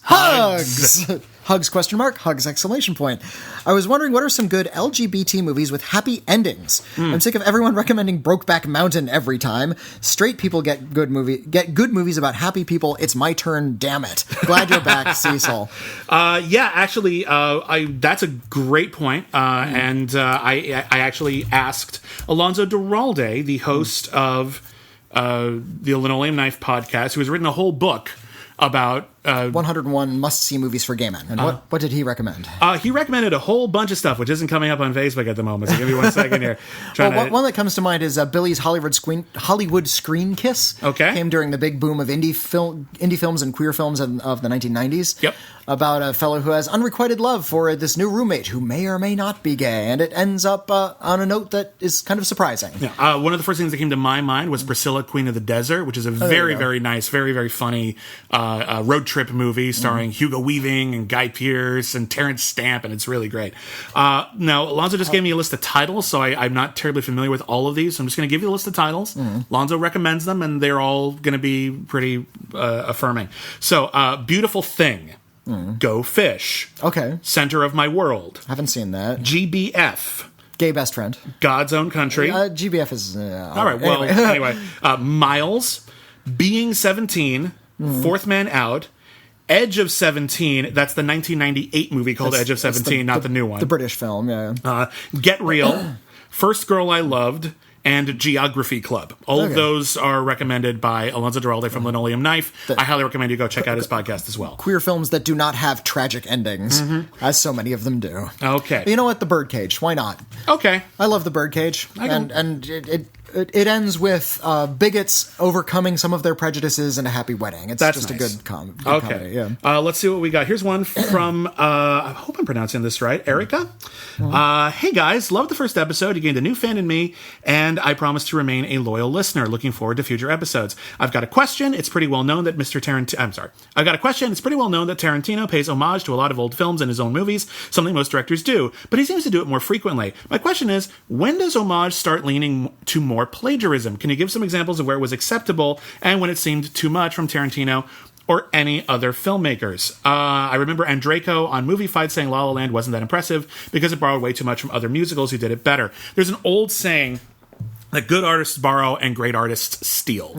Hugs question mark, hugs exclamation point. I was wondering, what are some good LGBT movies with happy endings? I'm sick of everyone recommending Brokeback Mountain every time. Straight people get good movies about happy people. It's my turn, damn it. Glad you're back, Cecil. Yeah, actually, that's a great point. And I actually asked Alonso Duralde, the host of the Linoleum Knife podcast, who has written a whole book about 101 must-see movies for gay men. And what did he recommend? He recommended a whole bunch of stuff, which isn't coming up on Facebook at the moment. So give me 1 second here. One that comes to mind is Billy's Hollywood Screen Kiss. Okay. Came during the big boom of indie films and queer films of the 1990s. Yep. About a fellow who has unrequited love for this new roommate who may or may not be gay, and it ends up on a note that is kind of surprising. Yeah. One of the first things that came to my mind was Priscilla, Queen of the Desert, which is a very, very nice, very, very funny road trip movie starring Hugo Weaving and Guy Pearce and Terrence Stamp, and it's really great. Now, Alonzo just gave me a list of titles, so I'm not terribly familiar with all of these, so I'm just going to give you a list of titles. Alonzo recommends them, and they're all going to be pretty affirming. So, Beautiful Thing. Go Fish. Okay. Center of My World. Haven't seen that. GBF. Gay Best Friend. God's Own Country. GBF is... all right, well, anyway. Miles. Being 17. Fourth Man Out. Edge of 17. That's the 1998 movie called Edge of 17, not the new one. The British film, yeah. Get Real. First Girl I Loved. And Geography Club. All of those are recommended by Alonso Duralde from Linoleum Knife. I highly recommend you go check out his podcast as well. Queer films that do not have tragic endings, as so many of them do. Okay. You know what? The Birdcage. Why not? Okay. I love The Birdcage. And it ends with bigots overcoming some of their prejudices in a happy wedding. It's That's just nice. a good comedy. Yeah. Let's see what we got. Here's one from, I hope I'm pronouncing this right, Erica. Hey guys, loved the first episode. You gained a new fan in me, and and I promise to remain a loyal listener. Looking forward to future episodes. I've got a question. It's pretty well known that I've got a question. It's pretty well known that Tarantino pays homage to a lot of old films in his own movies, something most directors do, but he seems to do it more frequently. My question is, when does homage start leaning to more plagiarism? Can you give some examples of where it was acceptable and when it seemed too much from Tarantino or any other filmmakers? I remember Andreyko on Movie Fight saying La La Land wasn't that impressive because it borrowed way too much from other musicals who did it better. There's an old saying that good artists borrow and great artists steal.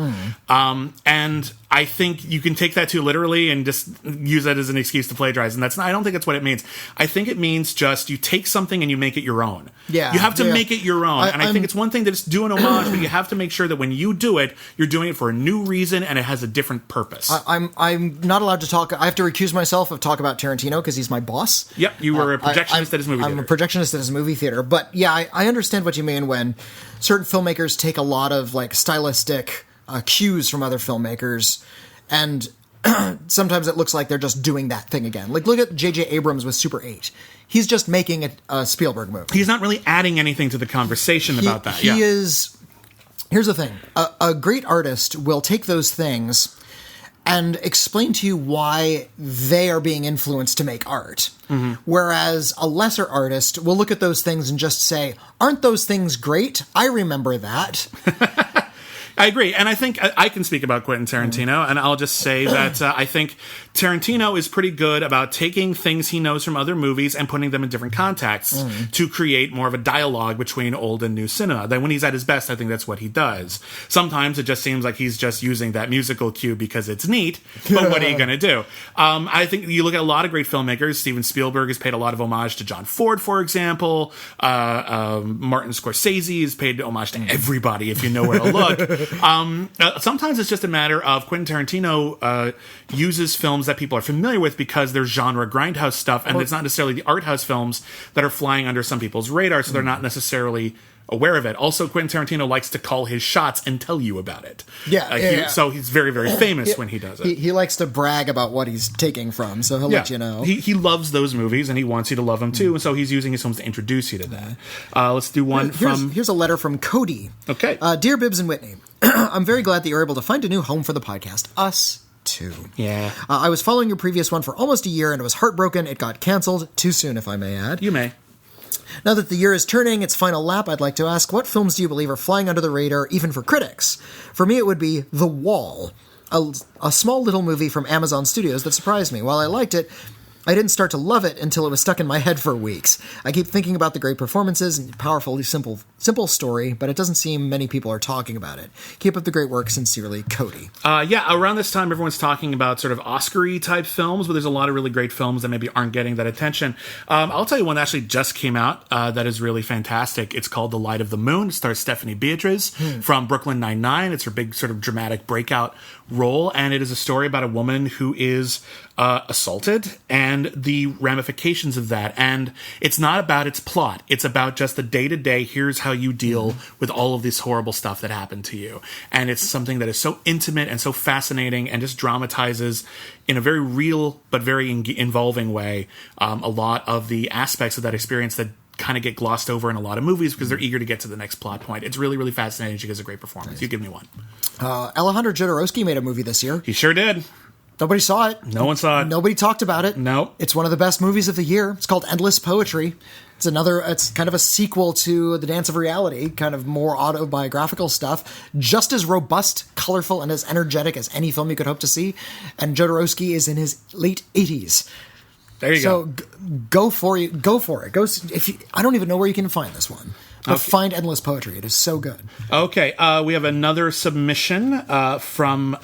And I think you can take that too literally and just use that as an excuse to plagiarize. And I don't think that's what it means. I think it means just you take something and you make it your own. Yeah, you have to make it your own. I think it's one thing to just do an homage, but you have to make sure that when you do it, you're doing it for a new reason and it has a different purpose. I'm not allowed to talk. I have to recuse myself of talk about Tarantino because he's my boss. Yep, you were a projectionist at his movie theater. I'm a projectionist at his movie theater. But yeah, I understand what you mean when certain filmmakers take a lot of like stylistic cues from other filmmakers, and sometimes it looks like they're just doing that thing again. Like, look at J.J. Abrams with Super 8. He's just making a Spielberg movie. He's not really adding anything to the conversation about that. He is... Here's the thing. A great artist will take those things and explain to you why they are being influenced to make art. Whereas a lesser artist will look at those things and just say, aren't those things great? I remember that. I agree. And I think I can speak about Quentin Tarantino, and I'll just say that I think Tarantino is pretty good about taking things he knows from other movies and putting them in different contexts to create more of a dialogue between old and new cinema. Then when he's at his best, I think that's what he does. Sometimes it just seems like he's just using that musical cue because it's neat, but what are you going to do? I think you look at a lot of great filmmakers. Steven Spielberg has paid a lot of homage to John Ford, for example. Martin Scorsese has paid homage to everybody, if you know where to look. Sometimes it's just a matter of Quentin Tarantino uses films that people are familiar with because they're genre grindhouse stuff, and it's not necessarily the art house films that are flying under some people's radar, so they're not necessarily aware of it. Also, Quentin Tarantino likes to call his shots and tell you about it. So he's very, very famous when he does it. He likes to brag about what he's taking from, so he'll let you know. He loves those movies, and he wants you to love them too, and so he's using his films to introduce you to that. Let's do one from... Here's a letter from Cody. Okay. Dear Bibbs and Whitney, I'm very glad that you're able to find a new home for the podcast. Us too. Yeah. I was following your previous one for almost a year, and I was heartbroken. It got canceled. Too soon, if I may add. You may. Now that the year is turning its final lap, I'd like to ask, what films do you believe are flying under the radar, even for critics? For me, it would be The Wall, a small little movie from Amazon Studios that surprised me. While I liked it, I didn't start to love it until it was stuck in my head for weeks. I keep thinking about the great performances and powerful, simple story, but it doesn't seem many people are talking about it. Keep up the great work. Sincerely, Cody. Around this time, everyone's talking about sort of Oscar-y type films, but there's a lot of really great films that maybe aren't getting that attention. I'll tell you one that actually just came out that is really fantastic. It's called The Light of the Moon. It stars Stephanie Beatriz from Brooklyn Nine-Nine. It's her big sort of dramatic breakout role, and it is a story about a woman who is assaulted and the ramifications of that. And it's not about its plot. It's about just the day-to-day, here's how you deal with all of this horrible stuff that happened to you. And it's something that is so intimate and so fascinating and just dramatizes in a very real but very involving way a lot of the aspects of that experience that kind of get glossed over in a lot of movies because they're eager to get to the next plot point. It's really, really fascinating. She gives a great performance. You give me one. Alejandro Jodorowsky made a movie this year. He sure did. Nobody saw it. No one saw it. Nobody talked about it. No. It's one of the best movies of the year. It's called Endless Poetry. It's kind of a sequel to The Dance of Reality, kind of more autobiographical stuff, just as robust, colorful, and as energetic as any film you could hope to see. And Jodorowsky is in his late 80s. There you go. So go for it. I don't even know where you can find this one. But find Endless Poetry. It is so good. Okay. We have another submission from...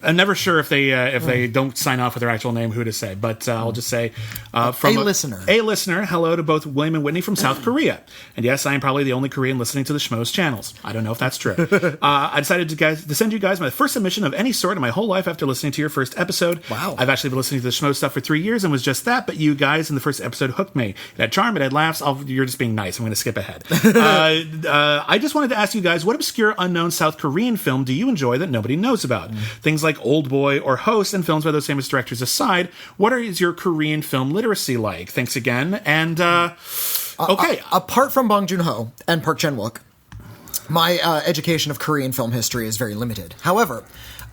I'm never sure if they don't sign off with their actual name who to say, but I'll just say from a listener. A listener, hello to both William and Whitney from South Korea. And yes, I am probably the only Korean listening to the Schmoes channels. I don't know if that's true. I decided to send you guys my first submission of any sort in my whole life after listening to your first episode. Wow. I've actually been listening to the Schmoes stuff for 3 years and was just that, but you guys in the first episode hooked me. It had charm, it had laughs. You're just being nice. I'm going to skip ahead. I just wanted to ask you guys, what obscure unknown South Korean film do you enjoy that nobody knows about? Things like Old Boy or Host and films by those famous directors aside, what is your Korean film literacy like? Thanks again. And Okay. Apart from Bong Joon-ho and Park Chan-wook, my education of Korean film history is very limited. However,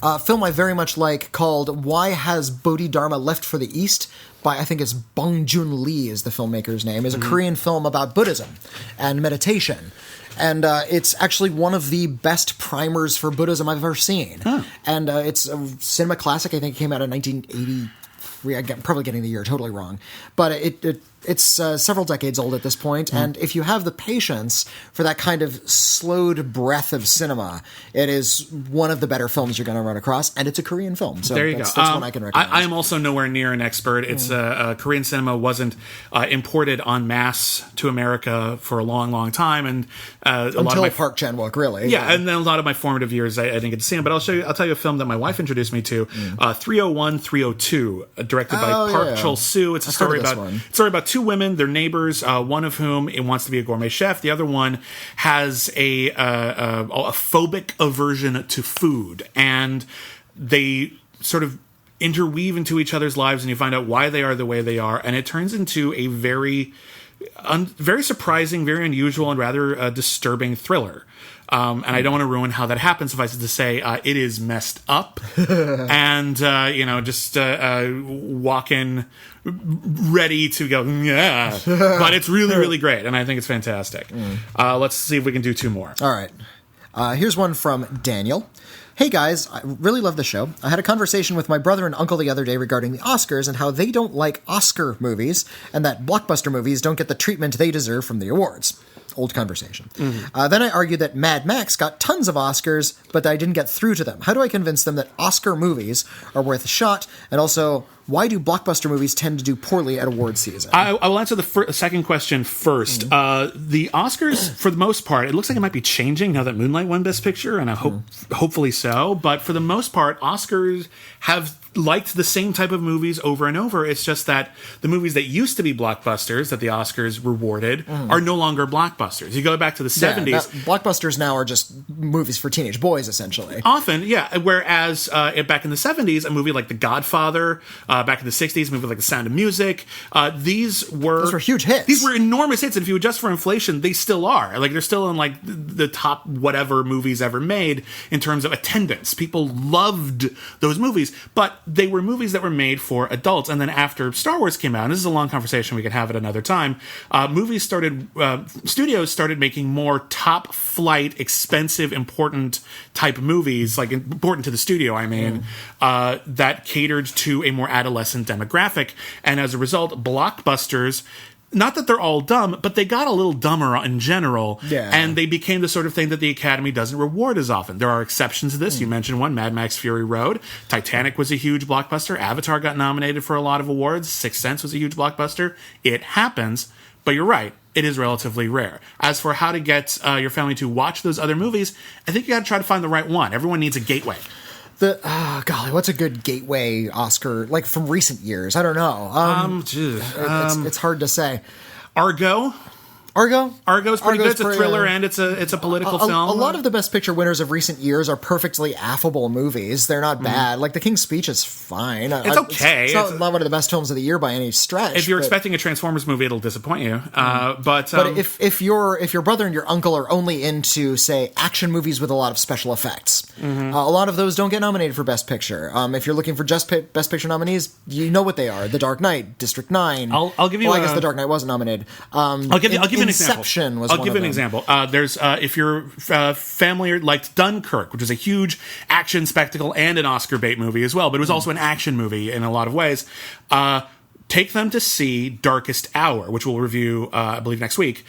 a film I very much like called Why Has Bodhidharma Left for the East by, I think it's Bong Joon-lee is the filmmaker's name, is a Korean film about Buddhism and meditation. And it's actually one of the best primers for Buddhism I've ever seen. Huh. And it's a cinema classic. I think it came out in 1983. I'm probably getting the year totally wrong. But it's several decades old at this point, and if you have the patience for that kind of slowed breath of cinema, it is one of the better films you're going to run across, and it's a Korean film. So there you that's go. That's one I can recommend. I am also nowhere near an expert. It's Korean cinema wasn't imported en masse to America for a long, long time, and until Park Chan-wook, really. Yeah, and then a lot of my formative years, I didn't get to see them. But I'll tell you a film that my wife introduced me to, 301 302, directed by Park Chol-soo. It's a story about two women. They're neighbors. One of whom wants to be a gourmet chef. The other one has a phobic aversion to food, and they sort of interweave into each other's lives, and you find out why they are the way they are, and it turns into a very surprising, very unusual, and rather disturbing thriller. And I don't want to ruin how that happens. Suffice it to say, it is messed up, and just walk in ready to go, yeah. But it's really, really great, and I think it's fantastic. Let's see if we can do two more. All right. Here's one from Daniel. Hey guys, I really love the show. I had a conversation with my brother and uncle the other day regarding the Oscars and how they don't like Oscar movies, and that blockbuster movies don't get the treatment they deserve from the awards. Old conversation. Then I argued that Mad Max got tons of Oscars, but I didn't get through to them. How do I convince them that Oscar movies are worth a shot? And also, why do blockbuster movies tend to do poorly at award season? I will answer the second question first. The Oscars, for the most part, it looks like it might be changing now that Moonlight won Best Picture, and I hopefully so. But for the most part, Oscars have liked the same type of movies over and over. It's just that the movies that used to be blockbusters that the Oscars rewarded are no longer blockbusters. You go back to the 70s. Blockbusters now are just movies for teenage boys, essentially. Often, yeah. Whereas back in the 70s, a movie like The Godfather, back in the 60s, a movie like The Sound of Music, those were huge hits. These were enormous hits, and if you adjust for inflation, they still are. Like, they're still in, like, the top whatever movies ever made in terms of attendance. People loved those movies, but they were movies that were made for adults. And then after Star Wars came out, and this is a long conversation, we can have it another time, studios started making more top flight, expensive, important type movies, like important to the studio, that catered to a more adolescent demographic. And as a result, blockbusters, not that they're all dumb, but they got a little dumber in general, and they became the sort of thing that the Academy doesn't reward as often. There are exceptions to this. You mentioned one, Mad Max Fury Road. Titanic was a huge blockbuster. Avatar got nominated for a lot of awards. Sixth Sense was a huge blockbuster. It happens, but you're right. It is relatively rare. As for how to get your family to watch those other movies, I think you got to try to find the right one. Everyone needs a gateway. What's a good gateway Oscar, like from recent years? I don't know. It's hard to say. Argo's pretty good. It's a thriller and it's a political film. A lot of the Best Picture winners of recent years are perfectly affable movies. They're not bad. Like The King's Speech is fine. It's okay. It's not one of the best films of the year by any stretch. If you're expecting a Transformers movie, it'll disappoint you. But if your brother and your uncle are only into, say, action movies with a lot of special effects, a lot of those don't get nominated for Best Picture. If you're looking for just Best Picture nominees, you know what they are: The Dark Knight, District 9. I'll give you. I guess The Dark Knight wasn't nominated. I'll give you Inception was I'll one give you of an them. example. There's if your family liked Dunkirk, which is a huge action spectacle and an Oscar bait movie as well, but it was also an action movie in a lot of ways. Take them to see Darkest Hour, which we'll review, I believe, next week,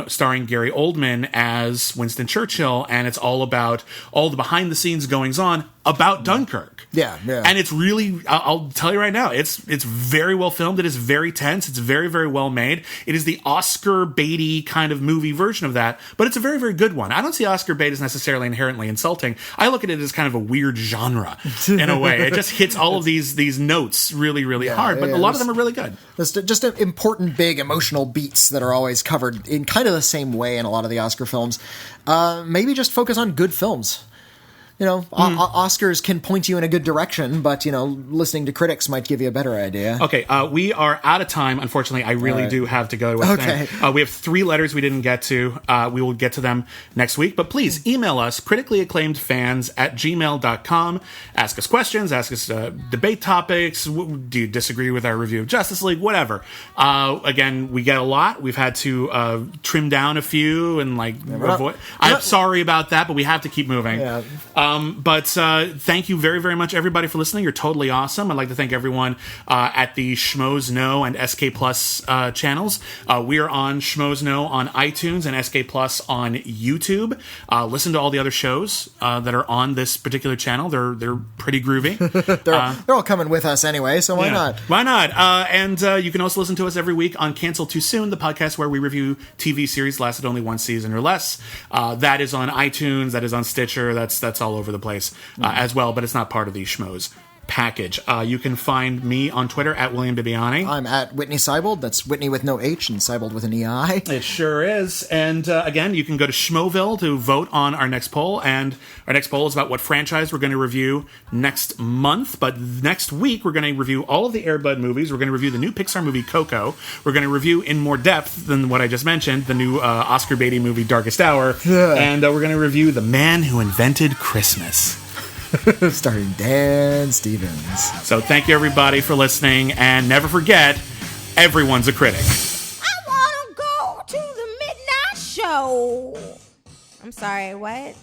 starring Gary Oldman as Winston Churchill, and it's all about all the behind-the-scenes goings-on about Dunkirk. Yeah. And it's really, I'll tell you right now, it's very well filmed. It is very tense. It's very, very well made. It is the Oscar baity kind of movie version of that, but it's a very, very good one. I don't see Oscar bait as necessarily inherently insulting. I look at it as kind of a weird genre in a way. It just hits all of these notes really, really hard, but a lot of them are really good. There's just important, big emotional beats that are always covered in kind of the same way in a lot of the Oscar films. Maybe just focus on good films. Oscars can point you in a good direction, but, listening to critics might give you a better idea. Okay, we are out of time. Unfortunately, I really do have to go to a thing. We have 3 letters we didn't get to. We will get to them next week. But please email us, criticallyacclaimedfans@gmail.com. Ask us questions, ask us debate topics. Do you disagree with our review of Justice League? Whatever. Again, we get a lot. We've had to trim down a few and avoid. I'm sorry about that, but we have to keep moving. Yeah. But thank you very, very much, everybody, for listening. You're totally awesome. I'd like to thank everyone at the Schmoes Know and SK Plus channels. We are on Schmoes Know on iTunes and SK Plus on YouTube. Listen to all the other shows that are on this particular channel. They're pretty groovy. They're all coming with us anyway, so why not? Why not? And you can also listen to us every week on Cancel Too Soon, the podcast where we review TV series lasted only 1 season or less. That is on iTunes. That is on Stitcher. That's all over the place as well, but it's not part of the Schmoes package. You can find me on Twitter at William Bibbiani. I'm at Witney Seibold. That's Witney with no H and Seibold with an EI. It sure is. And again, you can go to Schmoville to vote on our next poll. And our next poll is about what franchise we're going to review next month. But next week, we're going to review all of the Air Bud movies. We're going to review the new Pixar movie Coco. We're going to review in more depth than what I just mentioned, the new Oscar Beatty movie Darkest Hour. Yeah. And we're going to review The Man Who Invented Christmas. Starring Dan Stevens. So thank you, everybody, for listening. And never forget, everyone's a critic. I want to go to the midnight show. I'm sorry, what?